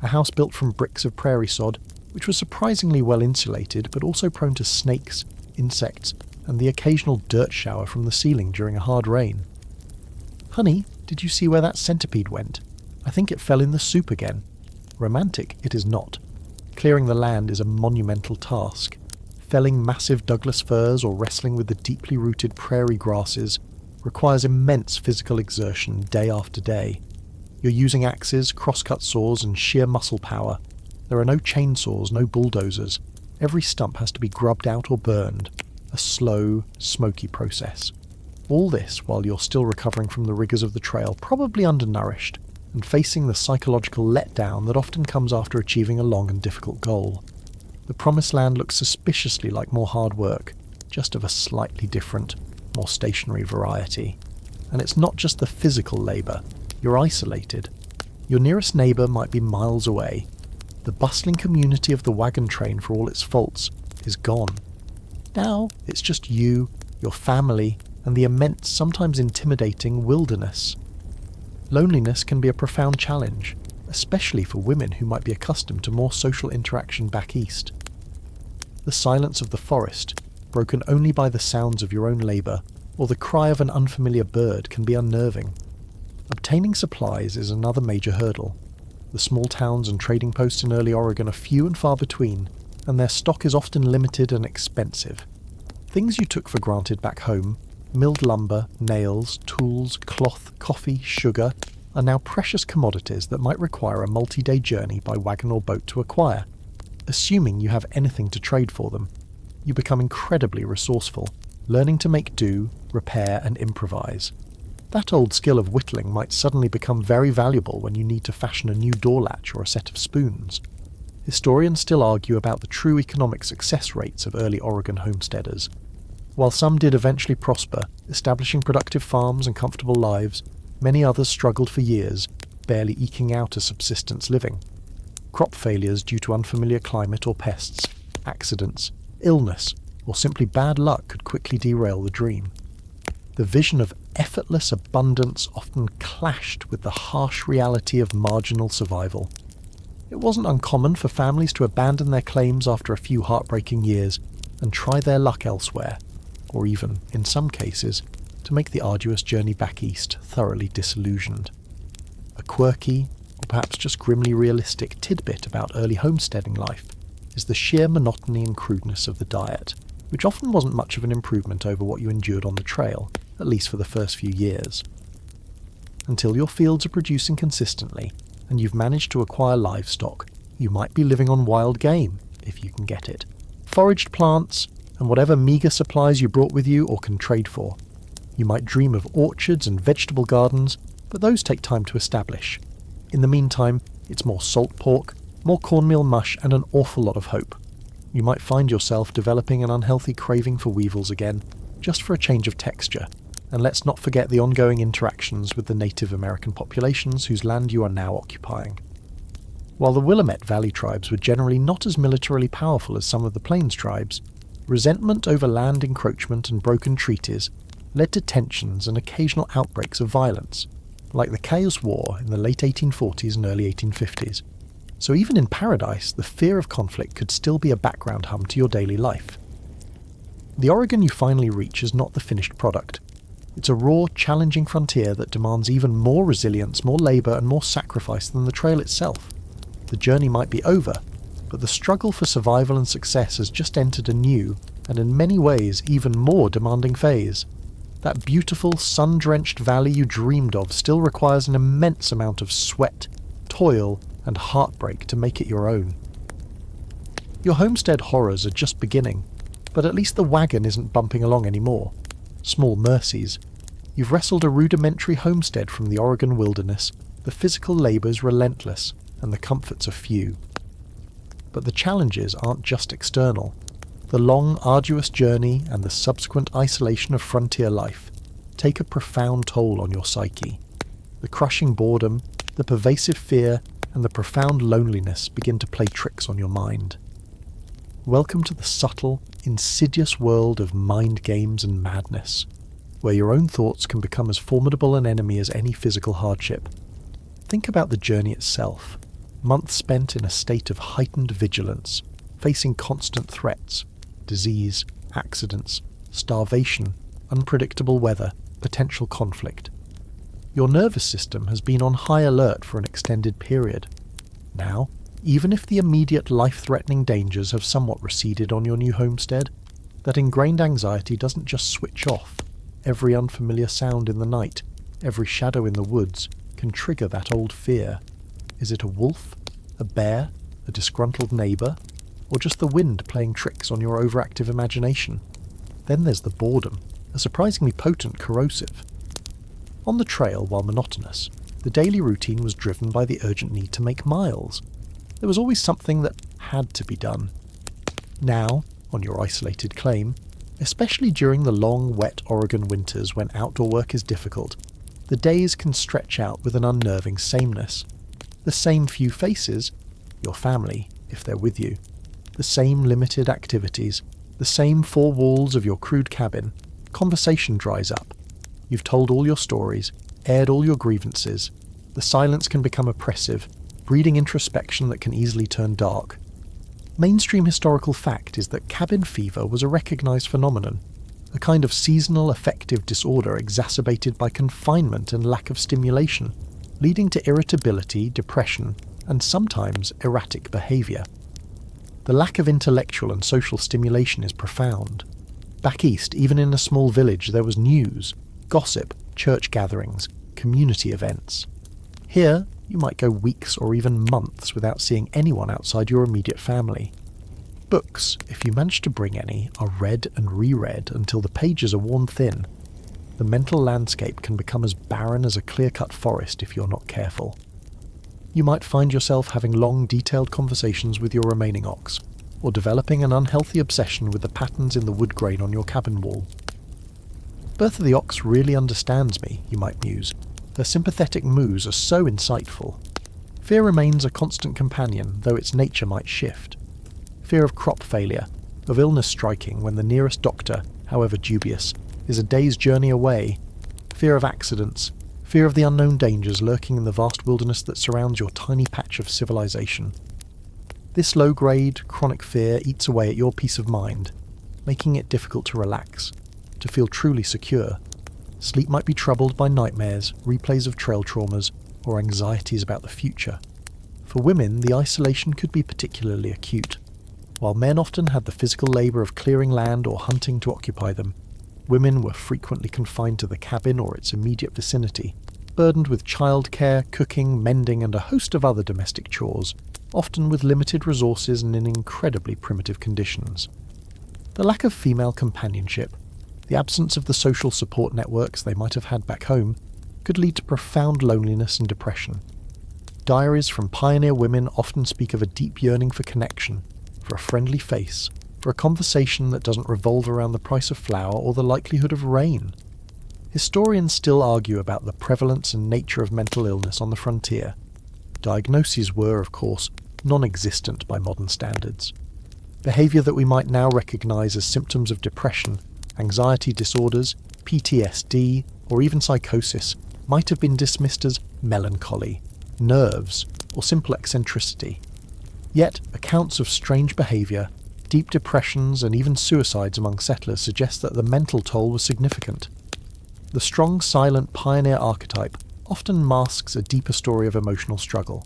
a house built from bricks of prairie sod, which was surprisingly well insulated but also prone to snakes, insects, and the occasional dirt shower from the ceiling during a hard rain. Honey, did you see where that centipede went? I think it fell in the soup again. Romantic it is not. Clearing the land is a monumental task. Felling massive Douglas firs or wrestling with the deeply rooted prairie grasses requires immense physical exertion day after day. You're using axes, crosscut saws, and sheer muscle power. There are no chainsaws, no bulldozers. Every stump has to be grubbed out or burned. A slow, smoky process. All this while you're still recovering from the rigours of the trail, probably undernourished, and facing the psychological letdown that often comes after achieving a long and difficult goal. The Promised Land looks suspiciously like more hard work, just of a slightly different, more stationary variety. And it's not just the physical labour. You're isolated. Your nearest neighbour might be miles away. The bustling community of the Wagon train, for all its faults, is gone. Now it's just you, your family, and the immense, sometimes intimidating wilderness. Loneliness can be a profound challenge, especially for women who might be accustomed to more social interaction back east. The silence of the forest, broken only by the sounds of your own labour or the cry of an unfamiliar bird, can be unnerving. Obtaining supplies is another major hurdle. The small towns and trading posts in early Oregon are few and far between, and their stock is often limited and expensive. Things you took for granted back home, milled lumber, nails, tools, cloth, coffee, sugar, are now precious commodities that might require a multi-day journey by wagon or boat to acquire. Assuming you have anything to trade for them, you become incredibly resourceful, learning to make do, repair, and improvise. That old skill of whittling might suddenly become very valuable when you need to fashion a new door latch or a set of spoons. Historians still argue about the true economic success rates of early Oregon homesteaders. While some did eventually prosper, establishing productive farms and comfortable lives, many others struggled for years, barely eking out a subsistence living. Crop failures due to unfamiliar climate or pests, accidents, illness, or simply bad luck could quickly derail the dream. The vision of effortless abundance often clashed with the harsh reality of marginal survival. It wasn't uncommon for families to abandon their claims after a few heartbreaking years and try their luck elsewhere, or even, in some cases, to make the arduous journey back east thoroughly disillusioned. A quirky, or perhaps just grimly realistic tidbit about early homesteading life is the sheer monotony and crudeness of the diet, which often wasn't much of an improvement over what you endured on the trail, at least for the first few years. Until your fields are producing consistently, and you've managed to acquire livestock, you might be living on wild game, if you can get it, foraged plants, and whatever meagre supplies you brought with you or can trade for. You might dream of orchards and vegetable gardens, but those take time to establish. In the meantime, it's more salt pork, more cornmeal mush, and an awful lot of hope. You might find yourself developing an unhealthy craving for weevils again, just for a change of texture. And let's not forget the ongoing interactions with the Native American populations whose land you are now occupying. While the Willamette Valley tribes were generally not as militarily powerful as some of the Plains tribes, resentment over land encroachment and broken treaties led to tensions and occasional outbreaks of violence, like the Cayuse War in the late 1840s and early 1850s. So even in paradise, the fear of conflict could still be a background hum to your daily life. The Oregon you finally reach is not the finished product. It's a raw, challenging frontier that demands even more resilience, more labour, and more sacrifice than the trail itself. The journey might be over, but the struggle for survival and success has just entered a new, and in many ways even more demanding phase. That beautiful, sun-drenched valley you dreamed of still requires an immense amount of sweat, toil, and heartbreak to make it your own. Your homestead horrors are just beginning, but at least the wagon isn't bumping along anymore. Small mercies. You've wrestled a rudimentary homestead from the Oregon wilderness, the physical labour's relentless, and the comforts are few. But the challenges aren't just external. The long, arduous journey and the subsequent isolation of frontier life take a profound toll on your psyche. The crushing boredom, the pervasive fear, and the profound loneliness begin to play tricks on your mind. Welcome to the subtle, insidious world of mind games and madness. where your own thoughts can become as formidable an enemy as any physical hardship. Think about the journey itself. Months spent in a state of heightened vigilance, facing constant threats, disease, accidents, starvation, unpredictable weather, potential conflict. Your nervous system has been on high alert for an extended period. Now, even if the immediate life-threatening dangers have somewhat receded on your new homestead, that ingrained anxiety doesn't just switch off. Every unfamiliar sound in the night, every shadow in the woods, can trigger that old fear. Is it a wolf, a bear, a disgruntled neighbour, or just the wind playing tricks on your overactive imagination? Then there's the boredom, a surprisingly potent corrosive. On the trail, while monotonous, the daily routine was driven by the urgent need to make miles. There was always something that had to be done. Now, on your isolated claim, especially during the long, wet Oregon winters when outdoor work is difficult, the days can stretch out with an unnerving sameness. The same few faces, your family, if they're with you, the same limited activities, the same four walls of your crude cabin. Conversation dries up. You've told all your stories, aired all your grievances. The silence can become oppressive, breeding introspection that can easily turn dark. Mainstream historical fact is that cabin fever was a recognised phenomenon, a kind of seasonal affective disorder exacerbated by confinement and lack of stimulation, leading to irritability, depression, and sometimes erratic behaviour. The lack of intellectual and social stimulation is profound. Back east, even in a small village, there was news, gossip, church gatherings, community events. Here, you might go weeks or even months without seeing anyone outside your immediate family. Books, if you manage to bring any, are read and reread until the pages are worn thin. The mental landscape can become as barren as a clear-cut forest if you're not careful. You might find yourself having long, detailed conversations with your remaining ox, or developing an unhealthy obsession with the patterns in the wood grain on your cabin wall. Bertha the ox really understands me, you might muse. Her sympathetic moos are so insightful. Fear remains a constant companion, though its nature might shift. Fear of crop failure, of illness striking when the nearest doctor, however dubious, is a day's journey away. Fear of accidents, fear of the unknown dangers lurking in the vast wilderness that surrounds your tiny patch of civilization. This low-grade, chronic fear eats away at your peace of mind, making it difficult to relax, to feel truly secure. Sleep might be troubled by nightmares, replays of trail traumas, or anxieties about the future. For women, the isolation could be particularly acute. While men often had the physical labour of clearing land or hunting to occupy them, women were frequently confined to the cabin or its immediate vicinity, burdened with childcare, cooking, mending, and a host of other domestic chores, often with limited resources and in incredibly primitive conditions. The lack of female companionship, the absence of the social support networks they might have had back home, could lead to profound loneliness and depression. Diaries from pioneer women often speak of a deep yearning for connection, for a friendly face, for a conversation that doesn't revolve around the price of flour or the likelihood of rain. Historians still argue about the prevalence and nature of mental illness on the frontier. Diagnoses were, of course, non-existent by modern standards. Behaviour that we might now recognise as symptoms of depression, anxiety disorders, PTSD, or even psychosis might have been dismissed as melancholy, nerves, or simple eccentricity. Yet, accounts of strange behaviour, deep depressions, and even suicides among settlers suggest that the mental toll was significant. The strong, silent pioneer archetype often masks a deeper story of emotional struggle.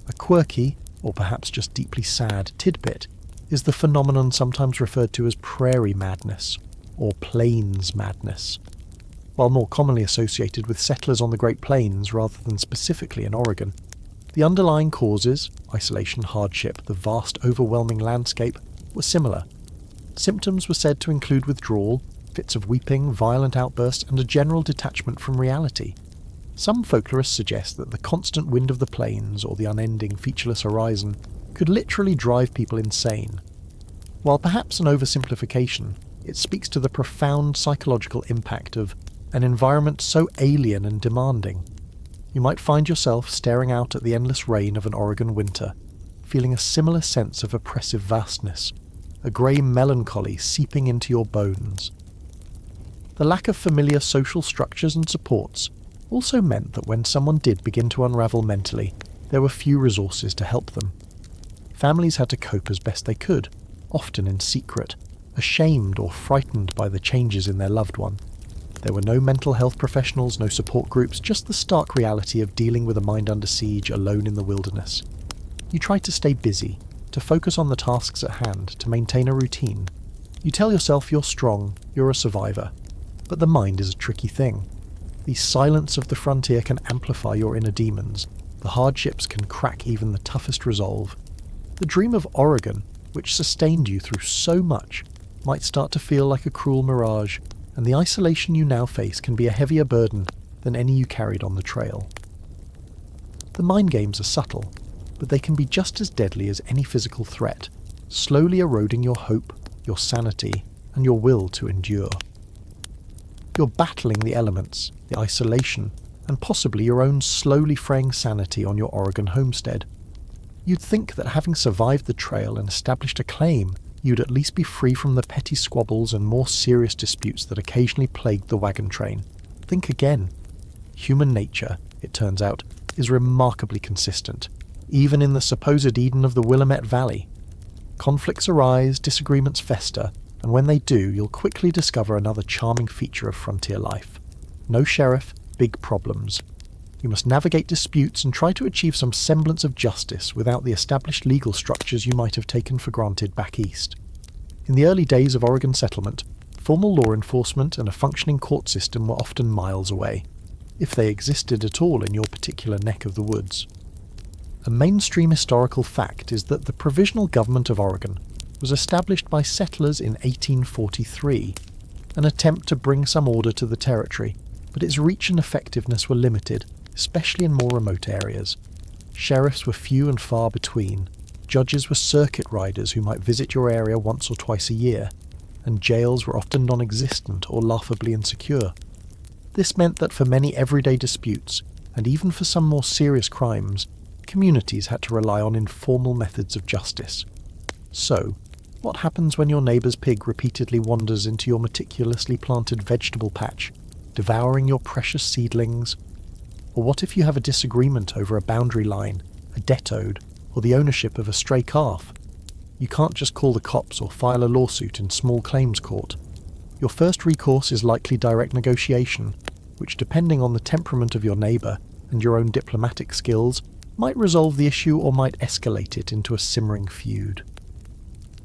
A quirky, or perhaps just deeply sad, tidbit is the phenomenon sometimes referred to as prairie madness, or plains madness. While more commonly associated with settlers on the Great Plains rather than specifically in Oregon, the underlying causes, isolation, hardship, the vast overwhelming landscape, were similar. Symptoms were said to include withdrawal, fits of weeping, violent outbursts, and a general detachment from reality. Some folklorists suggest that the constant wind of the plains, or the unending featureless horizon, could literally drive people insane. While perhaps an oversimplification, it speaks to the profound psychological impact of an environment so alien and demanding. You might find yourself staring out at the endless rain of an Oregon winter, feeling a similar sense of oppressive vastness, a grey melancholy seeping into your bones. The lack of familiar social structures and supports also meant that when someone did begin to unravel mentally, there were few resources to help them. Families had to cope as best they could, often in secret, ashamed or frightened by the changes in their loved one. There were no mental health professionals, no support groups, just the stark reality of dealing with a mind under siege alone in the wilderness. You try to stay busy, to focus on the tasks at hand, to maintain a routine. You tell yourself you're strong, you're a survivor. But the mind is a tricky thing. The silence of the frontier can amplify your inner demons. The hardships can crack even the toughest resolve. The dream of Oregon, which sustained you through so much, might start to feel like a cruel mirage, and the isolation you now face can be a heavier burden than any you carried on the trail. The mind games are subtle, but they can be just as deadly as any physical threat, slowly eroding your hope, your sanity, and your will to endure. You're battling the elements, the isolation, and possibly your own slowly fraying sanity on your Oregon homestead. You'd think that having survived the trail and established a claim, you'd at least be free from the petty squabbles and more serious disputes that occasionally plagued the wagon train. Think again. Human nature, it turns out, is remarkably consistent, even in the supposed Eden of the Willamette Valley. Conflicts arise, disagreements fester, and when they do, you'll quickly discover another charming feature of frontier life. No sheriff, big problems. You must navigate disputes and try to achieve some semblance of justice without the established legal structures you might have taken for granted back east. In the early days of Oregon settlement, formal law enforcement and a functioning court system were often miles away, if they existed at all in your particular neck of the woods. A mainstream historical fact is that the Provisional Government of Oregon was established by settlers in 1843, an attempt to bring some order to the territory, but its reach and effectiveness were limited, especially in more remote areas. Sheriffs were few and far between, judges were circuit riders who might visit your area once or twice a year, and jails were often non-existent or laughably insecure. This meant that for many everyday disputes, and even for some more serious crimes, communities had to rely on informal methods of justice. So, what happens when your neighbour's pig repeatedly wanders into your meticulously planted vegetable patch, devouring your precious seedlings? Or what if you have a disagreement over a boundary line, a debt owed, or the ownership of a stray calf? You can't just call the cops or file a lawsuit in small claims court. Your first recourse is likely direct negotiation, which, depending on the temperament of your neighbour and your own diplomatic skills, might resolve the issue or might escalate it into a simmering feud.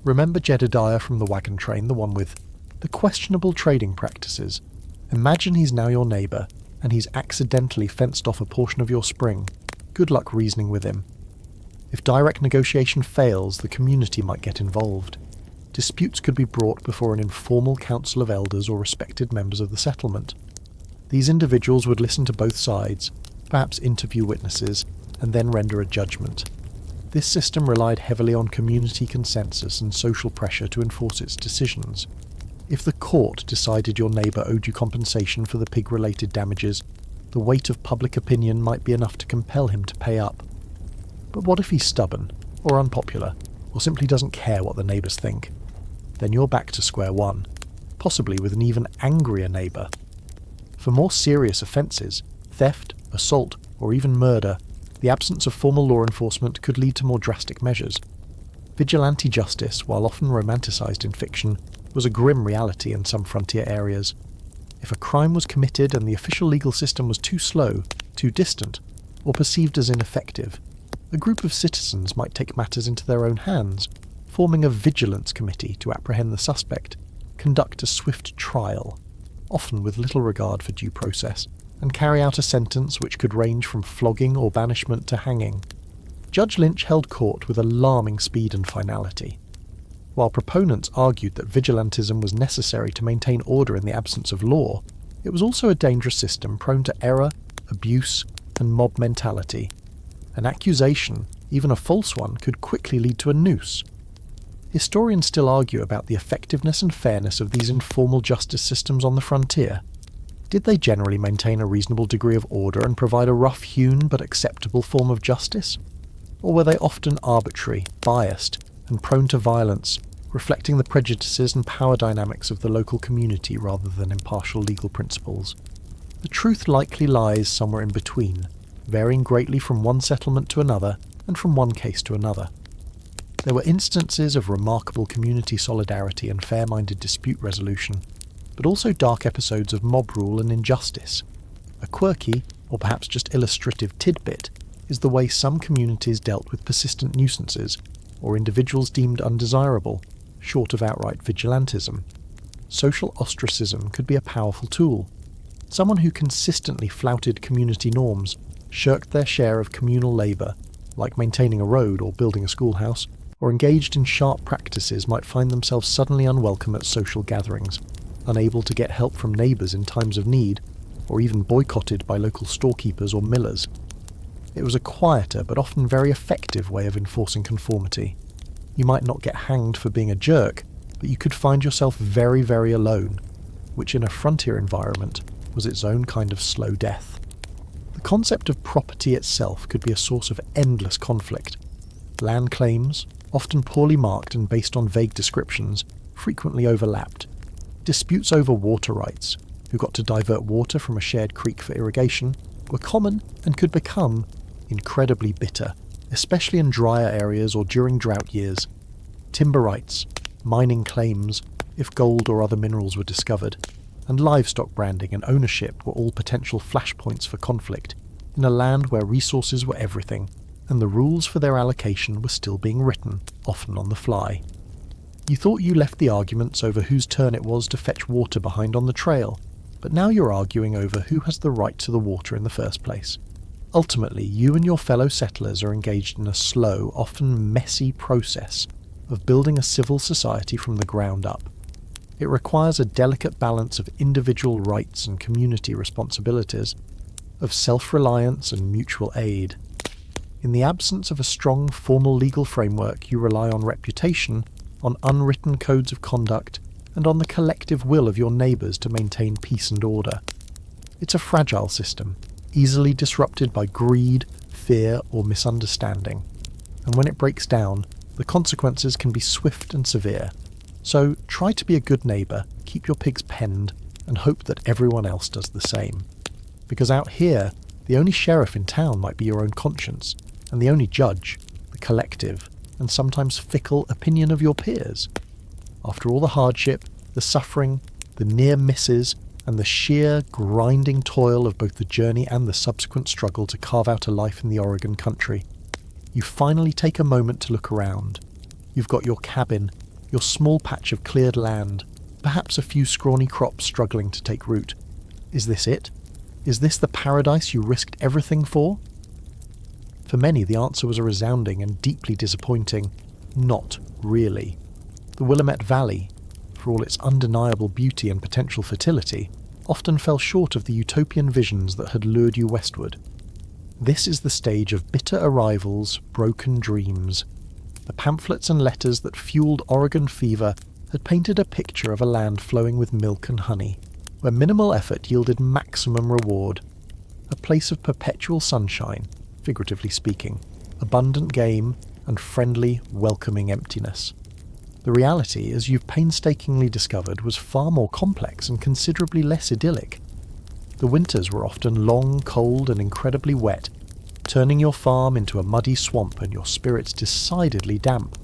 Remember Jedediah from the wagon train, the one with the questionable trading practices? Imagine he's now your neighbour, and he's accidentally fenced off a portion of your spring. Good luck reasoning with him. If direct negotiation fails, the community might get involved. Disputes could be brought before an informal council of elders or respected members of the settlement. These individuals would listen to both sides, perhaps interview witnesses, and then render a judgment. This system relied heavily on community consensus and social pressure to enforce its decisions. If the court decided your neighbour owed you compensation for the pig-related damages, the weight of public opinion might be enough to compel him to pay up. But what if he's stubborn, or unpopular, or simply doesn't care what the neighbours think? Then you're back to square one, possibly with an even angrier neighbour. For more serious offences, theft, assault, or even murder, the absence of formal law enforcement could lead to more drastic measures. Vigilante justice, while often romanticized in fiction, was a grim reality in some frontier areas. If a crime was committed and the official legal system was too slow, too distant, or perceived as ineffective, a group of citizens might take matters into their own hands, forming a vigilance committee to apprehend the suspect, conduct a swift trial, often with little regard for due process, and carry out a sentence which could range from flogging or banishment to hanging. Judge Lynch held court with alarming speed and finality. While proponents argued that vigilantism was necessary to maintain order in the absence of law, it was also a dangerous system prone to error, abuse, and mob mentality. An accusation, even a false one, could quickly lead to a noose. Historians still argue about the effectiveness and fairness of these informal justice systems on the frontier. Did they generally maintain a reasonable degree of order and provide a rough-hewn but acceptable form of justice? Or were they often arbitrary, biased, and prone to violence, reflecting the prejudices and power dynamics of the local community rather than impartial legal principles. The truth likely lies somewhere in between, varying greatly from one settlement to another and from one case to another. There were instances of remarkable community solidarity and fair-minded dispute resolution, but also dark episodes of mob rule and injustice. A quirky, or perhaps just illustrative tidbit, is the way some communities dealt with persistent nuisances, or individuals deemed undesirable, short of outright vigilantism. Social ostracism could be a powerful tool. Someone who consistently flouted community norms, shirked their share of communal labour, like maintaining a road or building a schoolhouse, or engaged in sharp practices might find themselves suddenly unwelcome at social gatherings, unable to get help from neighbours in times of need, or even boycotted by local storekeepers or millers. It was a quieter but often very effective way of enforcing conformity. You might not get hanged for being a jerk, but you could find yourself very, very alone, which in a frontier environment was its own kind of slow death. The concept of property itself could be a source of endless conflict. Land claims, often poorly marked and based on vague descriptions, frequently overlapped. Disputes over water rights, who got to divert water from a shared creek for irrigation, were common and could become incredibly bitter, especially in drier areas or during drought years. Timber rights, mining claims, if gold or other minerals were discovered, and livestock branding and ownership were all potential flashpoints for conflict, in a land where resources were everything, and the rules for their allocation were still being written, often on the fly. You thought you left the arguments over whose turn it was to fetch water behind on the trail, but now you're arguing over who has the right to the water in the first place. Ultimately, you and your fellow settlers are engaged in a slow, often messy process of building a civil society from the ground up. It requires a delicate balance of individual rights and community responsibilities, of self-reliance and mutual aid. In the absence of a strong formal legal framework, you rely on reputation, on unwritten codes of conduct, and on the collective will of your neighbours to maintain peace and order. It's a fragile system, easily disrupted by greed, fear, or misunderstanding. And when it breaks down, the consequences can be swift and severe. So try to be a good neighbour, keep your pigs penned, and hope that everyone else does the same. Because out here, the only sheriff in town might be your own conscience, and the only judge, the collective, and sometimes fickle opinion of your peers. After all the hardship, the suffering, the near misses, and the sheer grinding toil of both the journey and the subsequent struggle to carve out a life in the Oregon country, you finally take a moment to look around. You've got your cabin, your small patch of cleared land, perhaps a few scrawny crops struggling to take root. Is this it? Is this the paradise you risked everything for? For many, the answer was a resounding and deeply disappointing, not really. The Willamette Valley, for all its undeniable beauty and potential fertility, often fell short of the utopian visions that had lured you westward. This is the stage of bitter arrivals, broken dreams. The pamphlets and letters that fueled Oregon fever had painted a picture of a land flowing with milk and honey, where minimal effort yielded maximum reward. A place of perpetual sunshine, figuratively speaking, abundant game, and friendly, welcoming emptiness. The reality, as you've painstakingly discovered, was far more complex and considerably less idyllic. The winters were often long, cold, and incredibly wet, turning your farm into a muddy swamp and your spirits decidedly damp.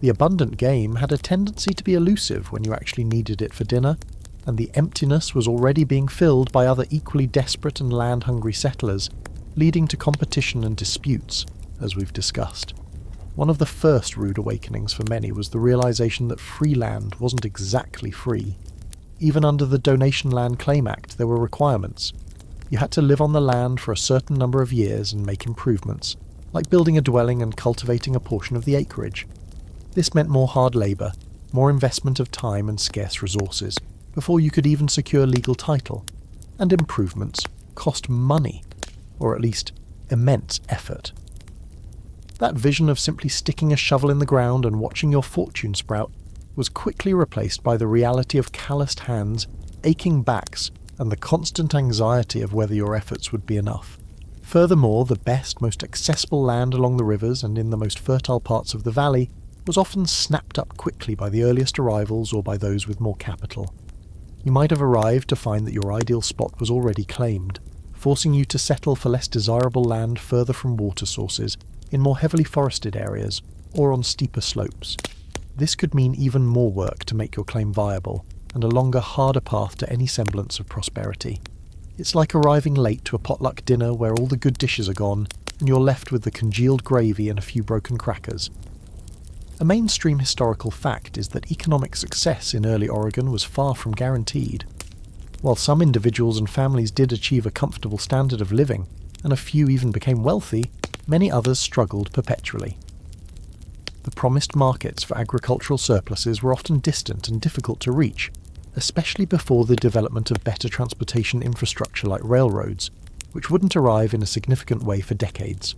The abundant game had a tendency to be elusive when you actually needed it for dinner, and the emptiness was already being filled by other equally desperate and land-hungry settlers, leading to competition and disputes, as we've discussed. One of the first rude awakenings for many was the realization that free land wasn't exactly free. Even under the Donation Land Claim Act, there were requirements. You had to live on the land for a certain number of years and make improvements, like building a dwelling and cultivating a portion of the acreage. This meant more hard labour, more investment of time and scarce resources, before you could even secure legal title. And improvements cost money, or at least immense effort. That vision of simply sticking a shovel in the ground and watching your fortune sprout was quickly replaced by the reality of calloused hands, aching backs, and the constant anxiety of whether your efforts would be enough. Furthermore, the best, most accessible land along the rivers and in the most fertile parts of the valley was often snapped up quickly by the earliest arrivals or by those with more capital. You might have arrived to find that your ideal spot was already claimed, forcing you to settle for less desirable land further from water sources, in more heavily forested areas, or on steeper slopes. This could mean even more work to make your claim viable, and a longer, harder path to any semblance of prosperity. It's like arriving late to a potluck dinner where all the good dishes are gone, and you're left with the congealed gravy and a few broken crackers. A mainstream historical fact is that economic success in early Oregon was far from guaranteed. While some individuals and families did achieve a comfortable standard of living, and a few even became wealthy, many others struggled perpetually. The promised markets for agricultural surpluses were often distant and difficult to reach, especially before the development of better transportation infrastructure like railroads, which wouldn't arrive in a significant way for decades.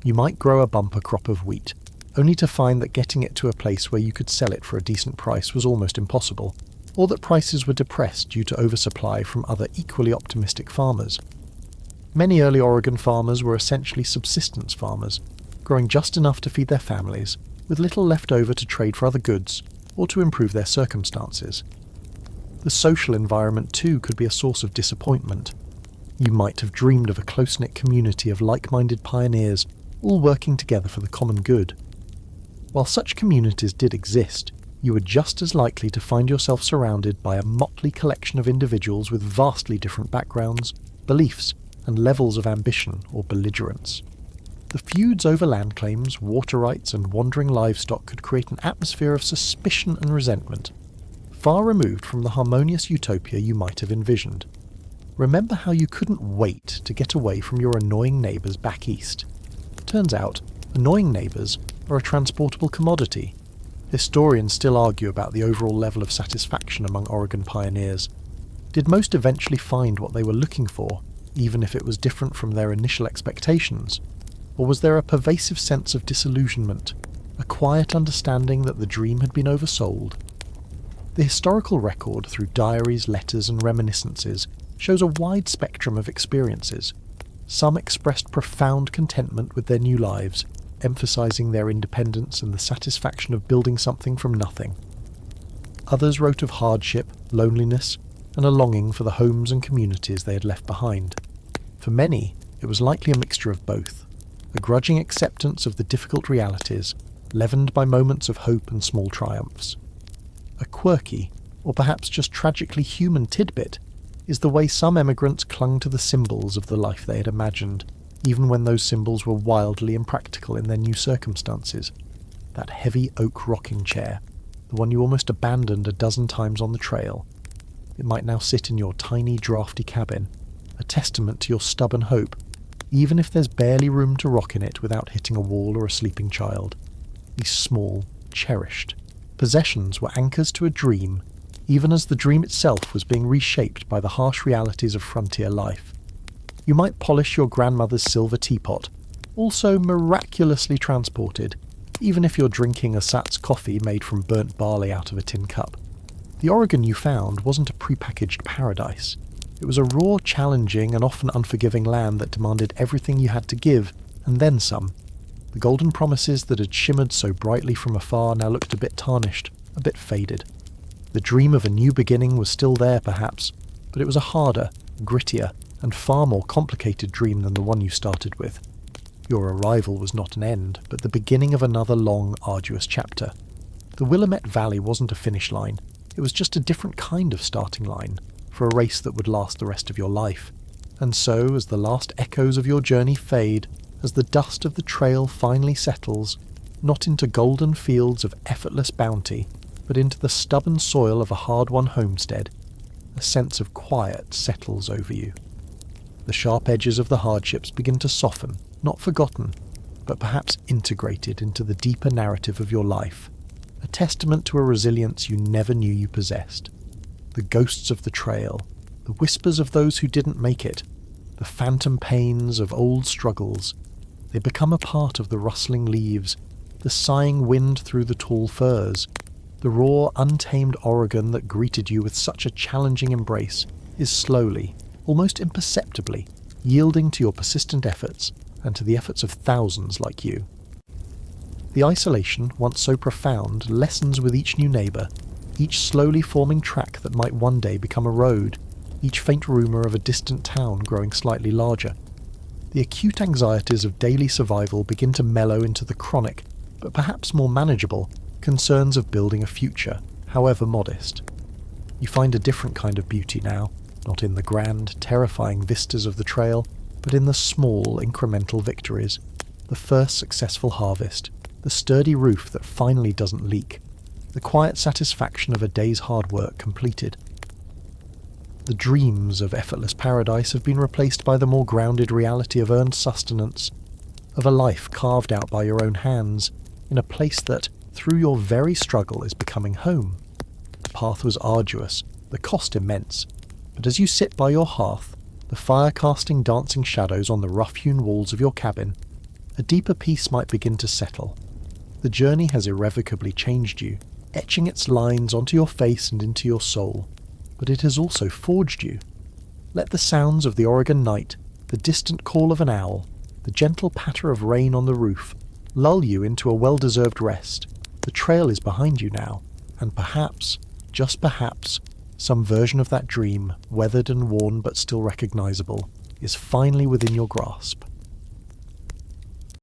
You might grow a bumper crop of wheat, only to find that getting it to a place where you could sell it for a decent price was almost impossible, or that prices were depressed due to oversupply from other equally optimistic farmers. Many early Oregon farmers were essentially subsistence farmers, growing just enough to feed their families, with little left over to trade for other goods, or to improve their circumstances. The social environment too could be a source of disappointment. You might have dreamed of a close-knit community of like-minded pioneers, all working together for the common good. While such communities did exist, you were just as likely to find yourself surrounded by a motley collection of individuals with vastly different backgrounds, beliefs, and levels of ambition or belligerence. The feuds over land claims, water rights, and wandering livestock could create an atmosphere of suspicion and resentment, far removed from the harmonious utopia you might have envisioned. Remember how you couldn't wait to get away from your annoying neighbours back east. Turns out, annoying neighbours are a transportable commodity. Historians still argue about the overall level of satisfaction among Oregon pioneers. Did most eventually find what they were looking for, even if it was different from their initial expectations? Or was there a pervasive sense of disillusionment, a quiet understanding that the dream had been oversold? The historical record, through diaries, letters, and reminiscences, shows a wide spectrum of experiences. Some expressed profound contentment with their new lives, emphasizing their independence and the satisfaction of building something from nothing. Others wrote of hardship, loneliness, and a longing for the homes and communities they had left behind. For many, it was likely a mixture of both, a grudging acceptance of the difficult realities, leavened by moments of hope and small triumphs. A quirky, or perhaps just tragically human tidbit, is the way some emigrants clung to the symbols of the life they had imagined, even when those symbols were wildly impractical in their new circumstances. That heavy oak rocking chair, the one you almost abandoned a dozen times on the trail. It might now sit in your tiny, drafty cabin, a testament to your stubborn hope, even if there's barely room to rock in it without hitting a wall or a sleeping child. These small, cherished possessions were anchors to a dream, even as the dream itself was being reshaped by the harsh realities of frontier life. You might polish your grandmother's silver teapot, also miraculously transported, even if you're drinking a Satz coffee made from burnt barley out of a tin cup. The Oregon you found wasn't a prepackaged paradise. It was a raw, challenging, and often unforgiving land that demanded everything you had to give, and then some. The golden promises that had shimmered so brightly from afar now looked a bit tarnished, a bit faded. The dream of a new beginning was still there, perhaps, but it was a harder, grittier, and far more complicated dream than the one you started with. Your arrival was not an end, but the beginning of another long, arduous chapter. The Willamette Valley wasn't a finish line, it was just a different kind of starting line, for a race that would last the rest of your life. And so, as the last echoes of your journey fade, as the dust of the trail finally settles, not into golden fields of effortless bounty, but into the stubborn soil of a hard-won homestead, a sense of quiet settles over you. The sharp edges of the hardships begin to soften, not forgotten, but perhaps integrated into the deeper narrative of your life, a testament to a resilience you never knew you possessed. The ghosts of the trail, the whispers of those who didn't make it, the phantom pains of old struggles, they become a part of the rustling leaves, the sighing wind through the tall firs. The raw, untamed Oregon that greeted you with such a challenging embrace is slowly, almost imperceptibly, yielding to your persistent efforts and to the efforts of thousands like you. The isolation, once so profound, lessens with each new neighbour, each slowly forming track that might one day become a road, each faint rumour of a distant town growing slightly larger. The acute anxieties of daily survival begin to mellow into the chronic, but perhaps more manageable, concerns of building a future, however modest. You find a different kind of beauty now, not in the grand, terrifying vistas of the trail, but in the small, incremental victories, the first successful harvest, the sturdy roof that finally doesn't leak, the quiet satisfaction of a day's hard work completed. The dreams of effortless paradise have been replaced by the more grounded reality of earned sustenance, of a life carved out by your own hands, in a place that, through your very struggle, is becoming home. The path was arduous, the cost immense, but as you sit by your hearth, the fire casting dancing shadows on the rough-hewn walls of your cabin, a deeper peace might begin to settle. The journey has irrevocably changed you, etching its lines onto your face and into your soul, but it has also forged you. Let the sounds of the Oregon night, the distant call of an owl, the gentle patter of rain on the roof, lull you into a well-deserved rest. The trail is behind you now, and perhaps, just perhaps, some version of that dream, weathered and worn but still recognizable, is finally within your grasp.